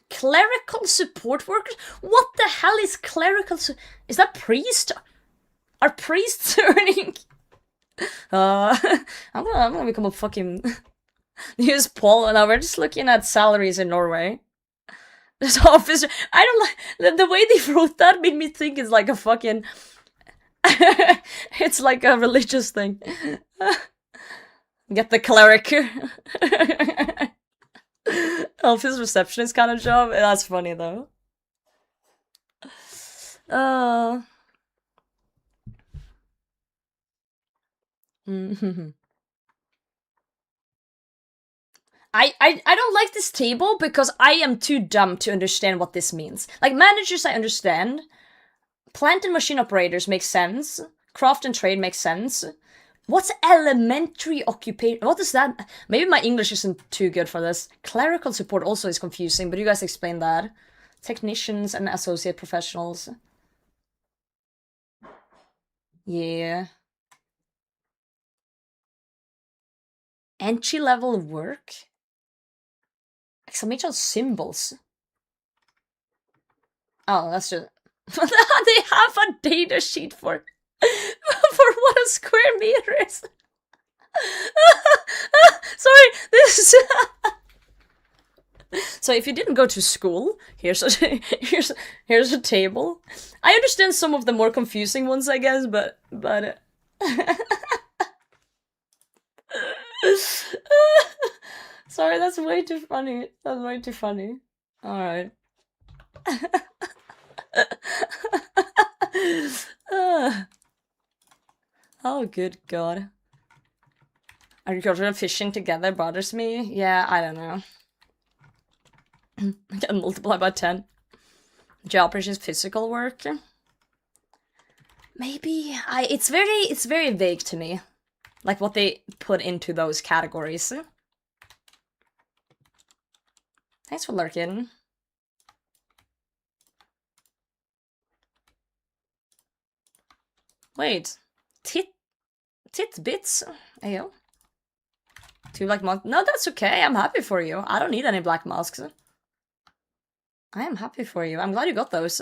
Clerical support workers? What the hell is clerical is that priest? Are priests earning? I'm gonna become a fucking news poll, and now we're just looking at salaries in Norway. This officer, I don't like the way they wrote that. Made me think it's like a fucking. It's like a religious thing. Get the cleric. Office receptionist kind of job. That's funny though. I don't like this table because I am too dumb to understand what this means. Like, managers I understand. Plant and machine operators make sense. Craft and trade makes sense. What's elementary occupation? What is that? Maybe my English isn't too good for this. Clerical support also is confusing, but you guys explain that. Technicians and associate professionals. Yeah. Entry-level work? Exclamation symbols. Oh, that's just... They have a data sheet for what a square meter is. Sorry, this So if you didn't go to school, here's a table. I understand some of the more confusing ones, I guess, but sorry, that's way too funny. That's way too funny. All right. Oh, good God. Agriculture and fishing together bothers me. Yeah, I don't know. I can multiply by 10. Job operations, physical work. Maybe it's very vague to me. Like what they put into those categories. Thanks for lurking. Wait. Titbits? Ayo. 2 black masks. No, that's okay. I'm happy for you. I don't need any black masks. I am happy for you. I'm glad you got those.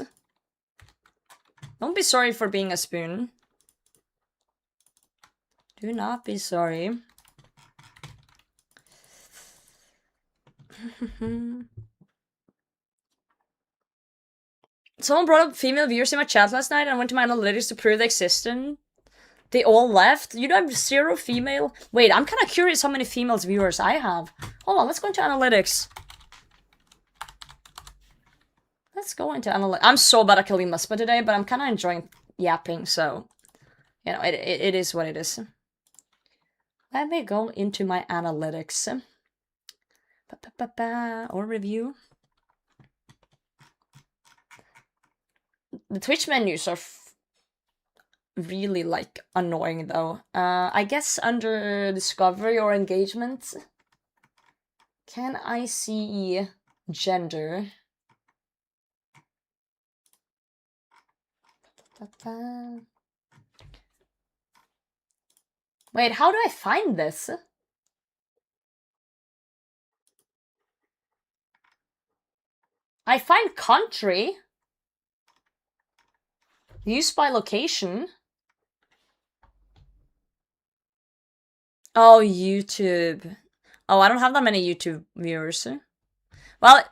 Don't be sorry for being a spoon. Do not be sorry. Someone brought up female viewers in my chat last night and I went to my analytics to prove they existed. They all left? You don't have 0 female? Wait, I'm kind of curious how many females viewers I have. Hold on, let's go into analytics. Let's go into analytics. I'm so bad at killing Muspah today, but I'm kind of enjoying yapping, so... You know, it is what it is. Let me go into my analytics. Or review. The Twitch menus are really, like, annoying, though. I guess under discovery or engagement. Can I see gender? Wait, how do I find this? I find country. Used by location. Oh, YouTube. Oh, I don't have that many YouTube viewers. Well,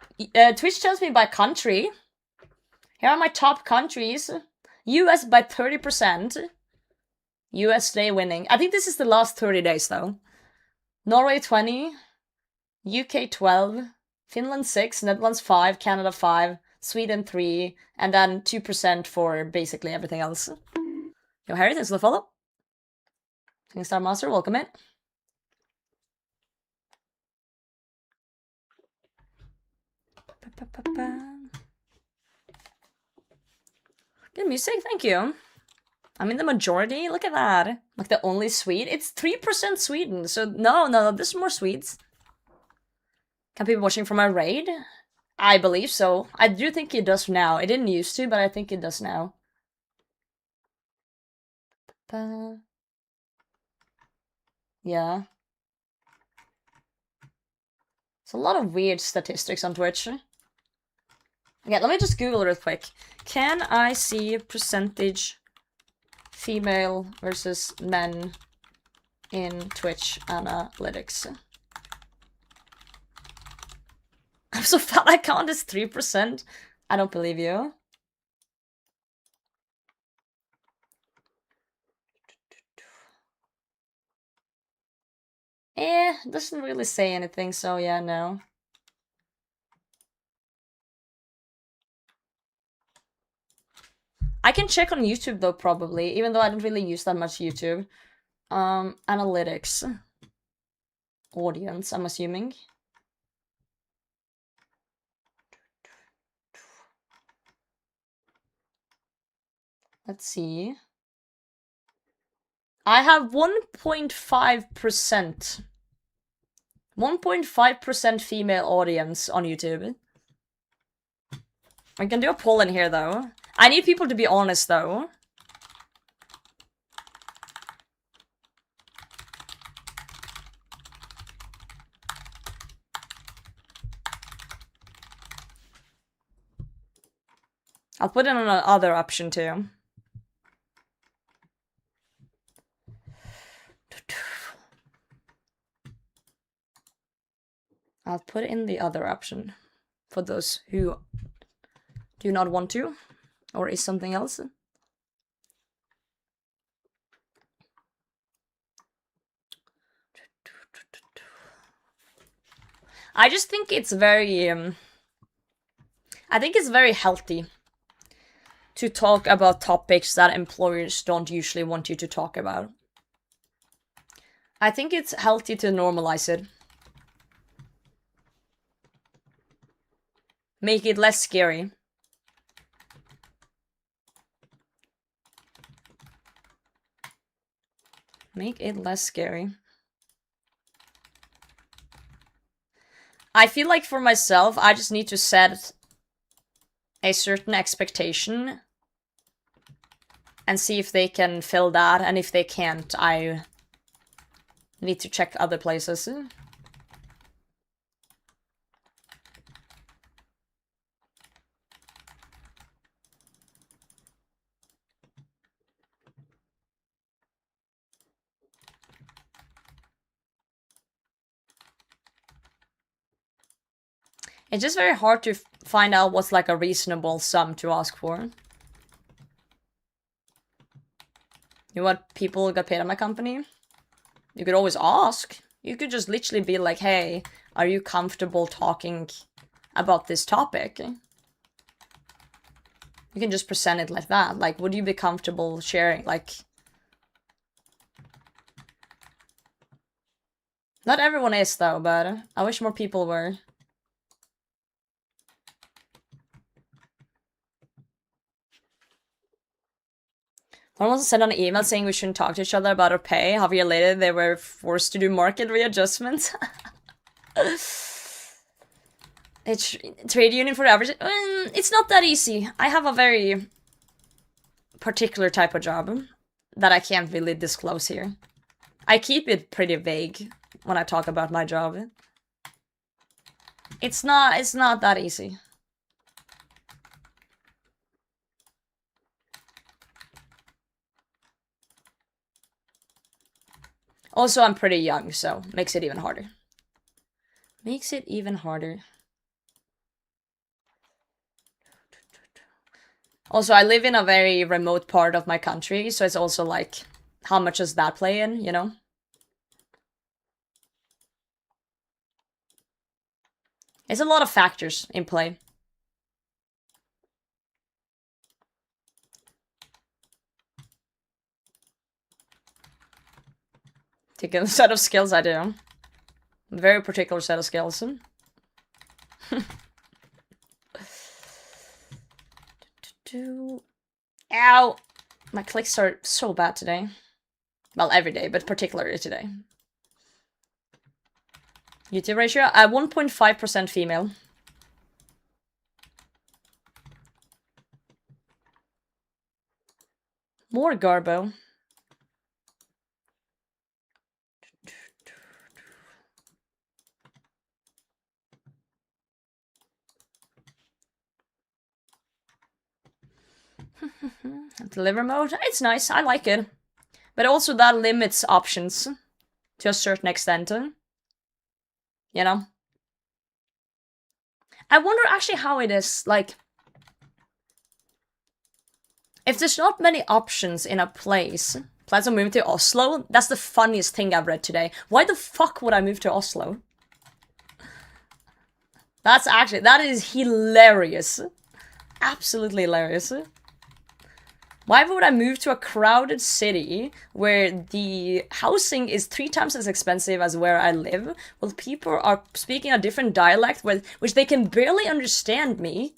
Twitch tells me by country. Here are my top countries. US by 30%. USA winning. I think this is the last 30 days though. Norway 20. UK 12. Finland 6. Netherlands 5. Canada 5. Sweden 3. And then 2% for basically everything else. Yo, Harry, thanks for the follow. Star Master, welcome in. Good music, thank you. I'm in the majority, look at that. Like the only Swede. It's 3% Sweden, so no, there's more Swedes. Can people watching from a raid? I believe so. I do think it does now. It didn't used to, but I think it does now. Yeah. It's a lot of weird statistics on Twitch. Okay, let me just Google real quick. Can I see percentage female versus men in Twitch analytics? I'm so fat I count as 3%. I don't believe you. Doesn't really say anything, so yeah, no. I can check on YouTube though, probably, even though I don't really use that much YouTube. Analytics. Audience, I'm assuming. Let's see. I have 1.5%. 1.5% female audience on YouTube. I can do a poll in here though. I need people to be honest though. I'll put in another option too. I'll put in the other option for those who do not want to, or is something else. I just think it's very, I think it's very healthy to talk about topics that employers don't usually want you to talk about. I think it's healthy to normalize it. Make it less scary. Make it less scary. I feel like for myself, I just need to set a certain expectation and see if they can fill that, and if they can't, I need to check other places. It's just very hard to find out what's like a reasonable sum to ask for. You know what people got paid at my company? You could always ask. You could just literally be like, hey, are you comfortable talking about this topic? You can just present it like that. Like, would you be comfortable sharing? Like, not everyone is though, but I wish more people were. Someone wants to send an email saying we shouldn't talk to each other about our pay. Half a year later, they were forced to do market readjustments. It's trade union for average. It's not that easy. I have a very particular type of job that I can't really disclose here. I keep it pretty vague when I talk about my job. It's not that easy. Also, I'm pretty young, so makes it even harder. Makes it even harder. Also, I live in a very remote part of my country, so it's also like, how much does that play in, you know? It's a lot of factors in play. Particular set of skills I do. Very particular set of skills. Ow! My clicks are so bad today. Well, every day, but particularly today. YouTube ratio? 1.5% female. More Garbo. Deliver mode? It's nice, I like it. But also that limits options to a certain extent. You know? I wonder actually how it is, like... If there's not many options in a place, plans on moving to Oslo? That's the funniest thing I've read today. Why the fuck would I move to Oslo? That is hilarious. Absolutely hilarious. Why would I move to a crowded city where the housing is 3 times as expensive as where I live, while people are speaking a different dialect which they can barely understand me,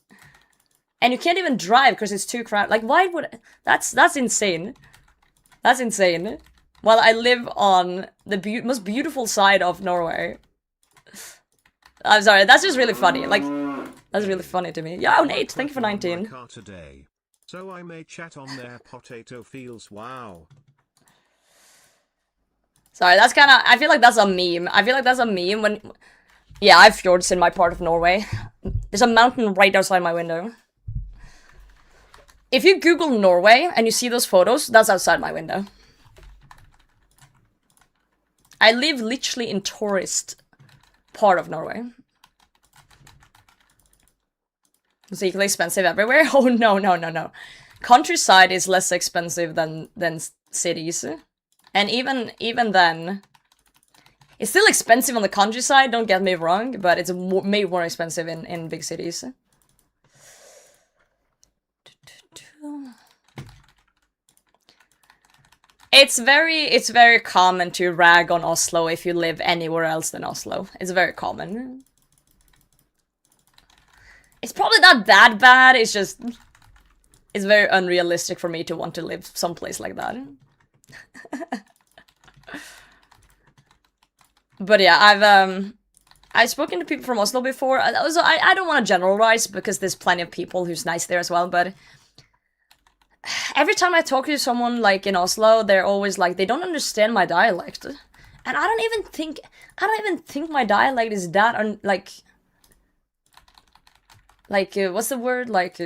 and you can't even drive because it's too crowded? Like, why would... That's insane. That's insane. While I live on the most beautiful side of Norway. I'm sorry, that's just really funny. Like, that's really funny to me. Yo, Nate, thank you for 19. Today. So I may chat on their potato fields. Wow. Sorry, that's kind of... I feel like that's a meme. I feel like that's a meme when... Yeah, I have fjords in my part of Norway. There's a mountain right outside my window. If you Google Norway and you see those photos, that's outside my window. I live literally in tourist part of Norway. It's equally expensive everywhere? Oh, no. Countryside is less expensive than cities. And even then... It's still expensive on the countryside, don't get me wrong, but it's made more expensive in big cities. It's very common to rag on Oslo if you live anywhere else than Oslo. It's very common. It's probably not that bad, it's just... It's very unrealistic for me to want to live someplace like that. But yeah, I've spoken to people from Oslo before. I don't want to generalize because there's plenty of people who's nice there as well, but... Every time I talk to someone, like, in Oslo, they're always like, they don't understand my dialect. And I don't even think my dialect is that, what's the word? Like,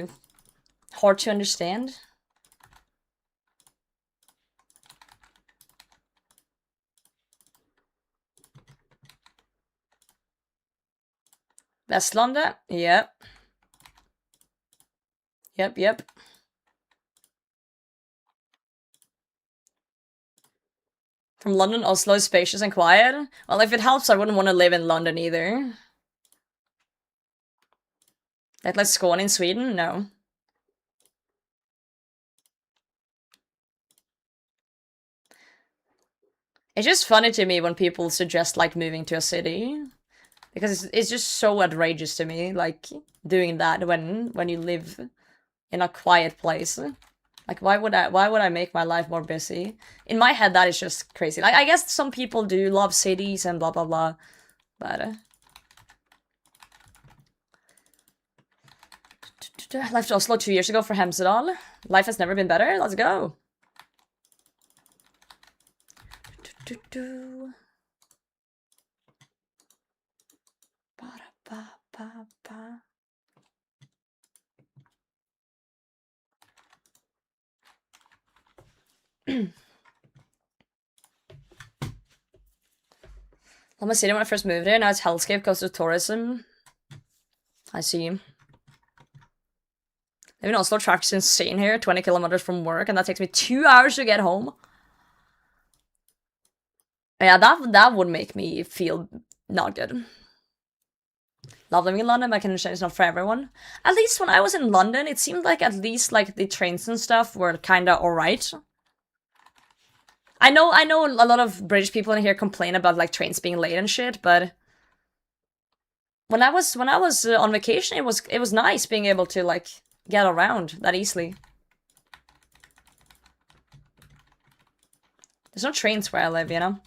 hard to understand? Vestlandet? Yep. Yep. From London, Oslo is spacious and quiet. Well, if it helps, I wouldn't want to live in London either. Like Skåne in Sweden? No. It's just funny to me when people suggest, like, moving to a city. Because it's just so outrageous to me, like, doing that when you live in a quiet place. Like, why would I make my life more busy? In my head, that is just crazy. Like, I guess some people do love cities and blah blah blah, but I left Oslo 2 years ago for Hemsedal. Life has never been better. Let's go. do. Ba-da-ba-ba-ba. Lama City when I first moved here, now it's hellscape because of tourism. I see. Living in Oslo, traffic's insane here, 20 kilometers from work, and that takes me 2 hours to get home. Yeah, that would make me feel not good. Love living in London, but I can understand it's not for everyone. At least when I was in London, it seemed like at least like the trains and stuff were kinda alright. I know a lot of British people in here complain about like trains being late and shit, but when I was on vacation, it was nice being able to like get around that easily. There's no trains where I live, you know?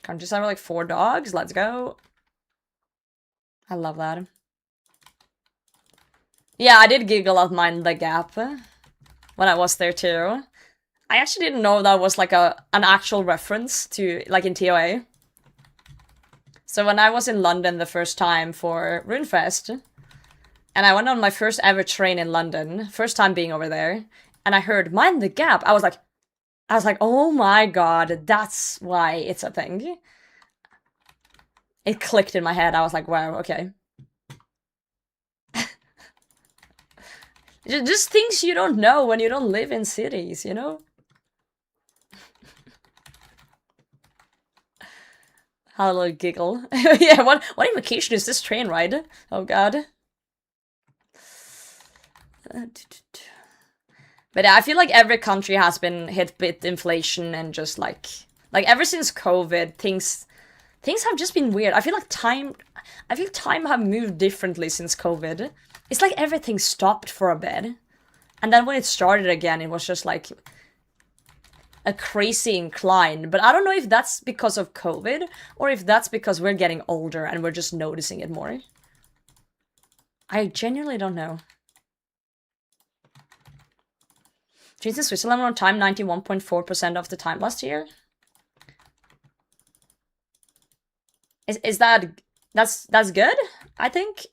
Countryside with like 4 dogs, let's go. I love that. Yeah, I did giggle at Mind the Gap when I was there too. I actually didn't know that was like an actual reference to, like in TOA. So when I was in London the first time for RuneFest, and I went on my first ever train in London, first time being over there, and I heard Mind the Gap, I was like, oh my god, that's why it's a thing. It clicked in my head, I was like, wow, okay. Just things you don't know when you don't live in cities, you know? Had a little giggle. Yeah, what invocation is this train ride? Oh god. But yeah, I feel like every country has been hit with inflation and just like ever since COVID, things have just been weird. I feel time have moved differently since COVID. It's like everything stopped for a bit. And then when it started again, it was just like a crazy incline. But I don't know if that's because of COVID or if that's because we're getting older and we're just noticing it more. I genuinely don't know. Trains in Switzerland were on time 91.4% of the time last year. Is that's good? I think.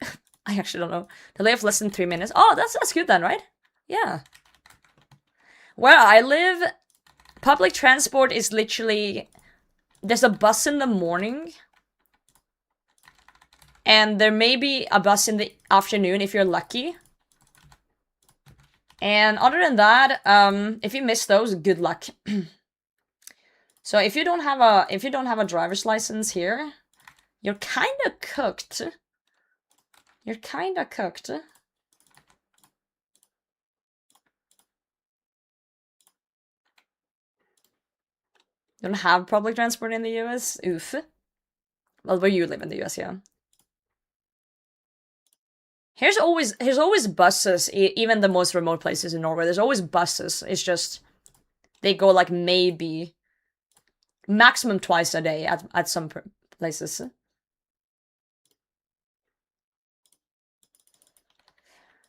I actually don't know. Delay of less than 3 minutes. Oh, that's good then, right? Yeah. Where I live, public transport is literally, there's a bus in the morning, and there may be a bus in the afternoon if you're lucky. And other than that, if you miss those, good luck. So if you don't have a driver's license here, you're kind of cooked. You're kind of cooked. You don't have public transport in the US? Oof. Well, where you live in the US, yeah. Here's always buses, even the most remote places in Norway. There's always buses. It's just they go like maybe maximum twice a day at some places.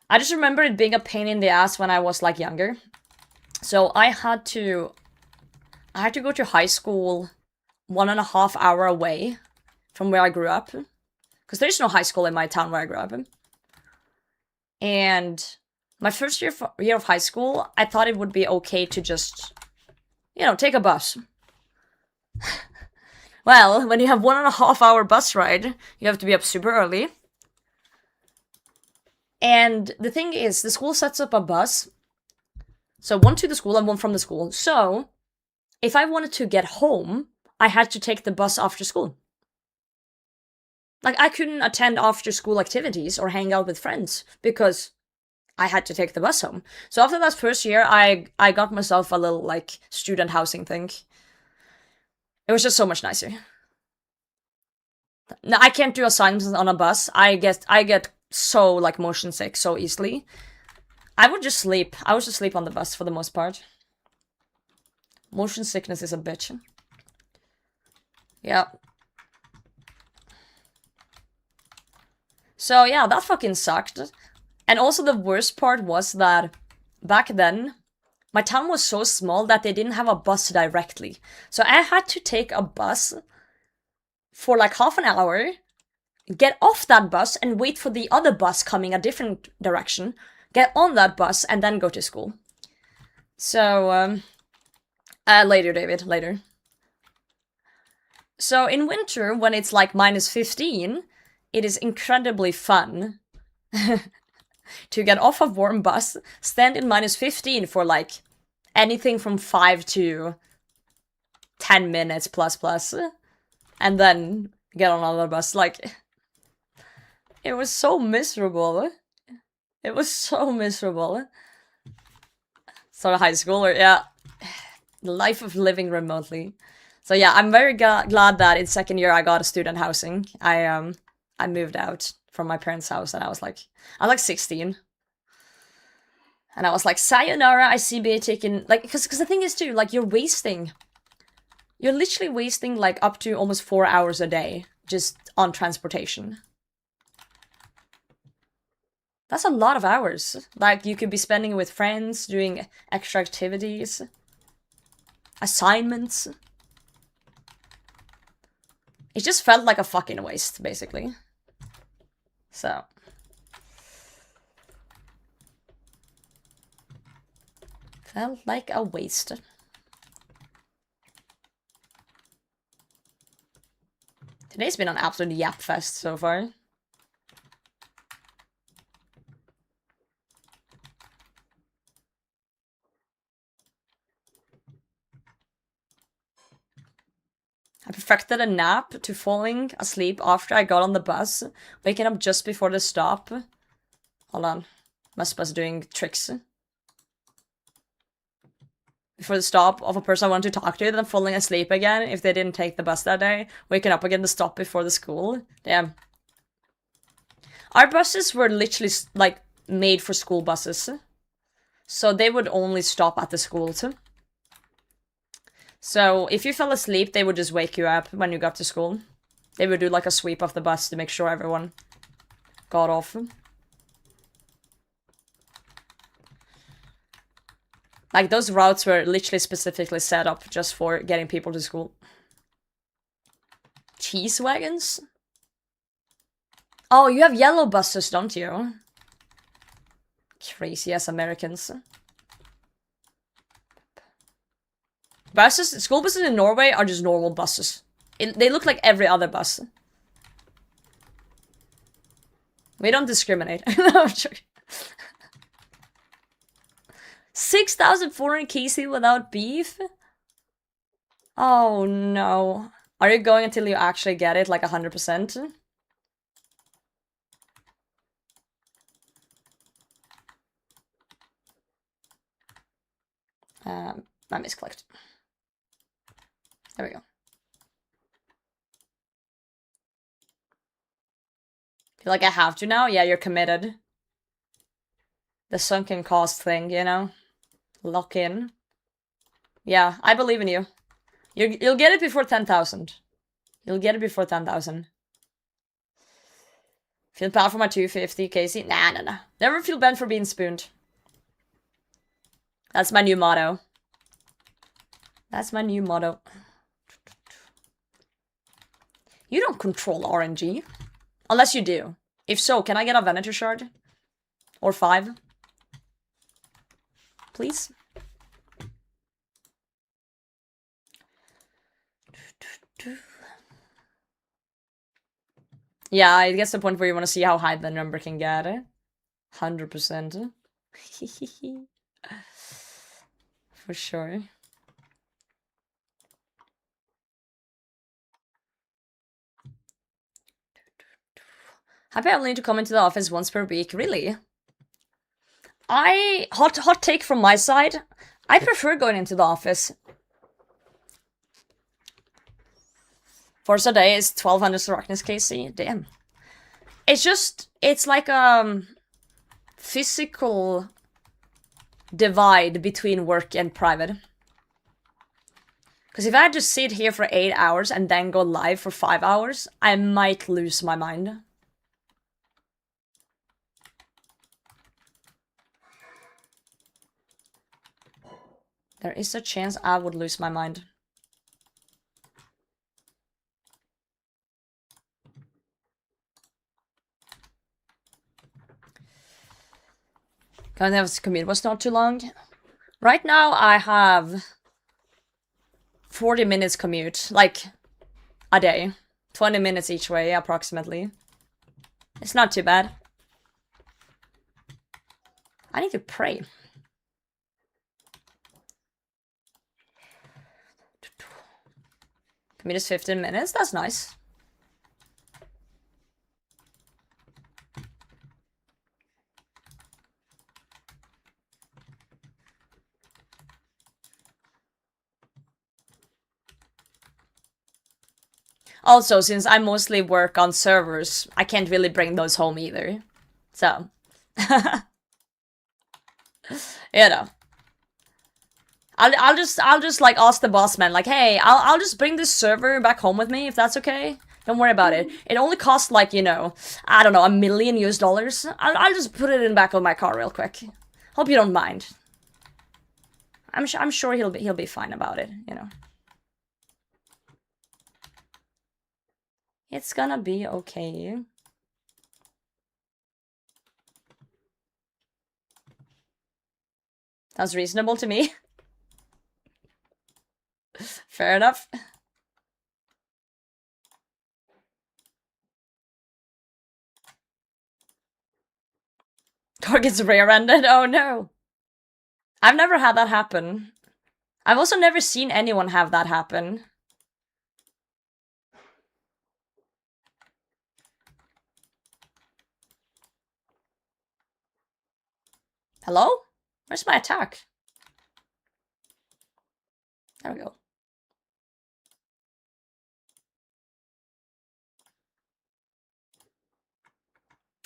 I just remember it being a pain in the ass when I was like younger. So I had to go to high school 1.5 hours away from where I grew up. Because there's no high school in my town where I grew up. And my first year of high school, I thought it would be okay to just, you know, take a bus. Well, when you have 1.5 hour bus ride, you have to be up super early. And the thing is, the school sets up a bus. So one to the school and one from the school. So if I wanted to get home, I had to take the bus after school. Like, I couldn't attend after school activities or hang out with friends because I had to take the bus home. So after that first year, I got myself a little, like, student housing thing. It was just so much nicer. Now, I can't do assignments on a bus. I get so, like, motion sick so easily. I would just sleep. I would just sleep on the bus for the most part. Motion sickness is a bitch. Yeah. So yeah, that fucking sucked. And also the worst part was that back then, my town was so small that they didn't have a bus directly. So I had to take a bus for like half an hour, get off that bus and wait for the other bus coming a different direction, get on that bus, and then go to school. So, later, David, later. So in winter, when it's like -15, it is incredibly fun to get off a warm bus, stand in -15 for like anything from 5 to 10 minutes plus, and then get on another bus. Like, it was so miserable. It was so miserable. So high schooler, yeah. The life of living remotely. So yeah, I'm very glad that in second year I got a student housing. I moved out from my parents' house and I was like 16. And I was like, sayonara, I see be taken, like, because the thing is too, like, you're literally wasting like up to almost 4 hours a day just on transportation. That's a lot of hours. Like, you could be spending it with friends, doing extra activities, assignments. It just felt like a fucking waste, basically. So. Felt like a waste. Today's been an absolute yap fest so far. I perfected a nap to falling asleep after I got on the bus, waking up just before the stop. Hold on. Muspah's doing tricks. Before the stop of a person I want to talk to, then falling asleep again if they didn't take the bus that day, waking up again to stop before the school. Damn. Our buses were literally, like, made for school buses. So they would only stop at the school too. So if you fell asleep, they would just wake you up when you got to school. They would do like a sweep of the bus to make sure everyone got off. Like, those routes were literally specifically set up just for getting people to school. Cheese wagons? Oh, you have yellow buses, don't you? Crazy ass Americans. Buses, school buses in Norway are just normal buses. They look like every other bus. We don't discriminate. No, I'm joking. 6,400 kc without beef? Oh no. Are you going until you actually get it, like 100%? I misclicked. There we go. Feel like I have to now? Yeah, you're committed. The sunken cost thing, you know? Lock in. Yeah, I believe in you. You'll get it before 10,000. You'll get it before 10,000. Feel bad for my 250 kc? Nah. Never feel bad for being spooned. That's my new motto. That's my new motto. You don't control RNG. Unless you do. If so, can I get a Venator shard? Or 5? Please? Yeah, it gets to the point where you want to see how high the number can get. 100%. For sure. Happy I only need to come into the office once per week. Really? Hot take from my side. I prefer going into the office. Forza Day is 1200 Sarachnis KC. Damn. It's like a physical divide between work and private. Because if I had to sit here for 8 hours and then go live for 5 hours, I might lose my mind. There is a chance I would lose my mind. Kind of commute was not too long. Right now I have 40 minutes commute, like a day. 20 minutes each way, approximately. It's not too bad. I need to pray. Commute is 15 minutes, that's nice. Also, since I mostly work on servers, I can't really bring those home either. So, you know. I'll just like ask the boss man, like, hey, I'll just bring this server back home with me if that's okay. Don't worry about it. It only costs like, you know, I don't know, $1 million US. I'll just put it in the back of my car real quick. Hope you don't mind. I'm sure he'll be fine about it, you know. It's gonna be okay. Sounds reasonable to me. Fair enough. Car gets rear-ended. Oh no. I've never had that happen. I've also never seen anyone have that happen. Hello? Where's my attack? There we go.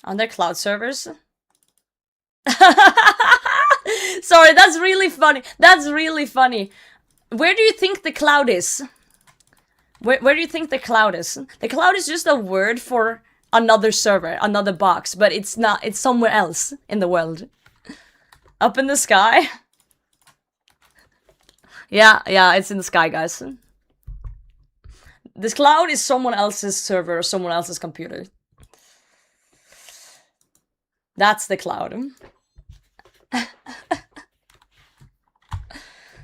On their cloud servers? Sorry, that's really funny. That's really funny. Where do you think the cloud is? Where do you think the cloud is? The cloud is just a word for another server, another box, but it's not, it's somewhere else in the world. Up in the sky? Yeah, it's in the sky, guys. This cloud is someone else's server or someone else's computer. That's the cloud.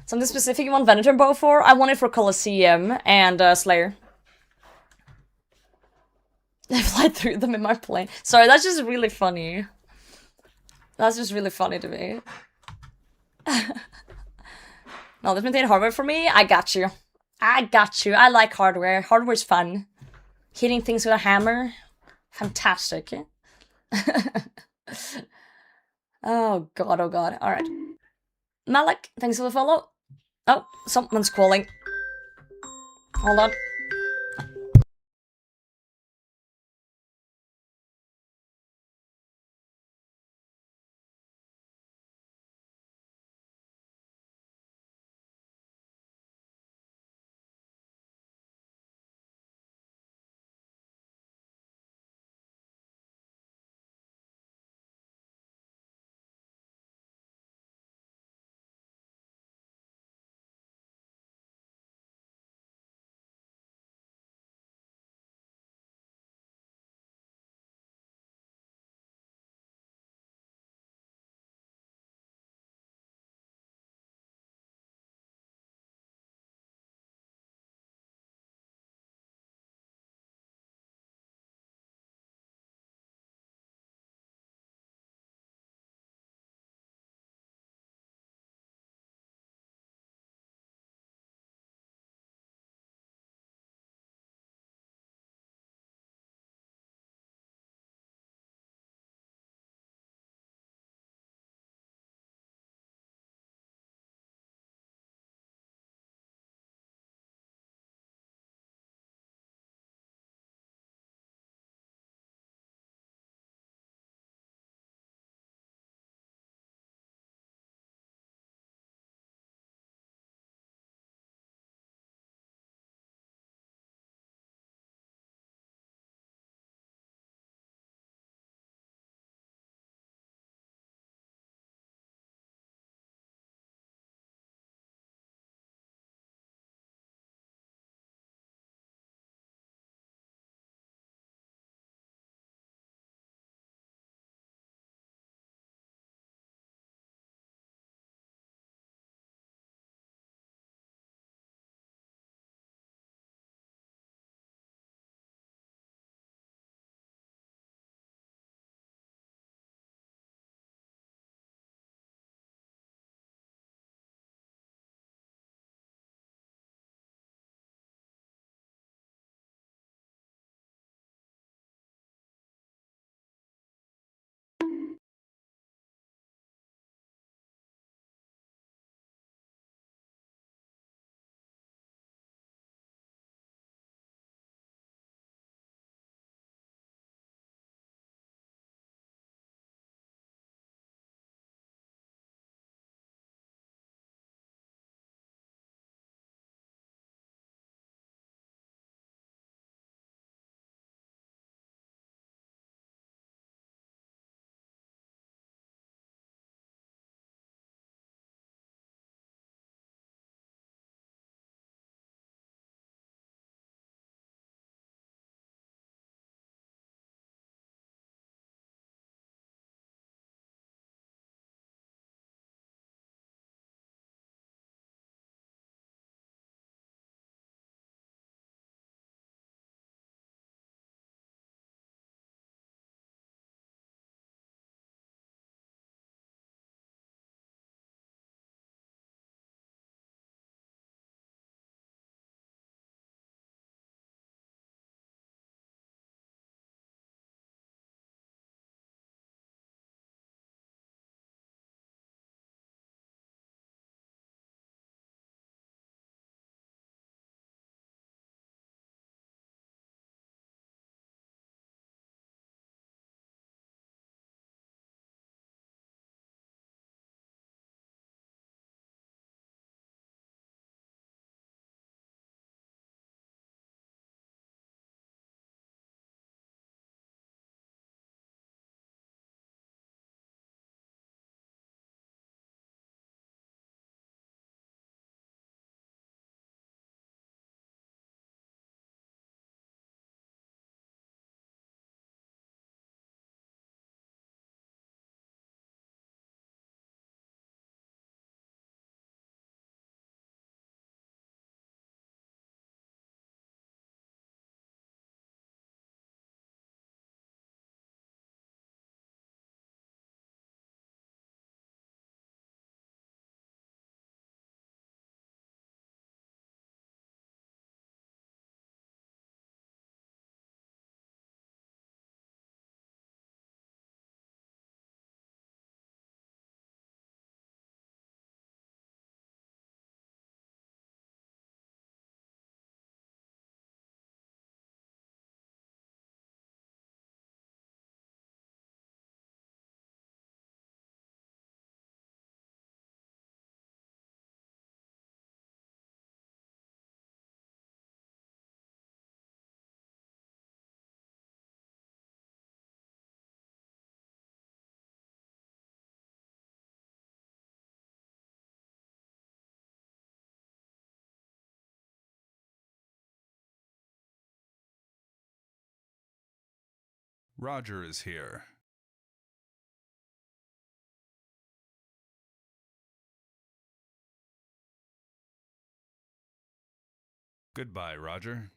Something specific you want Venator bow for? I want it for Colosseum and Slayer. I fly through them in my plane. Sorry, that's just really funny. That's just really funny to me. No, let's maintain hardware for me. I got you. I got you. I like hardware. Hardware's fun. Hitting things with a hammer. Fantastic. Oh god, oh god. Alright. Malik, thanks for the follow. Oh, someone's calling. Hold on. Roger is here. Goodbye, Roger.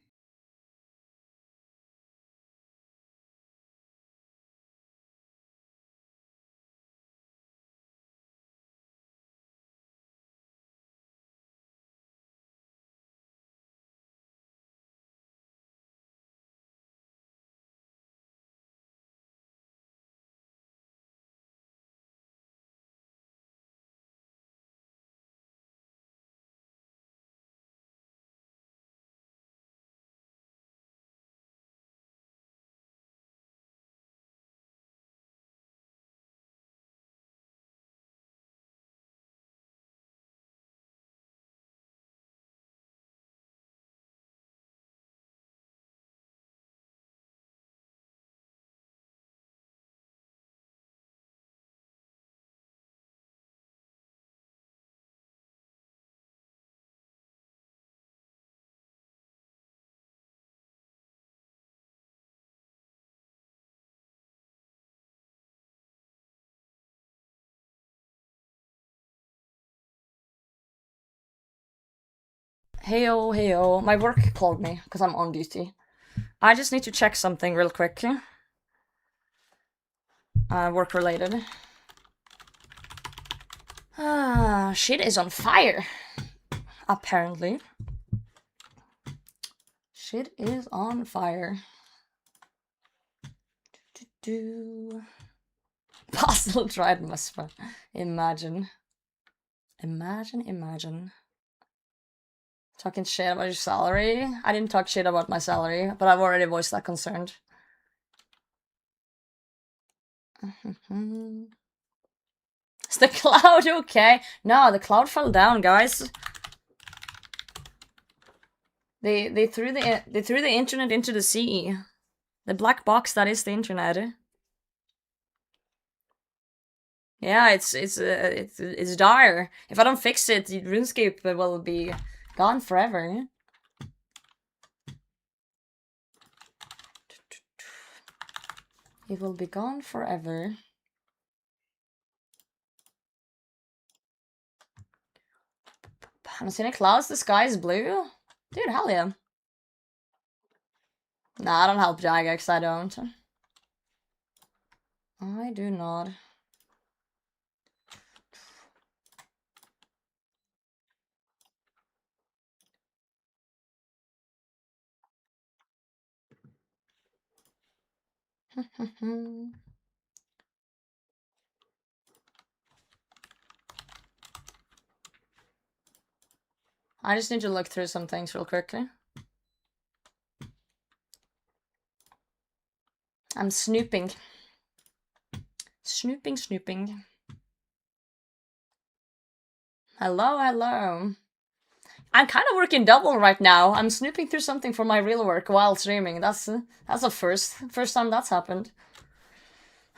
Heyo, heyo. My work called me because I'm on duty. I just need to check something real quick. Work related. Shit is on fire. Apparently. Shit is on fire. Possible tried Muspah. Imagine. Imagine. Talking shit about your salary? I didn't talk shit about my salary, but I've already voiced that concern. Is the cloud okay? No, the cloud fell down, guys. They threw the internet into the sea. The black box that is the internet. Yeah, it's dire. If I don't fix it, RuneScape will be gone forever. It will be gone forever. Haven't seen any clouds. The sky is blue. Dude, hell yeah. Nah, I don't help Jagex, I don't. I do not. I just need to look through some things real quickly. I'm snooping. Snooping. Hello. I'm kind of working double right now. I'm snooping through something for my real work while streaming. That's a first time that's happened.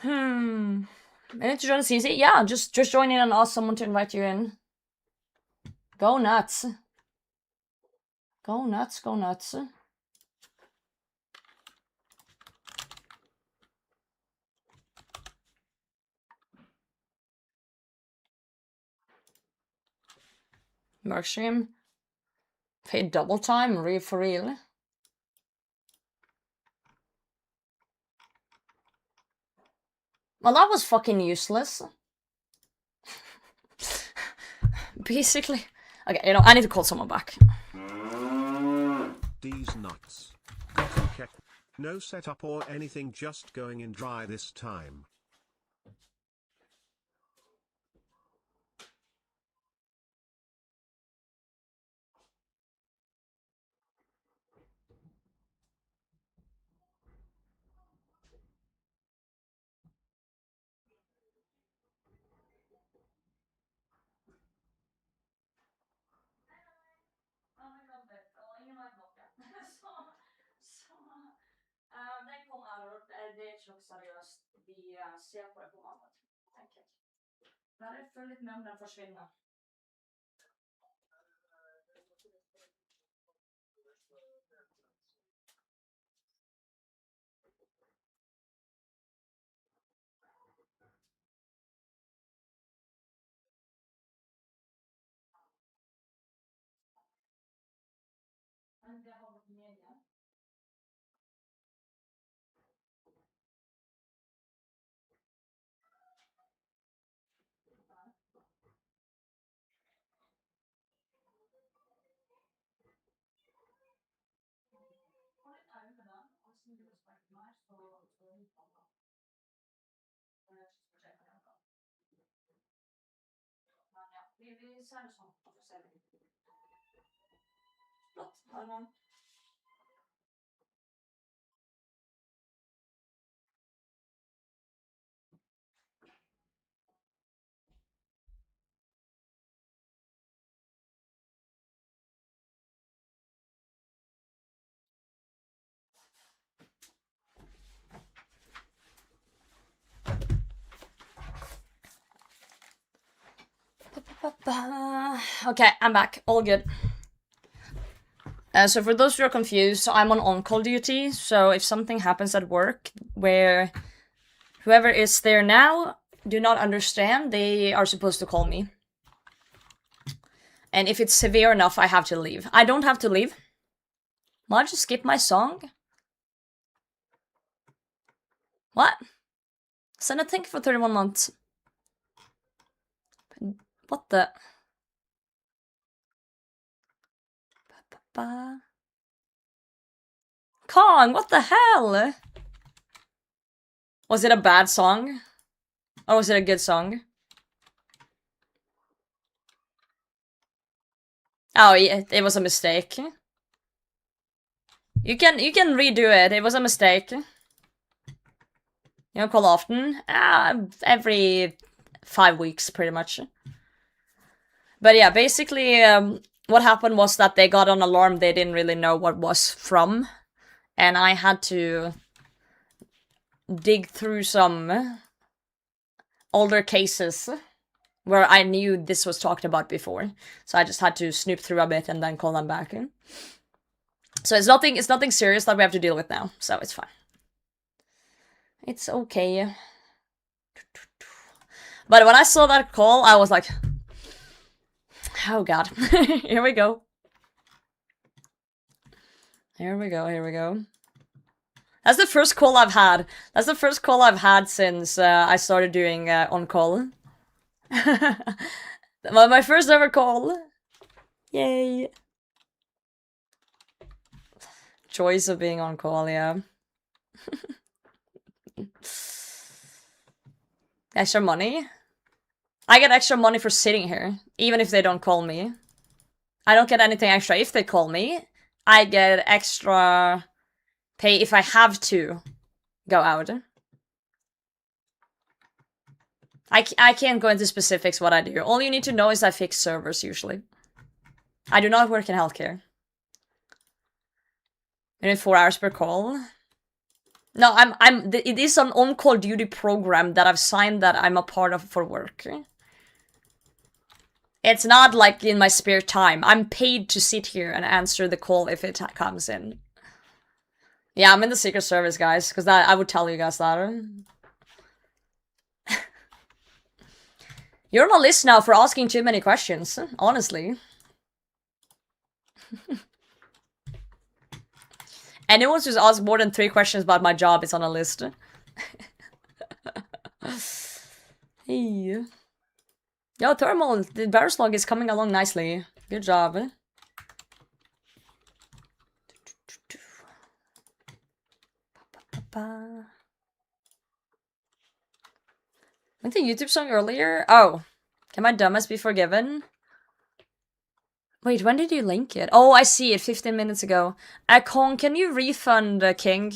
I need to join the CC? Yeah, just join in and ask someone to invite you in. Go nuts. Go nuts. Merc stream. Paid double time? For real? Well, that was fucking useless. Basically. Okay, you know, I need to call someone back. These nuts. Okay. No setup or anything, just going in dry this time. Den kom här och det är inte något seriöst. Vi ser på det på annat. Enkelt. Därför lite mer om den försvinner. Okay, I'm back. All good. So for those who are confused, I'm on-call duty, so if something happens at work where whoever is there now do not understand, they are supposed to call me. And if it's severe enough, I have to leave. I don't have to leave. Will I just skip my song? What? Send a thank you for 31 months. What the? Kong, what the hell? Was it a bad song? Or was it a good song? Oh, yeah, it was a mistake. You can redo it. It was a mistake. You don't call often? Every 5 weeks, pretty much. But yeah, basically, what happened was that they got an alarm they didn't really know what was from. And I had to dig through some older cases where I knew this was talked about before. So I just had to snoop through a bit and then call them back. So it's nothing serious that we have to deal with now, so it's fine. It's okay. But when I saw that call, I was like, oh god. Here we go. Here we go. That's the first call I've had. That's the first call I've had since I started doing on-call. My first ever call. Yay. Choice of being on call, yeah. Extra money? I get extra money for sitting here, even if they don't call me. I don't get anything extra if they call me. I get extra pay if I have to go out. I can't go into specifics what I do. All you need to know is I fix servers, usually. I do not work in healthcare. Maybe 4 hours per call. No, it is an on-call duty program that I've signed that I'm a part of for work. It's not like in my spare time. I'm paid to sit here and answer the call if it comes in. Yeah, I'm in the Secret Service, guys, because I would tell you guys that. You're on a list now for asking too many questions, honestly. Anyone who's asked more than 3 questions about my job is on a list. Hey. Yo, Thermal, the barrel slug is coming along nicely. Good job. Went the YouTube song earlier? Oh. Can my dumbass be forgiven? Wait, when did you link it? Oh, I see it, 15 minutes ago. Kong, can you refund King?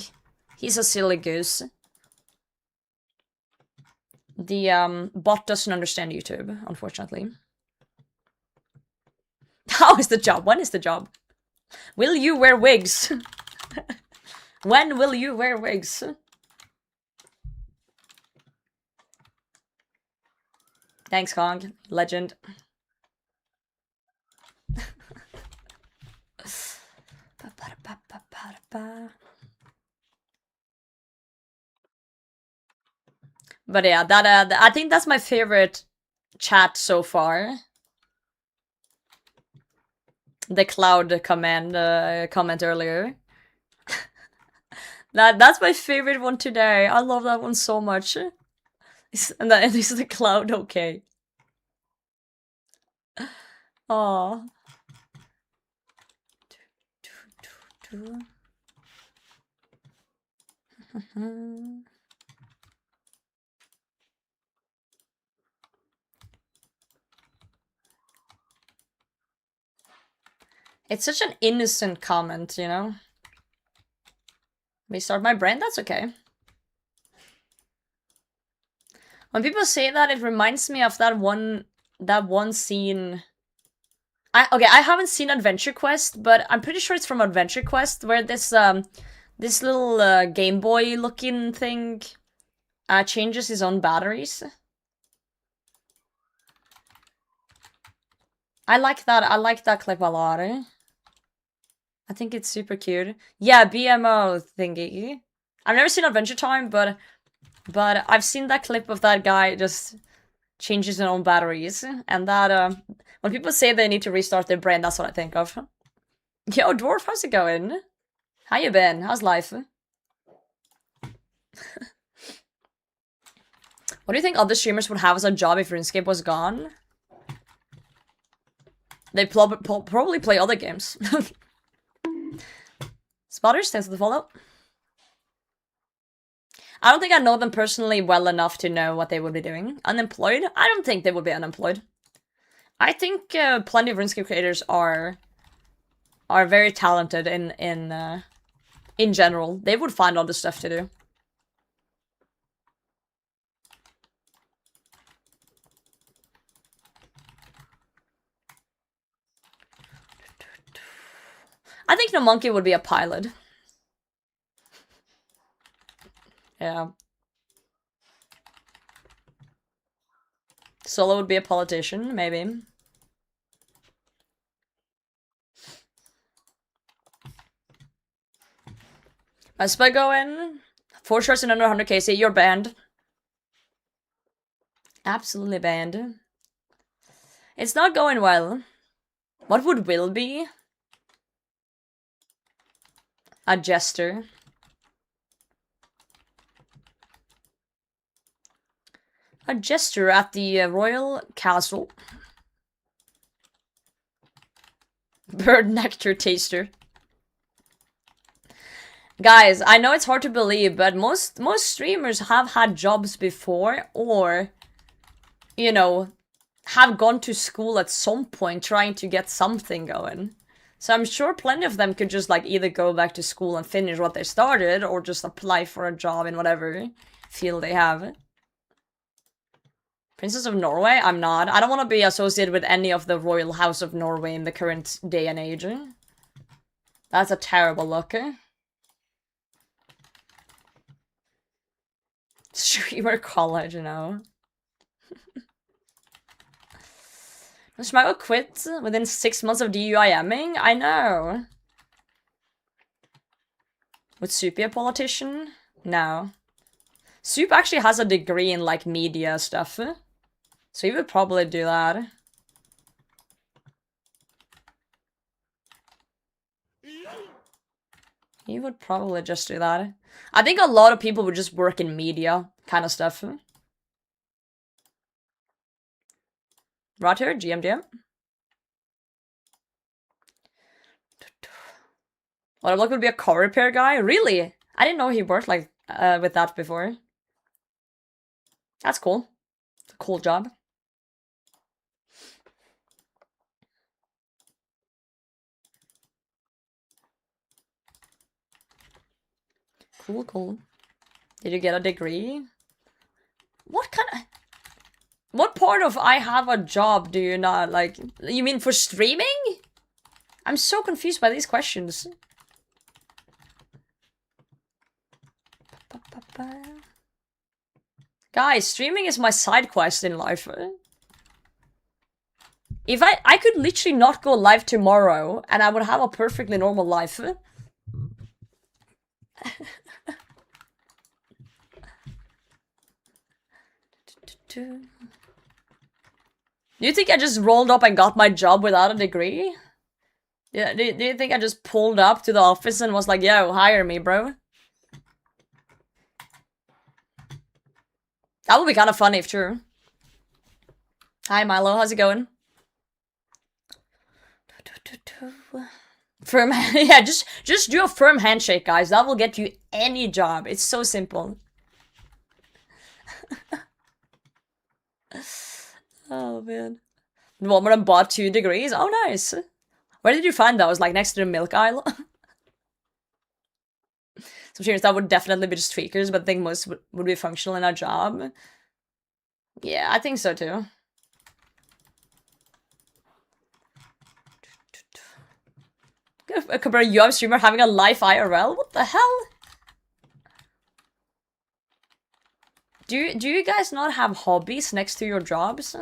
He's a silly goose. The bot doesn't understand YouTube, unfortunately. How is the job? When is the job? Will you wear wigs? When will you wear wigs? Thanks, Kong. Legend. But yeah, that I think that's my favorite chat so far. The cloud comment earlier. That's my favorite one today. I love that one so much. And is the cloud okay? Aww. It's such an innocent comment, you know? Restart my brain? That's okay. When people say that, it reminds me of that one scene. I haven't seen Adventure Quest, but I'm pretty sure it's from Adventure Quest, where this little Game Boy looking thing changes his own batteries. I like that clip a lot. I think it's super cute. Yeah, BMO thingy. I've never seen Adventure Time, but I've seen that clip of that guy just changes his own batteries, and that when people say they need to restart their brain, that's what I think of. Yo, Dwarf, how's it going? How you been? How's life? What do you think other streamers would have as a job if RuneScape was gone? They'd probably play other games. Spotters, thanks for the follow. I don't think I know them personally well enough to know what they would be doing. Unemployed? I don't think they would be unemployed. I think plenty of RuneScape creators are very talented in general. They would find other stuff to do. I think No Monkey would be a pilot. Yeah. Solo would be a politician, maybe. Muspah going. 4 shorts and under 100 KC. You're banned. Absolutely banned. It's not going well. What would Will be? A jester. A jester at the royal castle. Bird nectar taster. Guys, I know it's hard to believe, but most streamers have had jobs before, or, you know, have gone to school at some point trying to get something going. So I'm sure plenty of them could just, like, either go back to school and finish what they started, or just apply for a job in whatever field they have. Princess of Norway? I'm not. I don't want to be associated with any of the royal house of Norway in the current day and age. That's a terrible look. Streamer college, you know. Schmago quit within 6 months of DUI-ing? I know. Would Soup be a politician? No. Soup actually has a degree in, like, media stuff. So he would probably do that. He would probably just do that. I think a lot of people would just work in media kind of stuff. Right here, GM. What I look would be a car repair guy? Really? I didn't know he worked like with that before. That's cool. It's a cool job. Cool. Did you get a degree? What part of I have a job do you not like? You mean for streaming? I'm so confused by these questions. Guys, streaming is my side quest in life. If I could literally not go live tomorrow and I would have a perfectly normal life. Do you think I just rolled up and got my job without a degree? Yeah, do you think I just pulled up to the office and was like, yo, hire me, bro? That would be kind of funny if true. Hi, Milo, how's it going? Firm, yeah, just do a firm handshake, guys. That will get you any job. It's so simple. Oh man. The woman bought 2 degrees. Oh nice. Where did you find those? Like next to the milk aisle? So serious, that would definitely be just tweakers, but I think most would be functional in our job. Yeah, I think so too. Compare you, I'm streamer, having a live IRL? What the hell? Do you guys not have hobbies next to your jobs?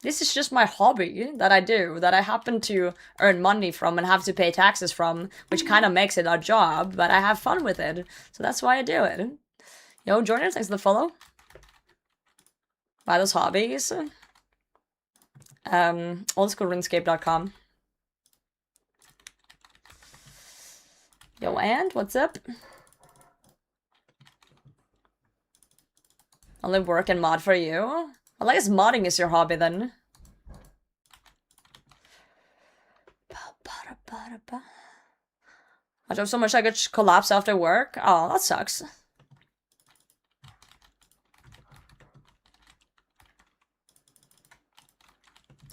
This is just my hobby that I do, that I happen to earn money from and have to pay taxes from, which kind of makes it a job, but I have fun with it. So that's why I do it. Yo, Jordan, thanks for the follow. Buy those hobbies. Oldschoolrunescape.com. Yo, and what's up? Only work and mod for you? I guess modding is your hobby then. I drove so much I could collapse after work. Oh, that sucks.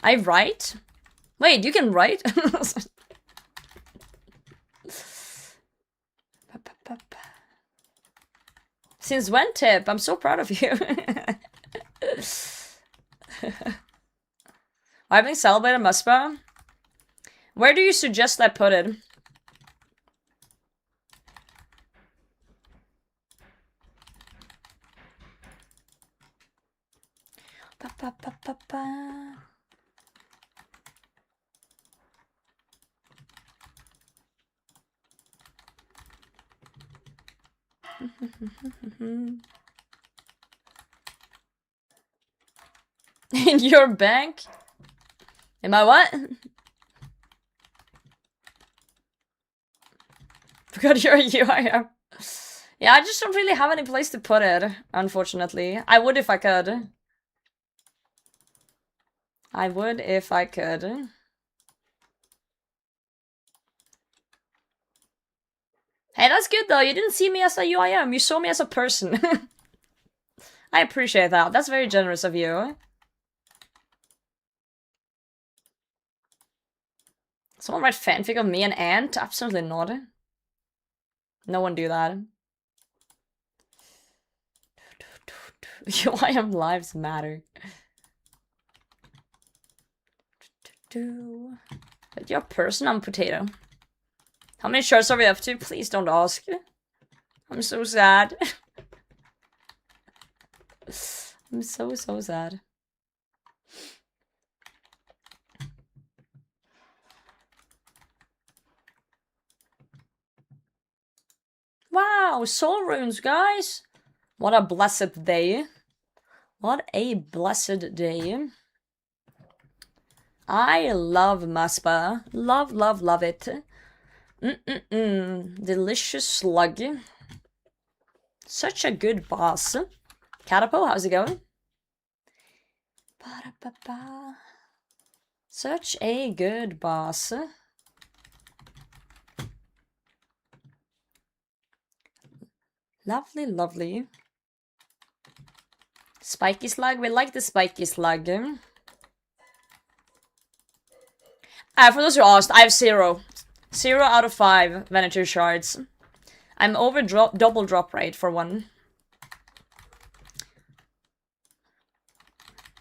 I write? Wait, you can write? Since when, Tip? I'm so proud of you. I've been celebrating Muspah. Where do you suggest I put it? Ba, ba, ba, ba, ba. In your bank? Am I what? Forgot you're a UIM. Yeah, I just don't really have any place to put it, unfortunately. I would if I could. I would if I could. Hey, that's good though. You didn't see me as a UIM. You saw me as a person. I appreciate that. That's very generous of you. Someone write fanfic of me and Ant? Absolutely not. No one do that. UIM lives matter. But you're a person, I'm potato. How many shirts are we up to? Please don't ask. I'm so sad. I'm so sad. Wow, soul runes, guys! What a blessed day. What a blessed day. I love Muspah. Love, love, love it. Delicious slug. Such a good boss. Catapo, how's it going? Ba-da-ba-ba. Such a good boss. Lovely, lovely. Spiky slug, we like the spiky slug. For those who asked, I have 0. 0 out of 5 Venator shards. I'm over double drop rate for one.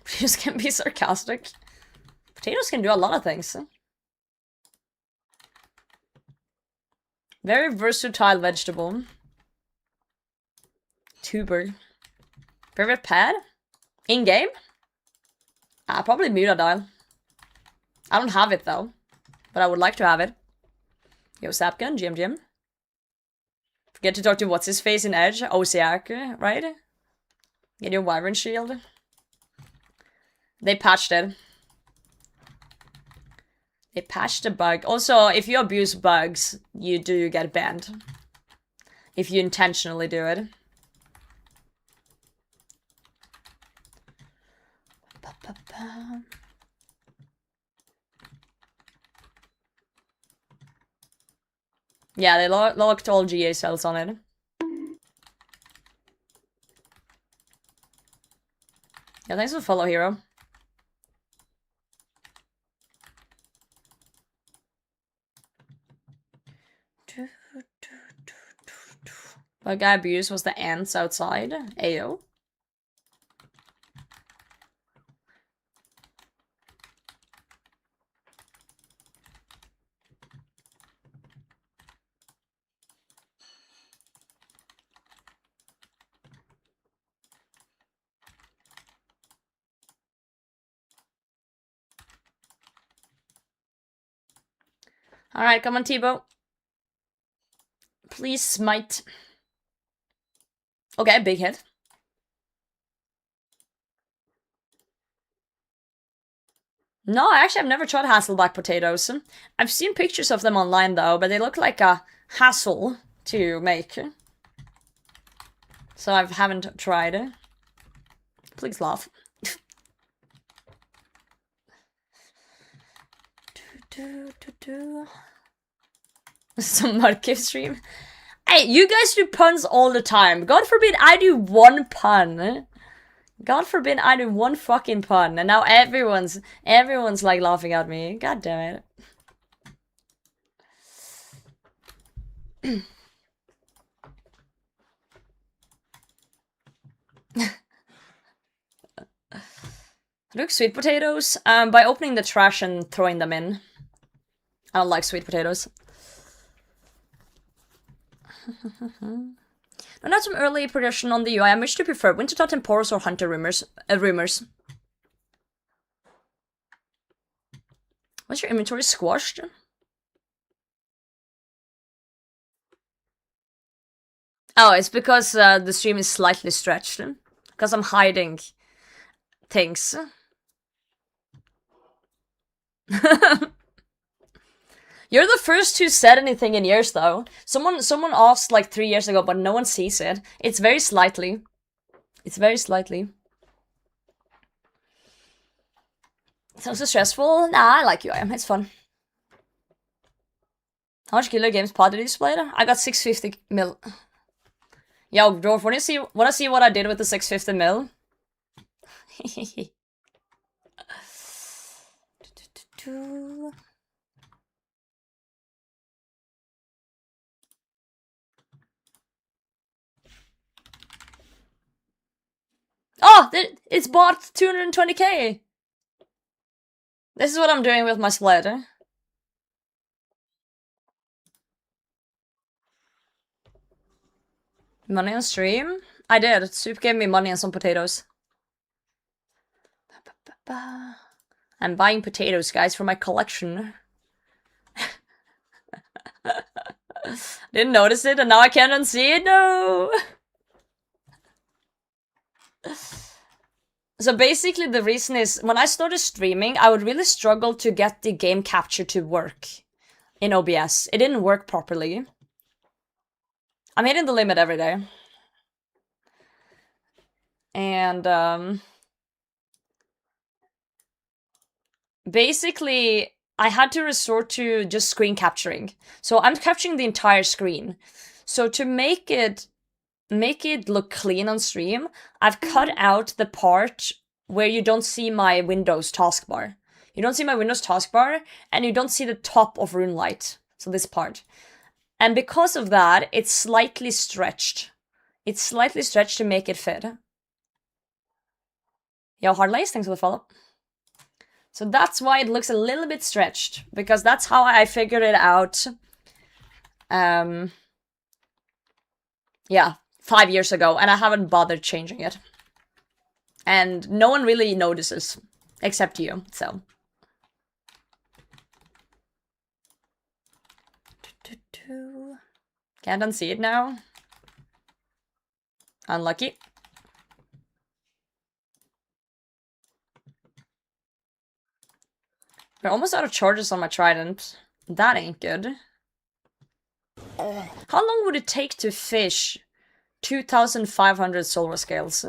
Potatoes can be sarcastic. Potatoes can do a lot of things. Very versatile vegetable. Tuber. Favorite pad? In-game? Probably Mutadile. I don't have it though, but I would like to have it. Yo, Sapgun, GM. Forget to talk to what's-his-face in Edge, Osiak, right? Get your Wyvern shield. They patched it. They patched the bug. Also, if you abuse bugs, you do get banned. If you intentionally do it. Yeah, they locked all GA cells on it. Yeah, thanks for follow, hero. What guy abused was the ants outside. Ayo. Alright, come on, T-Bow. Please smite. Okay, big hit. No, actually, I've never tried Hasselback potatoes. I've seen pictures of them online, though, but they look like a hassle to make. So I haven't tried it. Please laugh. Some Mudkip stream. Hey, you guys do puns all the time. God forbid I do one pun. God forbid I do one fucking pun, and now everyone's like laughing at me. God damn it. Look, sweet potatoes. By opening the trash and throwing them in. I don't like sweet potatoes. No, not some early prediction on the UI. I much to prefer Winter Totem Porous or Hunter rumors. Was your inventory squashed? Oh, it's because the stream is slightly stretched. Because I'm hiding things. You're the first who said anything in years, though. Someone asked like 3 years ago, but no one sees it. It's very slightly. It's very slightly. Sounds so stressful. Nah, I like UIM. It's fun. How much Killer Games pod did you play? I got 650 mil. Yo, Dwarf, wanna see what I did with the 650 mil? Oh, it's bought 220k. This is what I'm doing with my slider. Money on stream? I did. Soup gave me money and some potatoes. I'm buying potatoes, guys, for my collection. Didn't notice it, and now I can't unsee it? No! So basically the reason is, when I started streaming, I would really struggle to get the game capture to work in OBS. It didn't work properly. I'm hitting the limit every day. And, basically, I had to resort to just screen capturing. So I'm capturing the entire screen. So to make it look clean on stream, I've cut out the part where you don't see my Windows taskbar. You don't see my Windows taskbar, and you don't see the top of RuneLite. So this part. And because of that, it's slightly stretched. It's slightly stretched to make it fit. Yo, Hardlace, thanks for the follow. So that's why it looks a little bit stretched, because that's how I figured it out. Yeah, 5 years ago, and I haven't bothered changing it. And no one really notices, except you, so. Can't unsee it now. Unlucky. We're almost out of charges on my trident. That ain't good. How long would it take to fish 2,500 silver scales?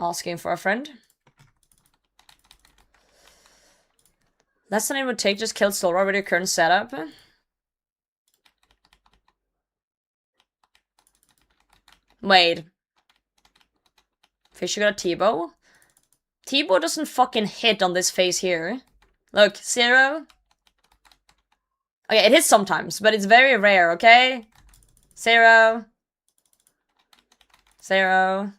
Asking for a friend. Less than it would take just kill Sora with your current setup. Wait. Fish, you got a T-bow? T-bow doesn't fucking hit on this face here. Look, 0. Okay, it hits sometimes, but it's very rare, okay? 0. 0.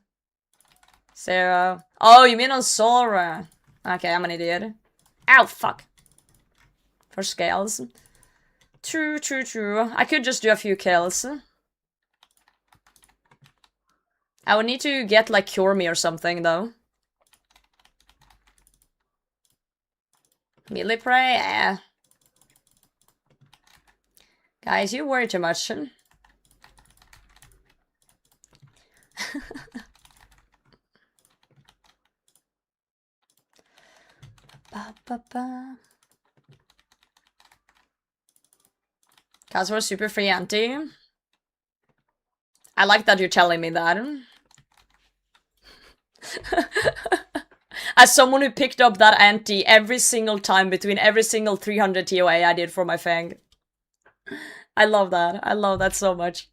0. Oh, you mean on Sora? Okay, I'm an idiot. Ow, fuck. For scales. True, true, true. I could just do a few kills. I would need to get, like, Cure Me or something, though. Melee prey? Eh. Guys, you worry too much. Ba, ba, ba. Guys, we're super free anti. I like that you're telling me that. As someone who picked up that anti every single time between every single 300 TOA I did for my Fang. I love that. I love that so much.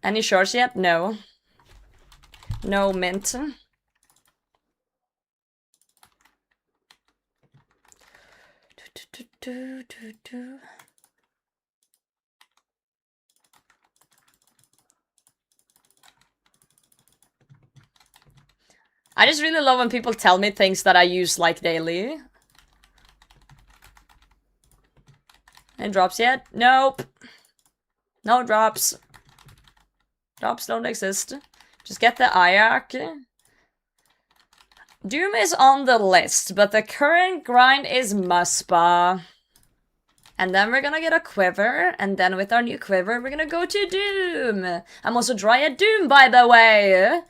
Any shorts yet? No. No mint. I just really love when people tell me things that I use like daily. Any drops yet? Nope. No drops. Drops don't exist. Just get the Ayak. Doom is on the list, but the current grind is Muspah. And then we're gonna get a quiver, and then with our new quiver, we're gonna go to Doom. I'm also dry at Doom, by the way.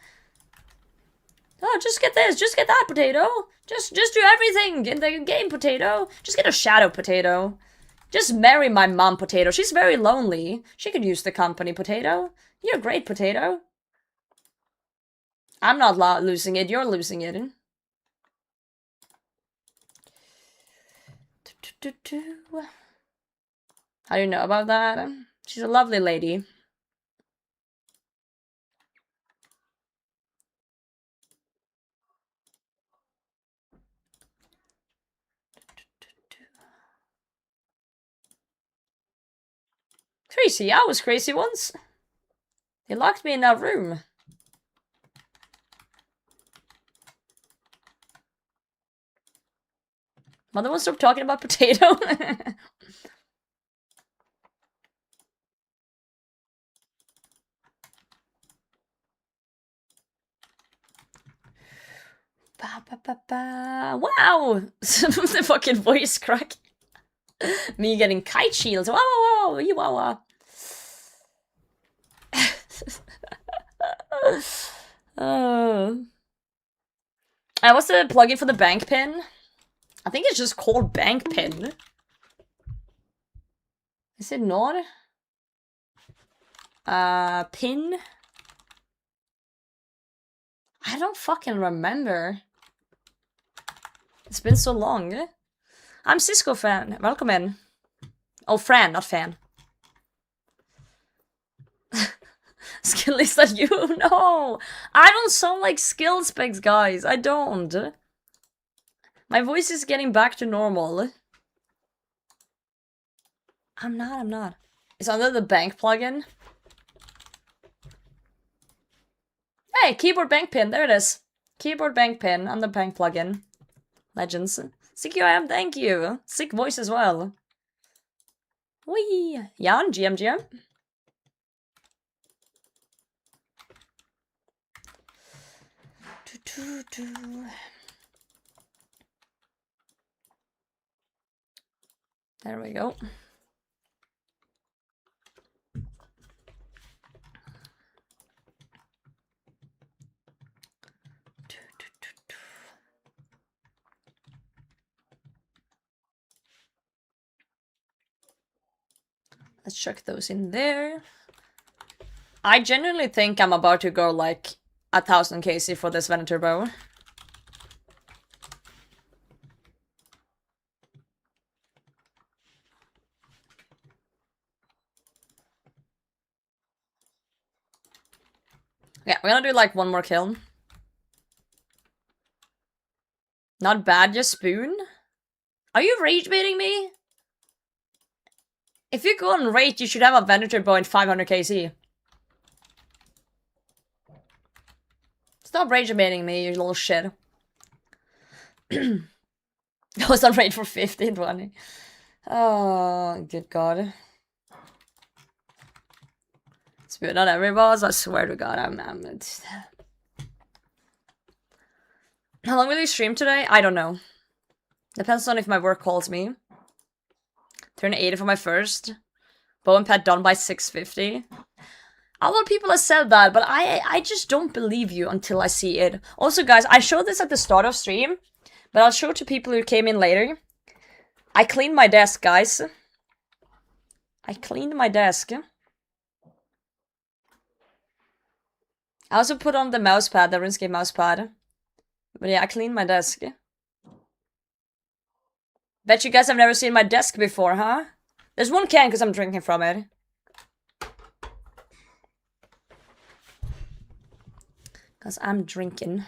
Oh, just get this, just get that potato. Just do everything in the game, potato. Just get a shadow potato. Just marry my mom, potato. She's very lonely. She could use the company, potato. You're a great potato. I'm not losing it, you're losing it. How do you know about that? She's a lovely lady. Crazy, I was crazy once. They locked me in that room. Mother won't stop talking about potato. Ba, ba, ba, ba. Wow! The fucking voice crack. Me getting kite shields. Wow, wow, wow, you wow, wow. What's the plugin for the bank pin? I think it's just called bank pin. Is it not? Pin? I don't fucking remember. It's been so long. I'm Cisco fan. Welcome in. Oh, Fran, not fan. Skill is that you? No! I don't sound like skill specs, guys. I don't. My voice is getting back to normal. I'm not. It's under the bank plugin. Hey, keyboard bank pin. There it is. Keyboard bank pin on the bank plugin. Legends. Sick you am, thank you. Sick voice as well. Wee. Jan, GM. There we go. Let's chuck those in there. I genuinely think I'm about to go, like, 1,000 KC for this Venator bow. Yeah, we're gonna do like one more kill. Not bad, just spoon. Are you rage baiting me? If you go on rage, you should have a Venator bow in 500 KC. Stop rage baiting me, you little shit. I was on rage for 50, 20. Oh, good god. Spoon on every boss, I swear to god, I'm How long will you stream today? I don't know. Depends on if my work calls me. Turn 80 for my first. Bow and pet done by 650. A lot of people have said that, but I just don't believe you until I see it. Also, guys, I showed this at the start of stream, but I'll show it to people who came in later. I cleaned my desk, guys. I cleaned my desk. I also put on the mouse pad, the RuneScape mouse pad. But yeah, I cleaned my desk. Bet you guys have never seen my desk before, huh? There's one can because I'm drinking from it. Because I'm drinking.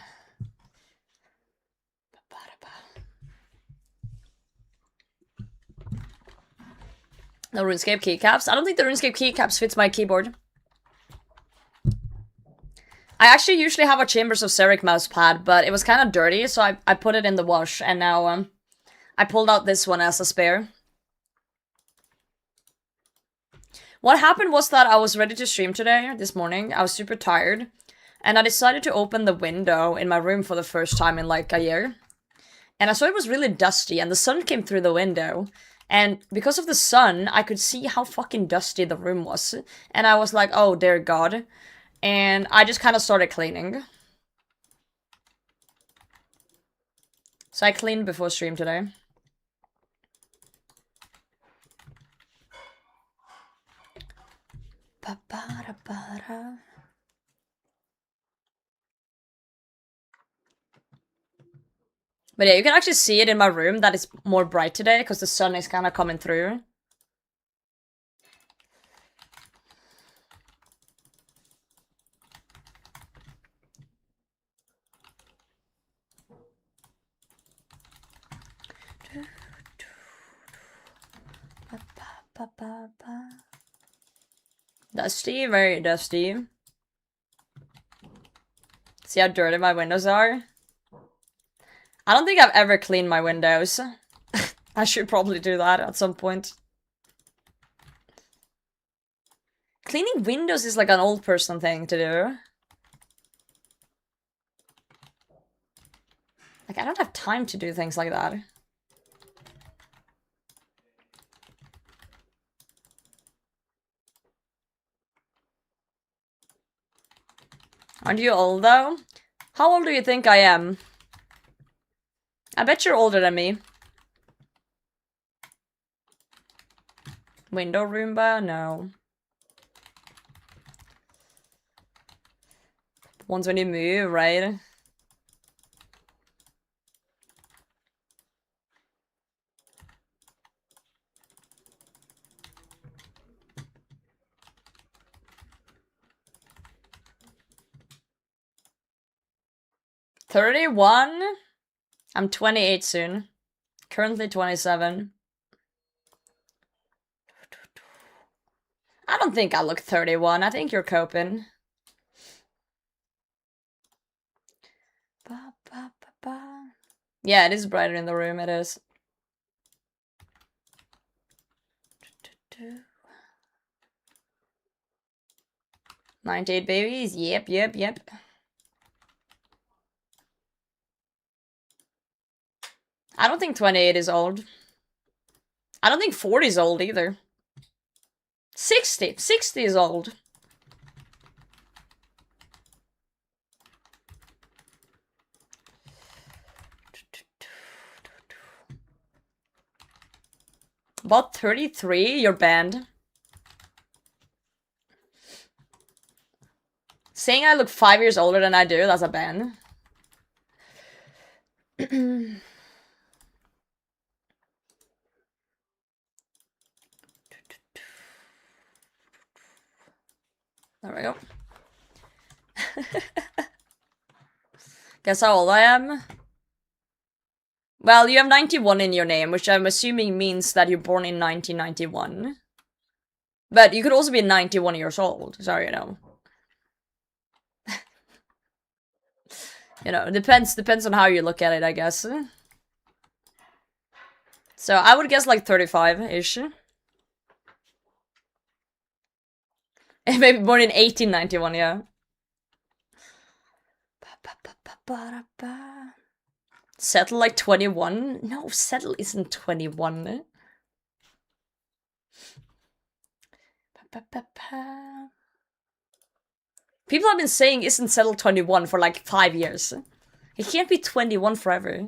The RuneScape keycaps. I don't think the RuneScape keycaps fits my keyboard. I actually usually have a Chambers of Xeric mouse pad, but it was kind of dirty, so I put it in the wash, and now I pulled out this one as a spare. What happened was that I was ready to stream today, this morning. I was super tired, and I decided to open the window in my room for the first time in like a year. And I saw it was really dusty, and the sun came through the window. And because of the sun, I could see how fucking dusty the room was. And I was like, oh dear god. And I just kind of started cleaning. So I cleaned before stream today. But yeah, you can actually see it in my room that it's more bright today because the sun is kind of coming through. Dusty, very dusty. See how dirty my windows are? I don't think I've ever cleaned my windows. I should probably do that at some point. Cleaning windows is like an old person thing to do. Like, I don't have time to do things like that. Aren't you old, though? How old do you think I am? I bet you're older than me. Window Roomba? No. Ones when you move, right? $31? I'm 28 soon. Currently 27. I don't think I look 31. I think you're coping. Yeah, it is brighter in the room, it is. 98 babies? Yep. I don't think 28 is old. I don't think 40 is old either. 60 is old. About 33, you're banned. Saying I look 5 years older than I do, that's a ban. There we go. Guess how old I am? Well, you have 91 in your name, which I'm assuming means that you're born in 1991. But you could also be 91 years old, so you know. You know, depends on how you look at it, I guess. So I would guess like 35-ish. Maybe born in 1891, yeah. Settle like 21? No, settle isn't 21. People have been saying isn't settle 21 for like 5 years. It can't be 21 forever.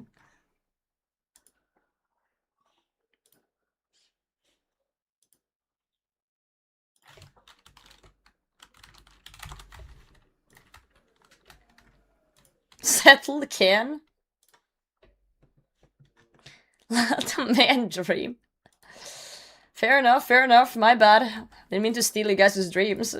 Settle can. The man dream. Fair enough, my bad. Didn't mean to steal you guys' dreams.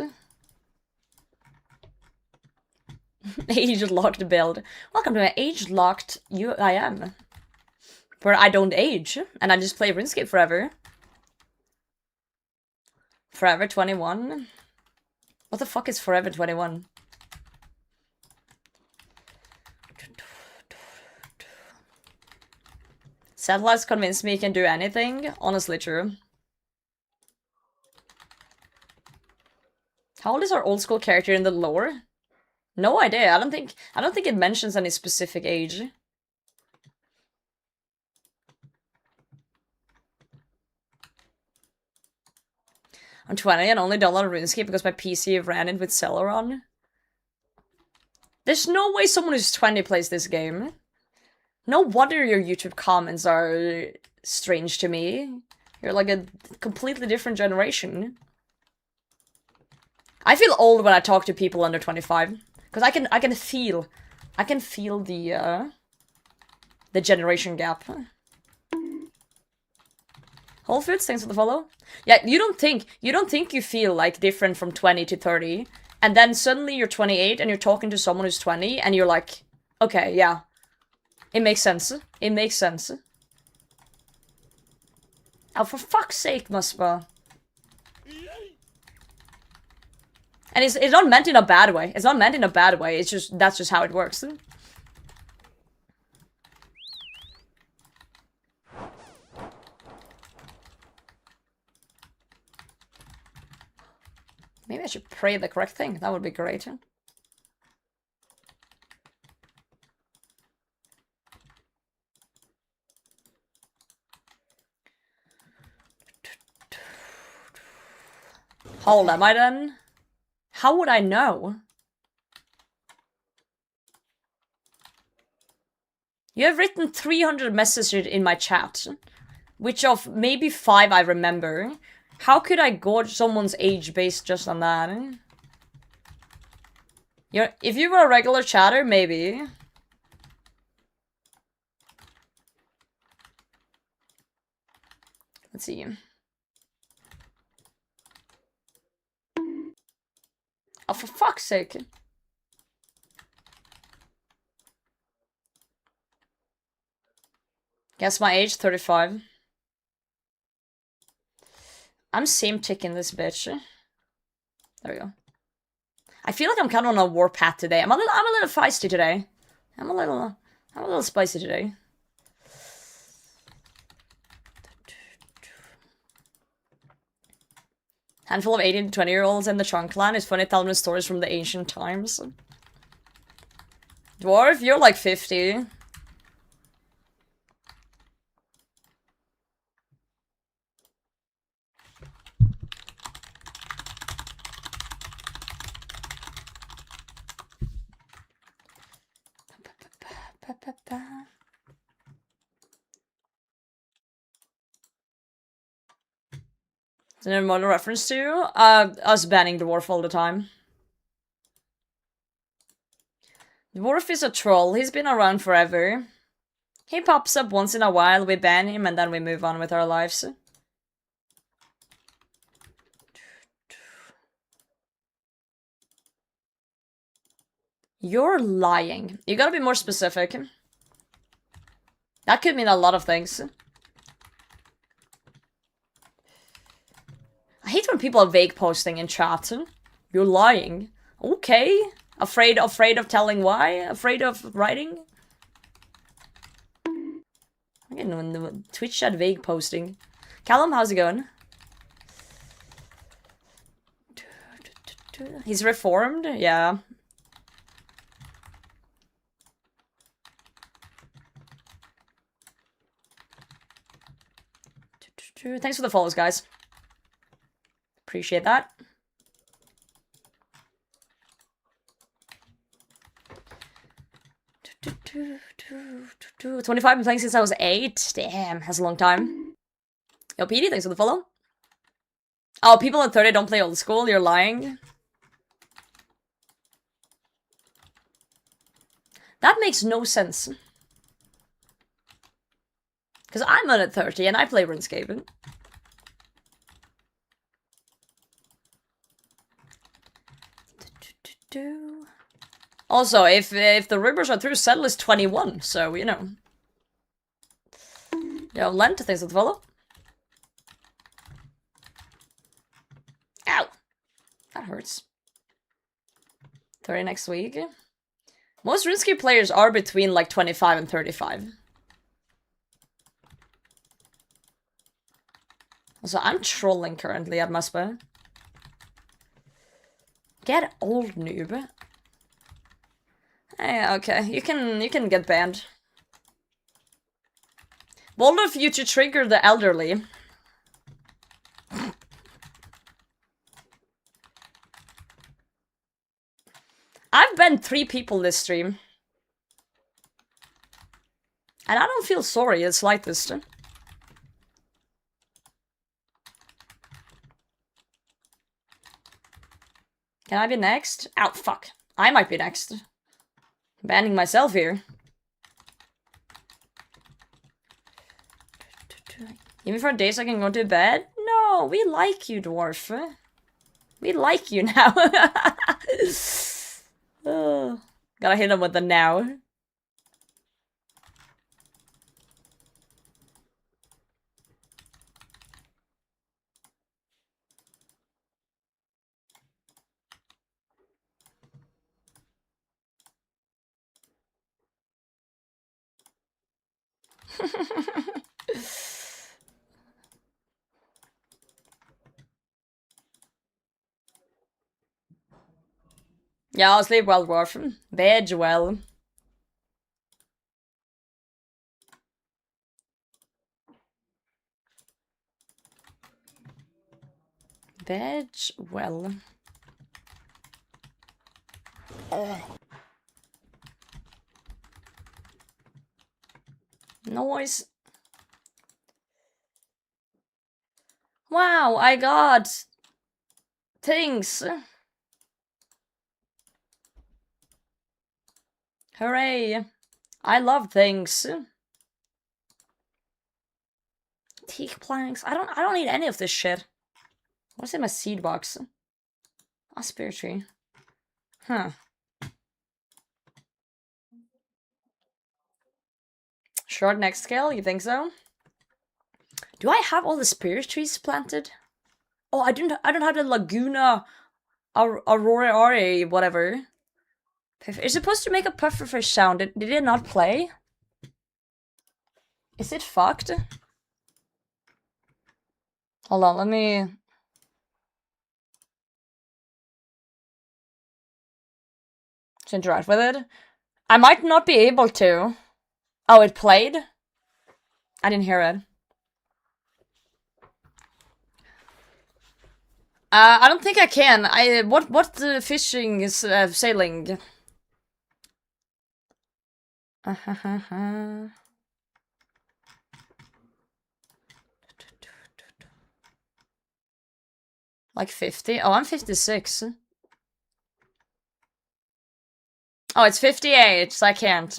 Age-locked build. Welcome to an age-locked UIM. Where I don't age, and I just play RuneScape forever. Forever 21? What the fuck is Forever 21? Satellites convince me he can do anything. Honestly true. How old is our old school character in the lore? No idea. I don't think it mentions any specific age. I'm 20 and only downloaded RuneScape because my PC ran it with Celeron. There's no way someone who's 20 plays this game. No wonder your YouTube comments are strange to me. You're like a completely different generation. I feel old when I talk to people under 25. Because I can feel the generation gap. Whole Foods, thanks for the follow. Yeah, you don't think you feel like different from 20 to 30, and then suddenly you're 28 and you're talking to someone who's 20 and you're like, okay, yeah. It makes sense. It makes sense. Oh, for fuck's sake, Muspah. And it's not meant in a bad way. It's not meant in a bad way. It's just, that's just how it works. Maybe I should pray the correct thing. That would be great. How old am I then? How would I know? You have written 300 messages in my chat, which of maybe 5 I remember. How could I gauge someone's age based just on that? If you were a regular chatter, maybe. Let's see. Oh, for fuck's sake. Guess my age, 35. I'm same ticking this bitch. There we go. I feel like I'm kind of on a warpath today. I'm a little feisty today. I'm a little spicy today. Handful of 18 to 20-year-olds in the Chunk clan is funny telling stories from the ancient times. Dwarf, you're like 50. Is there a model reference to? Us banning Dwarf all the time. Dwarf is a troll. He's been around forever. He pops up once in a while, we ban him, and then we move on with our lives. You're lying. You gotta be more specific. That could mean a lot of things. I hate when people are vague posting in chat. You're lying. Okay. Afraid of telling why? Afraid of writing? Again, when the Twitch chat vague posting. Callum, how's it going? He's reformed? Yeah. Thanks for the follows, guys. Appreciate that. Two 25 been playing since I was 8. Damn, that's a long time. Yo, PD, thanks for the follow. Oh, people at 30 don't play old school, you're lying. That makes no sense. Because I'm on at 30 and I play RuneScape. Also, if the rumors are true, Settle is 21, so, you know. Yo, Lent, thanks for the follow. Ow! That hurts. 30 next week. Most RuneScape players are between, like, 25 and 35. Also, I'm trolling currently at Muspah. Get old, noob. Yeah, okay. You can get banned. Bold of you to trigger the elderly. I've banned 3 people this stream. And I don't feel sorry the slightest. Can I be next? Ow, fuck. I might be next. Banning myself here. Even for days I can go to bed? No, we like you, dwarf. We like you now. Oh, gotta hit him with the now. Yeah, I'll sleep well, dwarf. Veg well. Veg well. Noise. Wow, I got things. Hooray. I love things. Teak planks. I don't need any of this shit. What's in my seed box? A spirit tree. Huh. Short next scale, you think so? Do I have all the spirit trees planted? Oh, I don't have the Laguna Aurora whatever. It's supposed to make a pufferfish sound. Did it not play? Is it fucked? Hold on, let me... to interact with it. I might not be able to. Oh, it played? I didn't hear it. I don't think I can. What fishing is sailing? Like 50? Oh, I'm 56. Oh, it's 58, so I can't.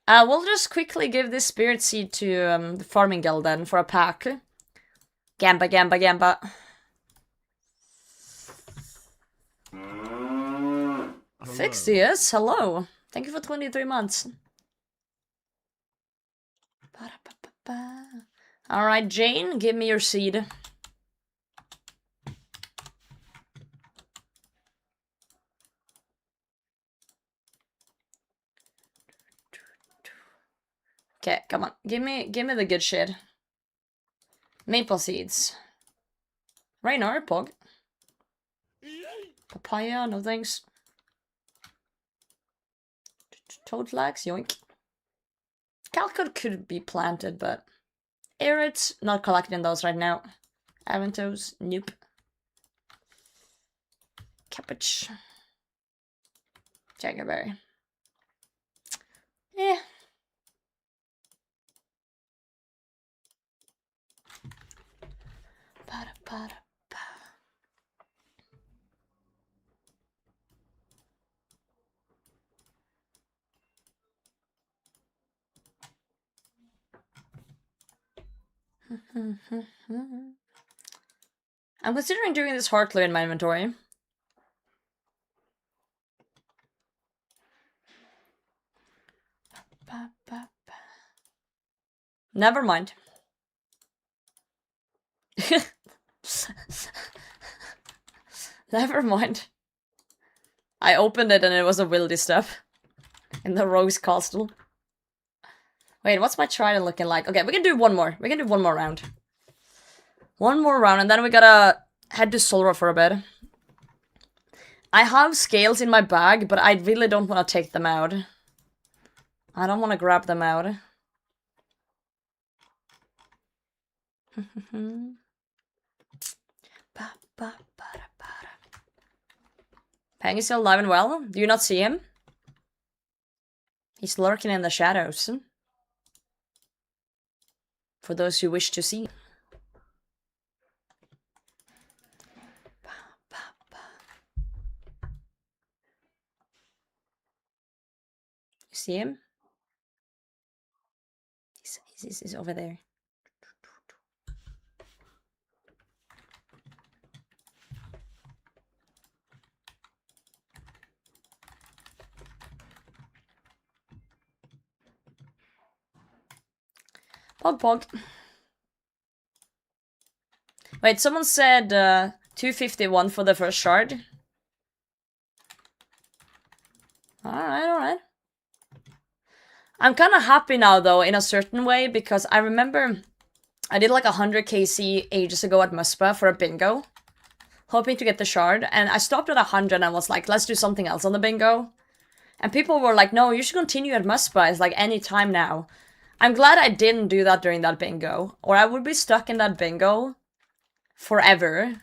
We'll just quickly give this spirit seed to the farming guild then for a pack. Gamba, gamba, gamba. Fixius, hello. Thank you for 23 months. Alright, Jane, give me your seed. Okay, come on. Give me the good shit. Maple seeds. Raynor, Pog. Papaya, no thanks. Toad flax, yoink. Calcutta could be planted, but Erits, not collecting those right now. Aventos, nope. Cabbage. Jaggerberry. Eh. I'm considering doing this Heartley in my inventory. Never mind. Never mind. I opened it and it was a wildy stuff. In the Rose Castle. Wait, what's my trident looking like? Okay, we can do one more. We can do one more round. One more round and then we gotta head to Solra for a bit. I have scales in my bag, but I really don't want to take them out. I don't want to grab them out. Pang is still alive and well. Do you not see him? He's lurking in the shadows. For those who wish to see. You see him? He's over there. Pog pog. Wait, someone said 251 for the first shard. Alright. I'm kind of happy now, though, in a certain way, because I remember I did like 100 KC ages ago at Muspah for a bingo, hoping to get the shard, and I stopped at 100 and was like, let's do something else on the bingo. And people were like, no, you should continue at Muspah, it's like any time now. I'm glad I didn't do that during that bingo, or I would be stuck in that bingo forever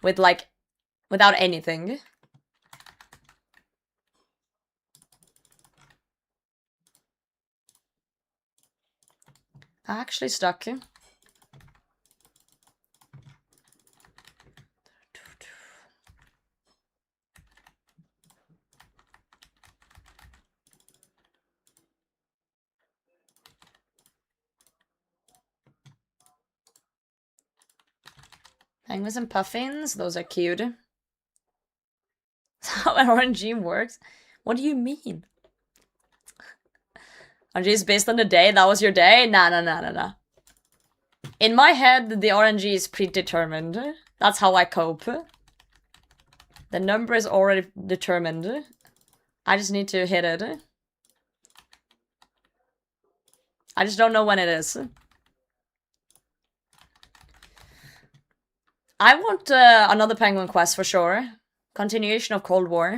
with like, without anything. I actually stuck. Penguins and puffins, those are cute. That's how an RNG works? What do you mean? RNG is based on the day, that was your day? Nah. In my head, the RNG is predetermined. That's how I cope. The number is already determined. I just need to hit it. I just don't know when it is. I want another penguin quest for sure. Continuation of Cold War.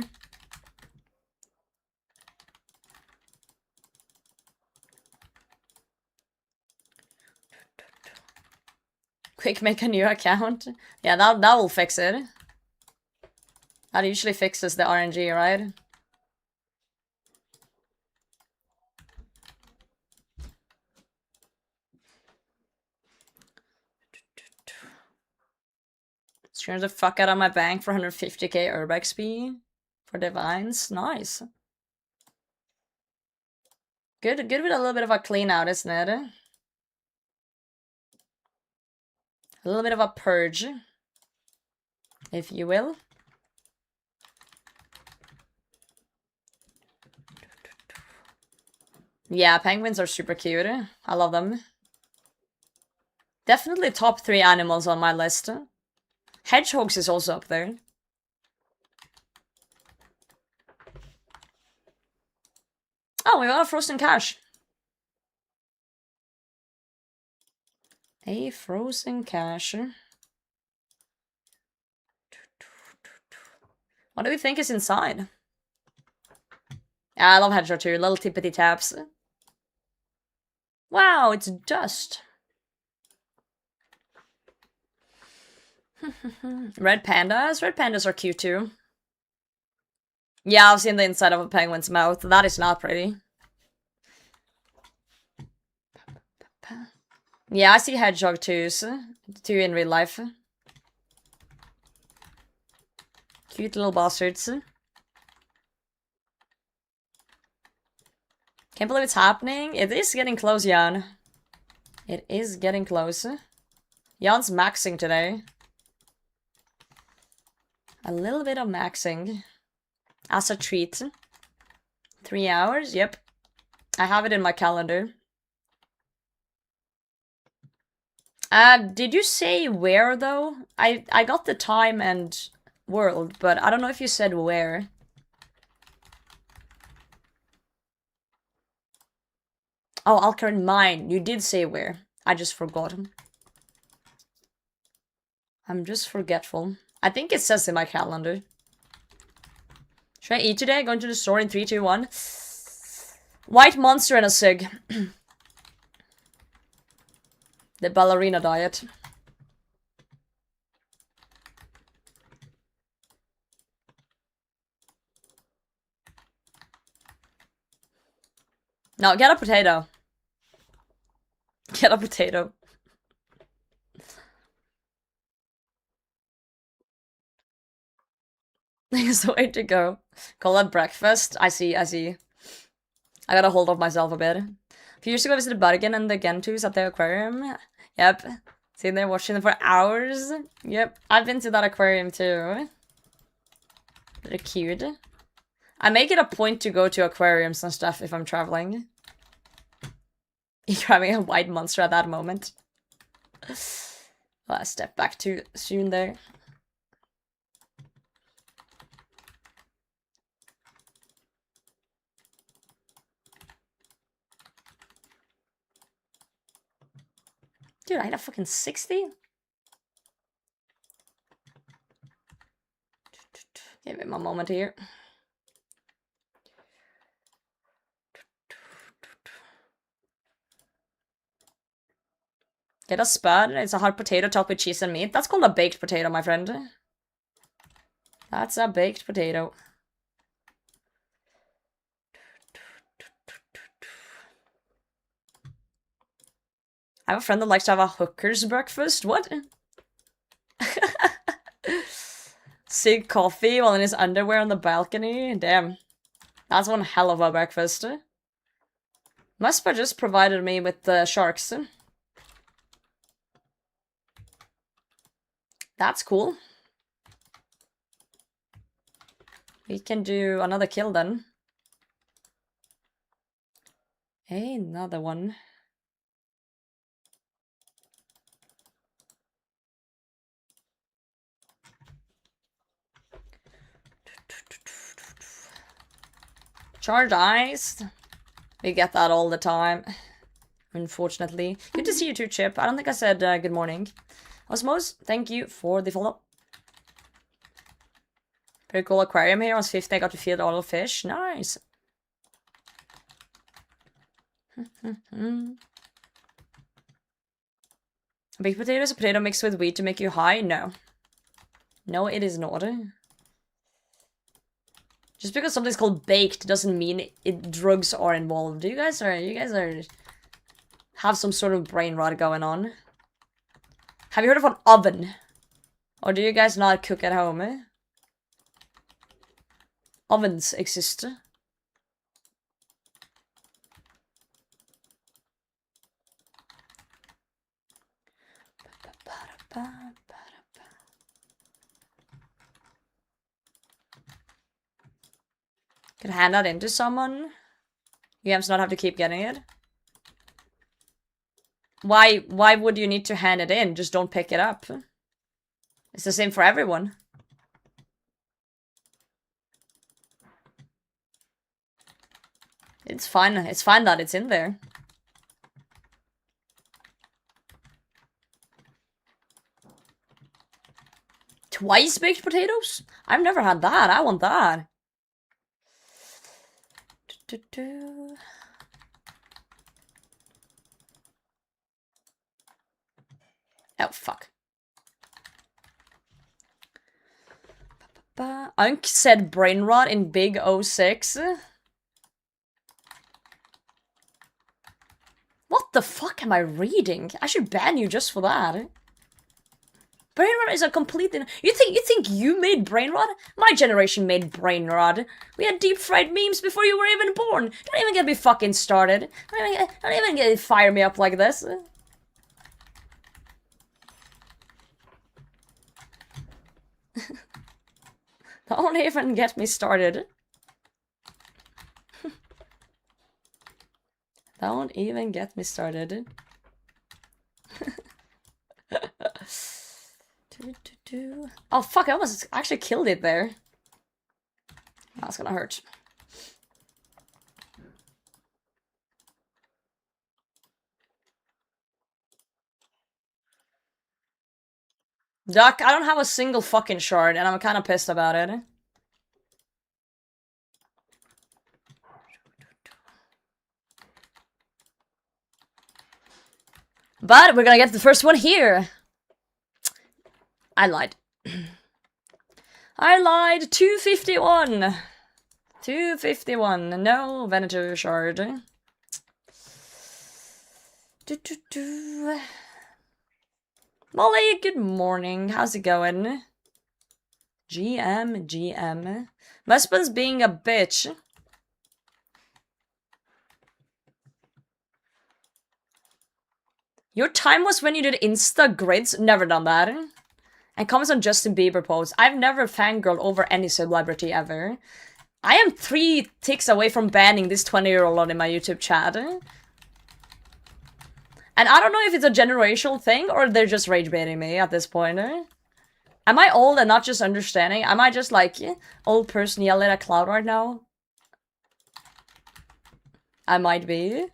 Quick, make a new account. Yeah, that will fix it. That usually fixes the RNG, right? Screw the fuck out of my bank for 150k herb XP. for divines. Nice. Good with a little bit of a clean out, isn't it? A little bit of a purge, if you will. Yeah, penguins are super cute. I love them. Definitely top 3 animals on my list. Hedgehogs is also up there. Oh, we got a frozen cache. A frozen cache. What do we think is inside? Yeah, I love hedgehog too. Little tippity taps. Wow, it's dust. Red pandas? Red pandas are cute too. Yeah, I've seen the inside of a penguin's mouth. That is not pretty. Yeah, I see hedgehog too in real life. Cute little bastards. Can't believe it's happening. It is getting close, Jan. It is getting close. Jan's maxing today. A little bit of maxing. As a treat. 3 hours? Yep. I have it in my calendar. Did you say where, though? I got the time and world, but I don't know if you said where. Oh, Alkarin Mine. You did say where. I just forgot. I'm just forgetful. I think it says in my calendar. Should I eat today? Going to the store in 3, 2, 1. White monster and a cig. The ballerina diet. No, get a potato. Get a potato. There's the way to go. Call that breakfast. I see. I gotta hold off myself a bit. A few years ago, I visited Bergen and the Gentus at the aquarium. Yep. Sitting there watching them for hours. Yep. I've been to that aquarium too. They're cute. I make it a point to go to aquariums and stuff if I'm traveling. You're having a white monster at that moment. Well, I stepped back too soon there. Dude, I had a fucking 60? Give me a moment here. Get a spud. It's a hard potato topped with cheese and meat. That's called a baked potato, my friend. That's a baked potato. I have a friend that likes to have a hooker's breakfast. What? Sig coffee while in his underwear on the balcony. Damn. That's one hell of a breakfast. Muspah just provided me with the sharks. That's cool. We can do another kill then. Another one. Charged ice. We get that all the time. Unfortunately. Good to see you too, Chip. I don't think I said good morning. Osmos, thank you for the follow. Pretty cool aquarium here. On 50, I got to feed all the fish. Nice. Baked potato is a potato mixed with wheat to make you high? No. No, it is not. Just because something's called baked doesn't mean drugs are involved. You guys are have some sort of brain rot going on. Have you heard of an oven? Or do you guys not cook at home? ovens exist. Can hand that in to someone? You have to not have to keep getting it. Why would you need to hand it in? Just don't pick it up. It's the same for everyone. It's fine that it's in there. Twice baked potatoes? I've never had that. I want that. Oh, fuck. Unk said brain rot in Big 06. What the fuck am I reading? I should ban you just for that. Brain rot is a completely... You think you made brain rot? My generation made brain rot. We had deep fried memes before you were even born. Don't even get me fucking started. Don't even get fire me up like this. Don't even get me started. Don't even get me started. Oh fuck, I almost actually killed it there. That's gonna hurt. Duck, I don't have a single fucking shard, and I'm kind of pissed about it. But we're gonna get the first one here. I lied. I lied. 251. 251. No Venator shard. Molly, good morning. How's it going? GM. Muspah's being a bitch. Your time was when you did Insta grids? Never done that. And comments on Justin Bieber posts. I've never fangirled over any celebrity ever. I am 3 ticks away from banning this 20-year-old in my YouTube chat. And I don't know if it's a generational thing or they're just rage baiting me at this point. Am I old and not just understanding? Am I just like old person yelling at a cloud right now? I might be.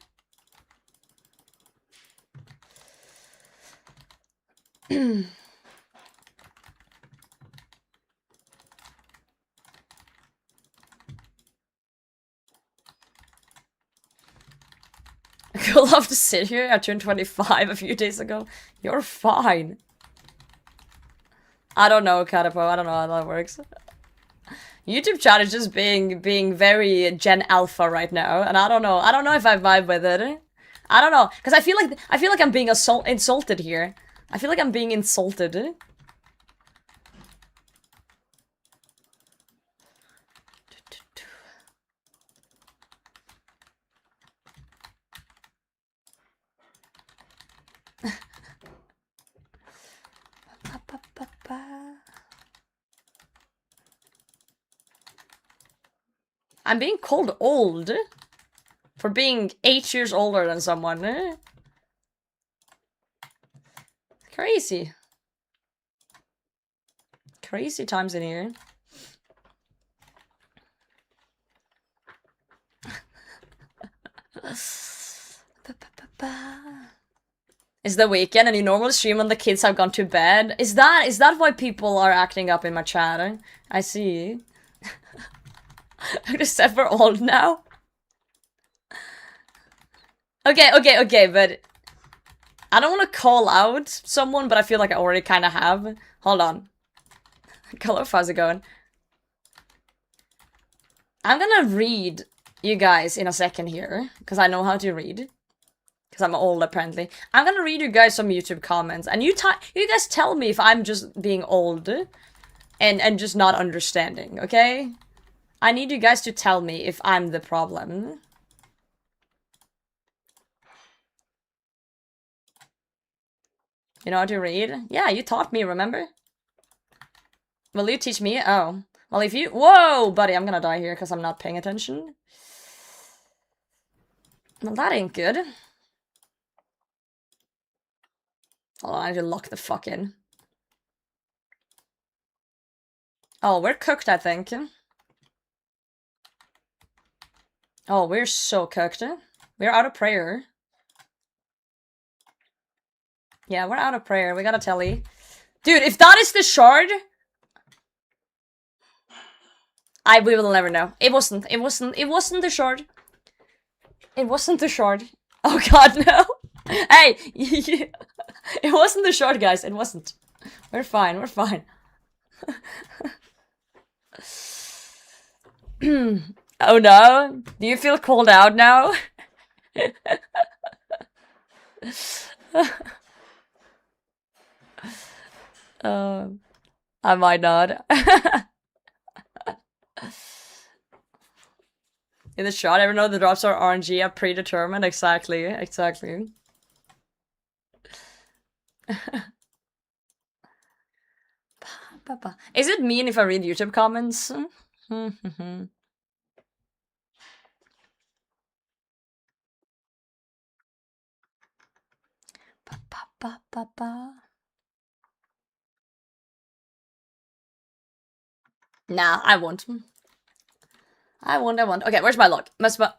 You'll have to sit here. I turned 25 a few days ago. You're fine. I don't know, Catapo. I don't know how that works. YouTube chat is just being very Gen Alpha right now, and I don't know. I don't know if I vibe with it. I don't know, because I feel like I'm being insulted here. I feel like I'm being insulted. I'm being called old for being 8 years older than someone. Crazy. Crazy times in here. It's the weekend and you normally stream when the kids have gone to bed. Is that why people are acting up in my chat? I see. I just said we're old now. Okay, but I don't want to call out someone, but I feel like I already kind of have. Hold on. Color, how's it going? I'm gonna read you guys in a second here, because I know how to read. Because I'm old, apparently. I'm gonna read you guys some YouTube comments, and you guys tell me if I'm just being old and just not understanding, okay? I need you guys to tell me if I'm the problem. You know how to read? Yeah, you taught me, remember? Will you teach me? Oh. Well, if you- Whoa, buddy, I'm gonna die here because I'm not paying attention. Well, that ain't good. Hold on, I need to lock the fuck in. Oh, we're cooked, I think. Oh, we're so cooked. We're out of prayer. Yeah, we're out of prayer. We got a telly. Dude, if that is the shard... we will never know. It wasn't the shard. It wasn't the shard. Oh god, no. Hey! It wasn't the shard, guys. It wasn't. We're fine, we're fine. Oh no? Do you feel called out now? I might not. In the shot, ever know the drops are RNG are predetermined? Exactly, exactly. Is it mean if I read YouTube comments? Nah, I won't. I won't. Okay, where's my log? Muspah.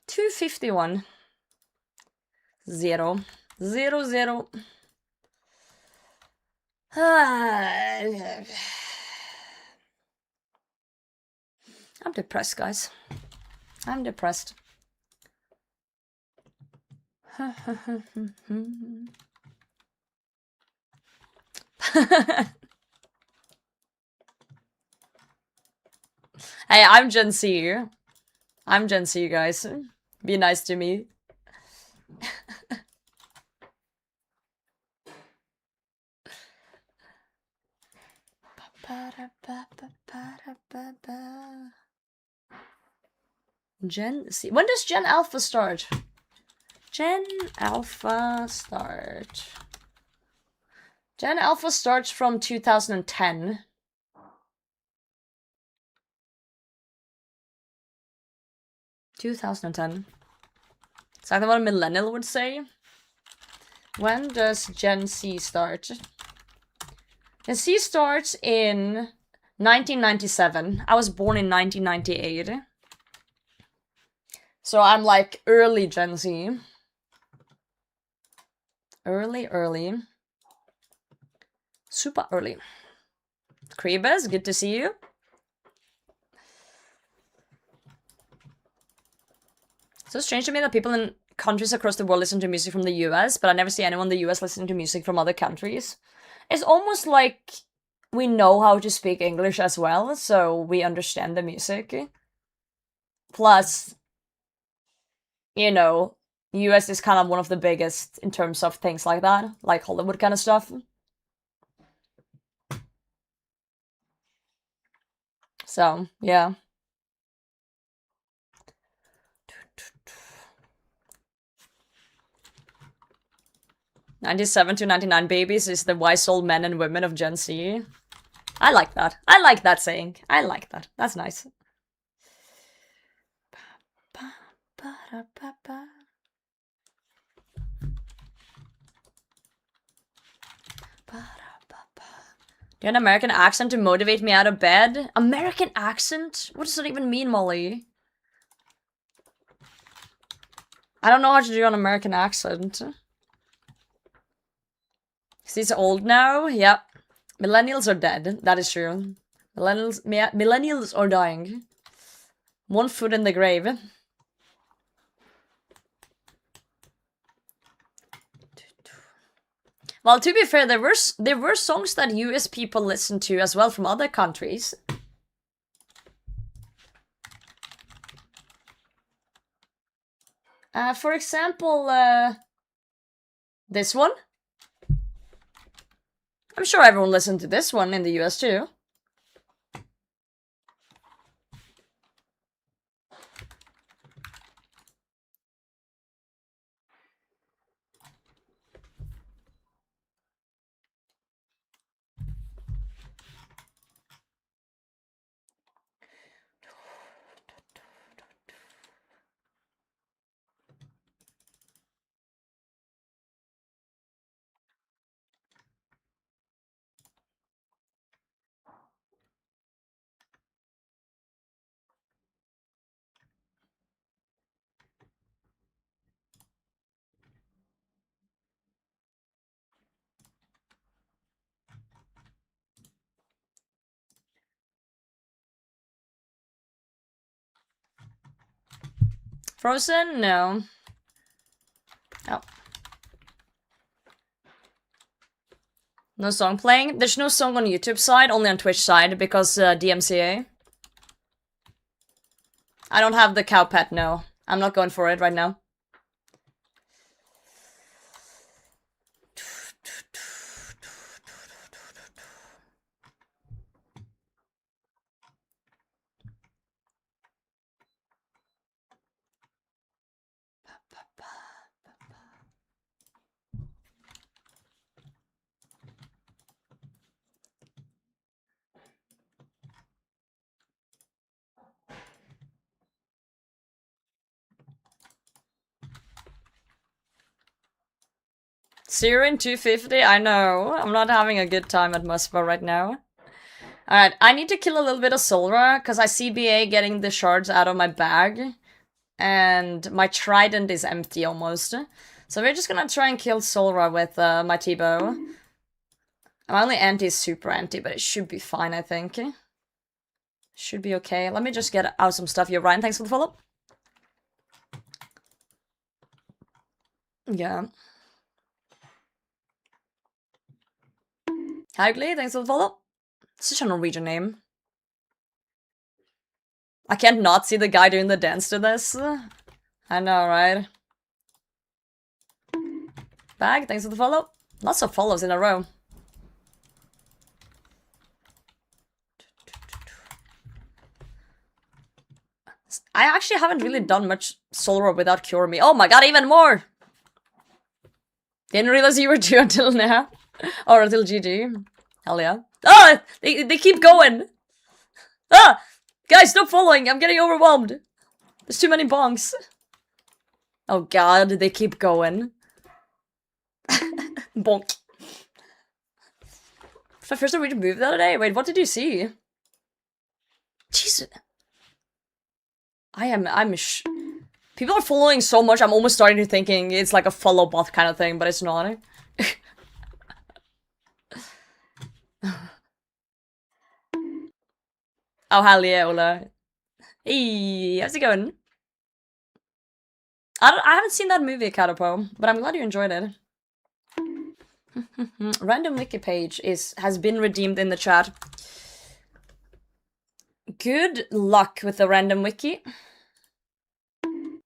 251. 0. 0, 0. I'm depressed, guys. I'm depressed. Hey, I'm Gen Z. I'm Gen Z, guys. Be nice to me. Gen Z. When does Gen Alpha start? Gen Alpha start. Gen Alpha starts from 2010. 2010. Exactly what a millennial would say. When does Gen Z start? Gen Z starts in 1997. I was born in 1998. So I'm like early Gen Z. Early. Super early. Creebus, good to see you. So strange to me that people in countries across the world listen to music from the US, but I never see anyone in the US listening to music from other countries. It's almost like we know how to speak English as well, so we understand the music. Plus, you know, US is kind of one of the biggest in terms of things like that, like Hollywood kind of stuff. So, yeah. '97 to '99 babies is the wise old men and women of Gen Z. I like that. I like that saying. I like that. That's nice. Do an American accent to motivate me out of bed? American accent? What does that even mean, Molly? I don't know how to do an American accent. He's old now? Yep. Millennials are dead. That is true. Millennials are dying. One foot in the grave. Well, to be fair, there were songs that US people listened to as well from other countries. For example, this one. I'm sure everyone listened to this one in the US too. Frozen? No. Oh. No song playing? There's no song on YouTube side, only on Twitch side, because DMCA. I don't have the cow pet, no. I'm not going for it right now. Siren 250? I know. I'm not having a good time at Muspah right now. Alright, I need to kill a little bit of Solra, because I see BA getting the shards out of my bag. And my trident is empty almost. So we're just gonna try and kill Solra with my T-bow. My only anti is super anti, but it should be fine, I think. Should be okay. Let me just get out some stuff here. Ryan, thanks for the follow. Yeah. Hi, Glee, thanks for the follow. Such a Norwegian name. I can't not see the guy doing the dance to this. I know, right? Bag, thanks for the follow. Lots of follows in a row. I actually haven't really done much Solra without Cure Me. Oh my god, even more! Didn't realize you were two until now. Or until GG. Hell yeah. Oh! They keep going! Ah! Guys, stop following! I'm getting overwhelmed! There's too many bonks. Oh god, they keep going. Bonk. Was my first time reading move the other day? Wait, what did you see? Jesus. People are following so much, I'm almost starting to thinking it's like a follow bot kind of thing, but it's not. Oh, hell yeah, Ola. Hey, how's it going? I haven't seen that movie, Catapo, but I'm glad you enjoyed it. Random wiki page has been redeemed in the chat. Good luck with the random wiki.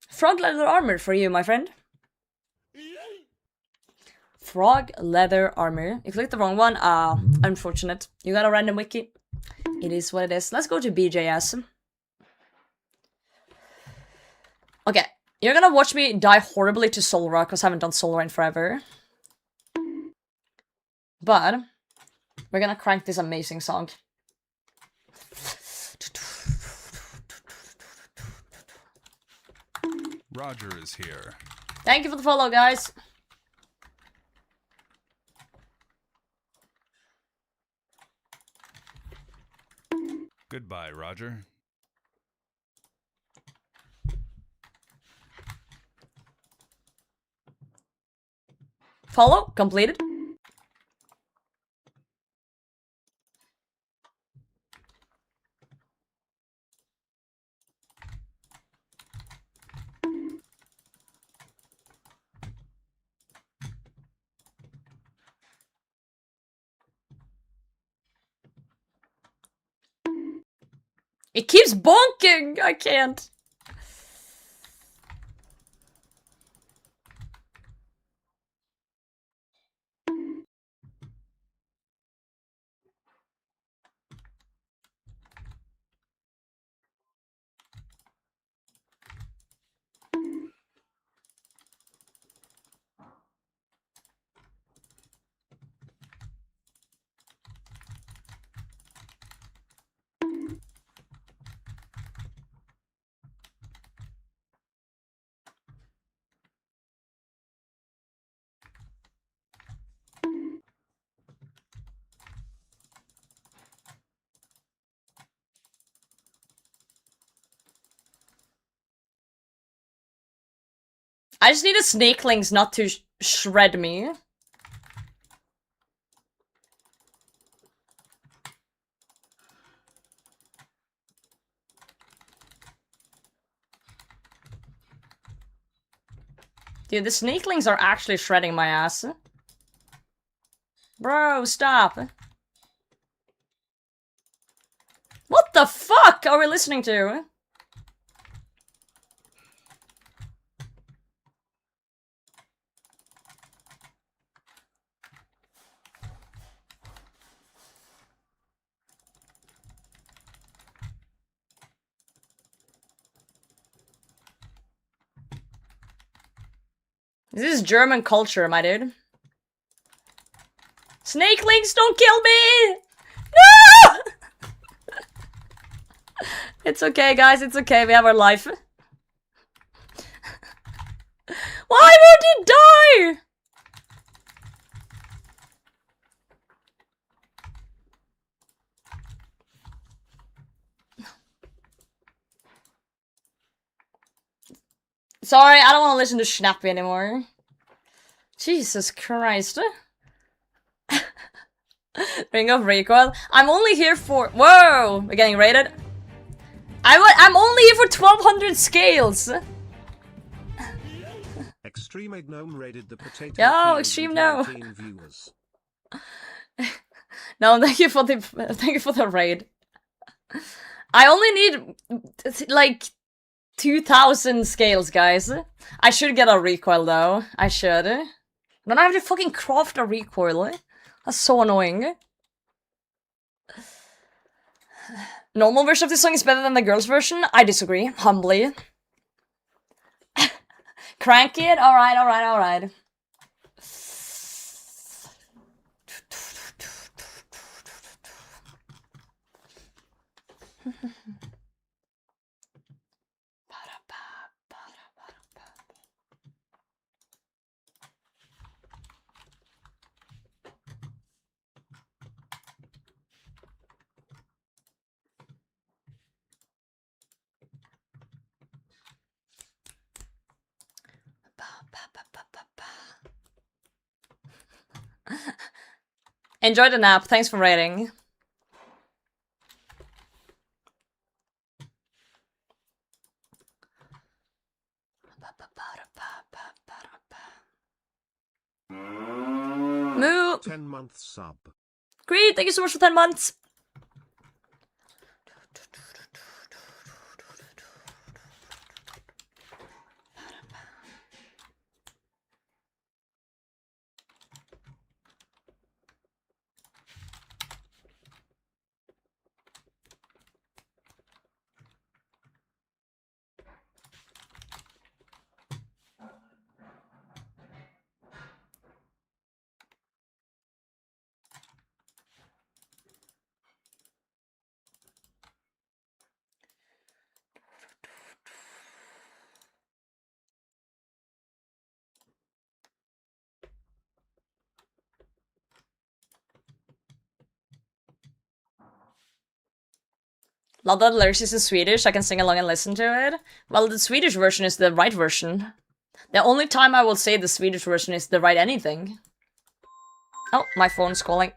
Frog leather armor for you, my friend. Frog leather armor. You clicked the wrong one. Unfortunate. You got a random wiki. It is what it is. Let's go to BJS. Okay. You're gonna watch me die horribly to Solra, because I haven't done Solra in forever. But we're gonna crank this amazing song. Roger is here. Thank you for the follow, guys. Goodbye, Roger. Follow completed. It keeps bonking! I can't. I just need the snakelings not to shred me. Dude, the snakelings are actually shredding my ass. Bro, stop. What the fuck are we listening to? This is German culture, my dude. Snakelings, don't kill me! No! It's okay, guys, it's okay, we have our life. Why won't it die? Sorry, I don't want to listen to Schnappy anymore. Jesus Christ. Ring of Recoil. I'm only here for— Whoa! We're getting raided. I'm only here for 1200 scales. Extreme Gnome raided the potato Yo, field Extreme with no. 19 viewers. No, thank you for the raid. I only need like 2000 scales, guys. I should get a recoil though. I should. Then I have to fucking craft a recoil. That's so annoying. Normal version of this song is better than the girls' version. I disagree, humbly. Crank it? Alright, alright, alright. Enjoy the nap. Thanks for rating. Moo! 10-month sub. Great, thank you so much for 10 months. Love that lyrics is in Swedish. I can sing along and listen to it. Well, the Swedish version is the right version. The only time I will say the Swedish version is the right anything. Oh, my phone's calling.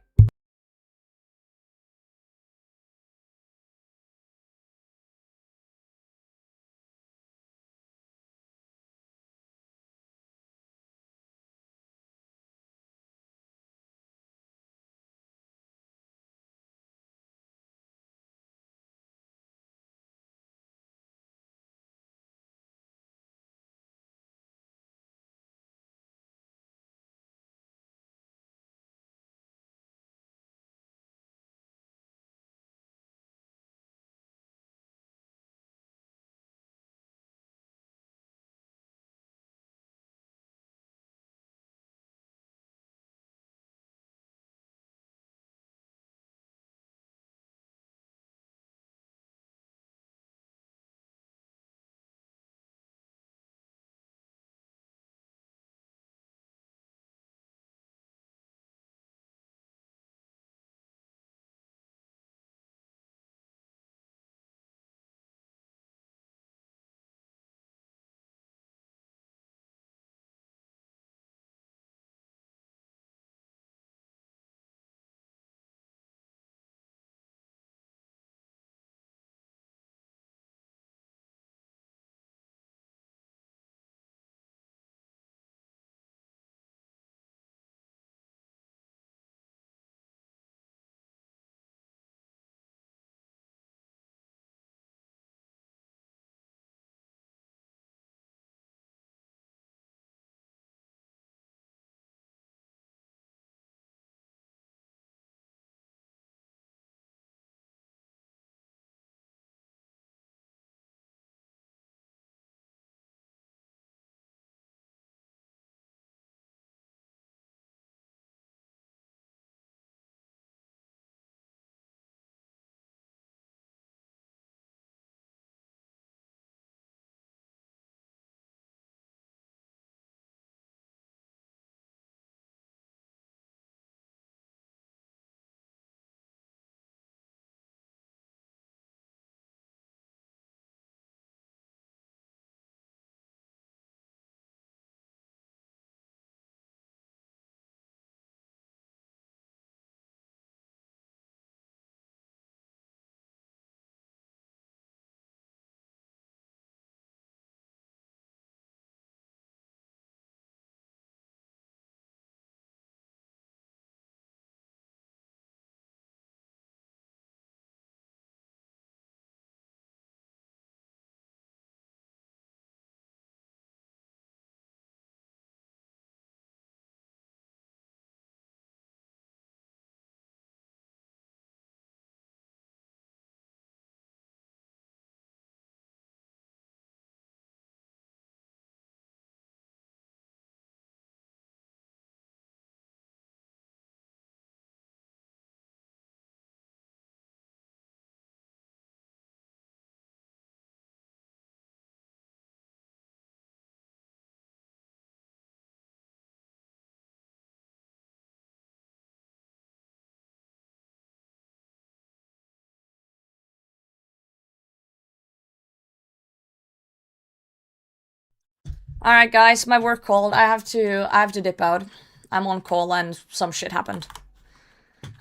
Alright guys, my work called. I have to dip out. I'm on call and some shit happened.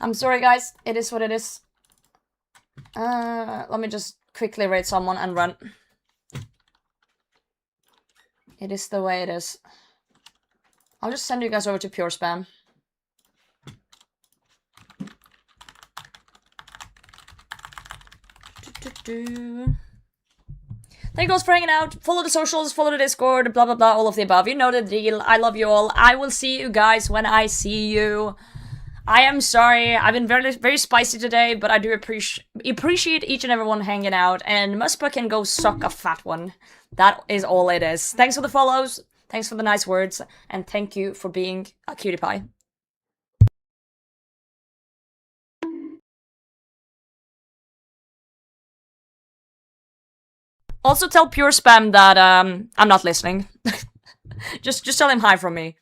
I'm sorry guys, it is what it is. Let me just quickly raid someone and run. It is the way it is. I'll just send you guys over to pure spam. Thank you guys for hanging out. Follow the socials, follow the Discord, blah blah blah, all of the above. You know the deal. I love you all. I will see you guys when I see you. I am sorry. I've been very spicy today, but I do appreciate each and everyone hanging out. And Muspah can go suck a fat one. That is all it is. Thanks for the follows. Thanks for the nice words. And thank you for being a cutie pie. Also tell Pure Spam that I'm not listening. just tell him hi from me.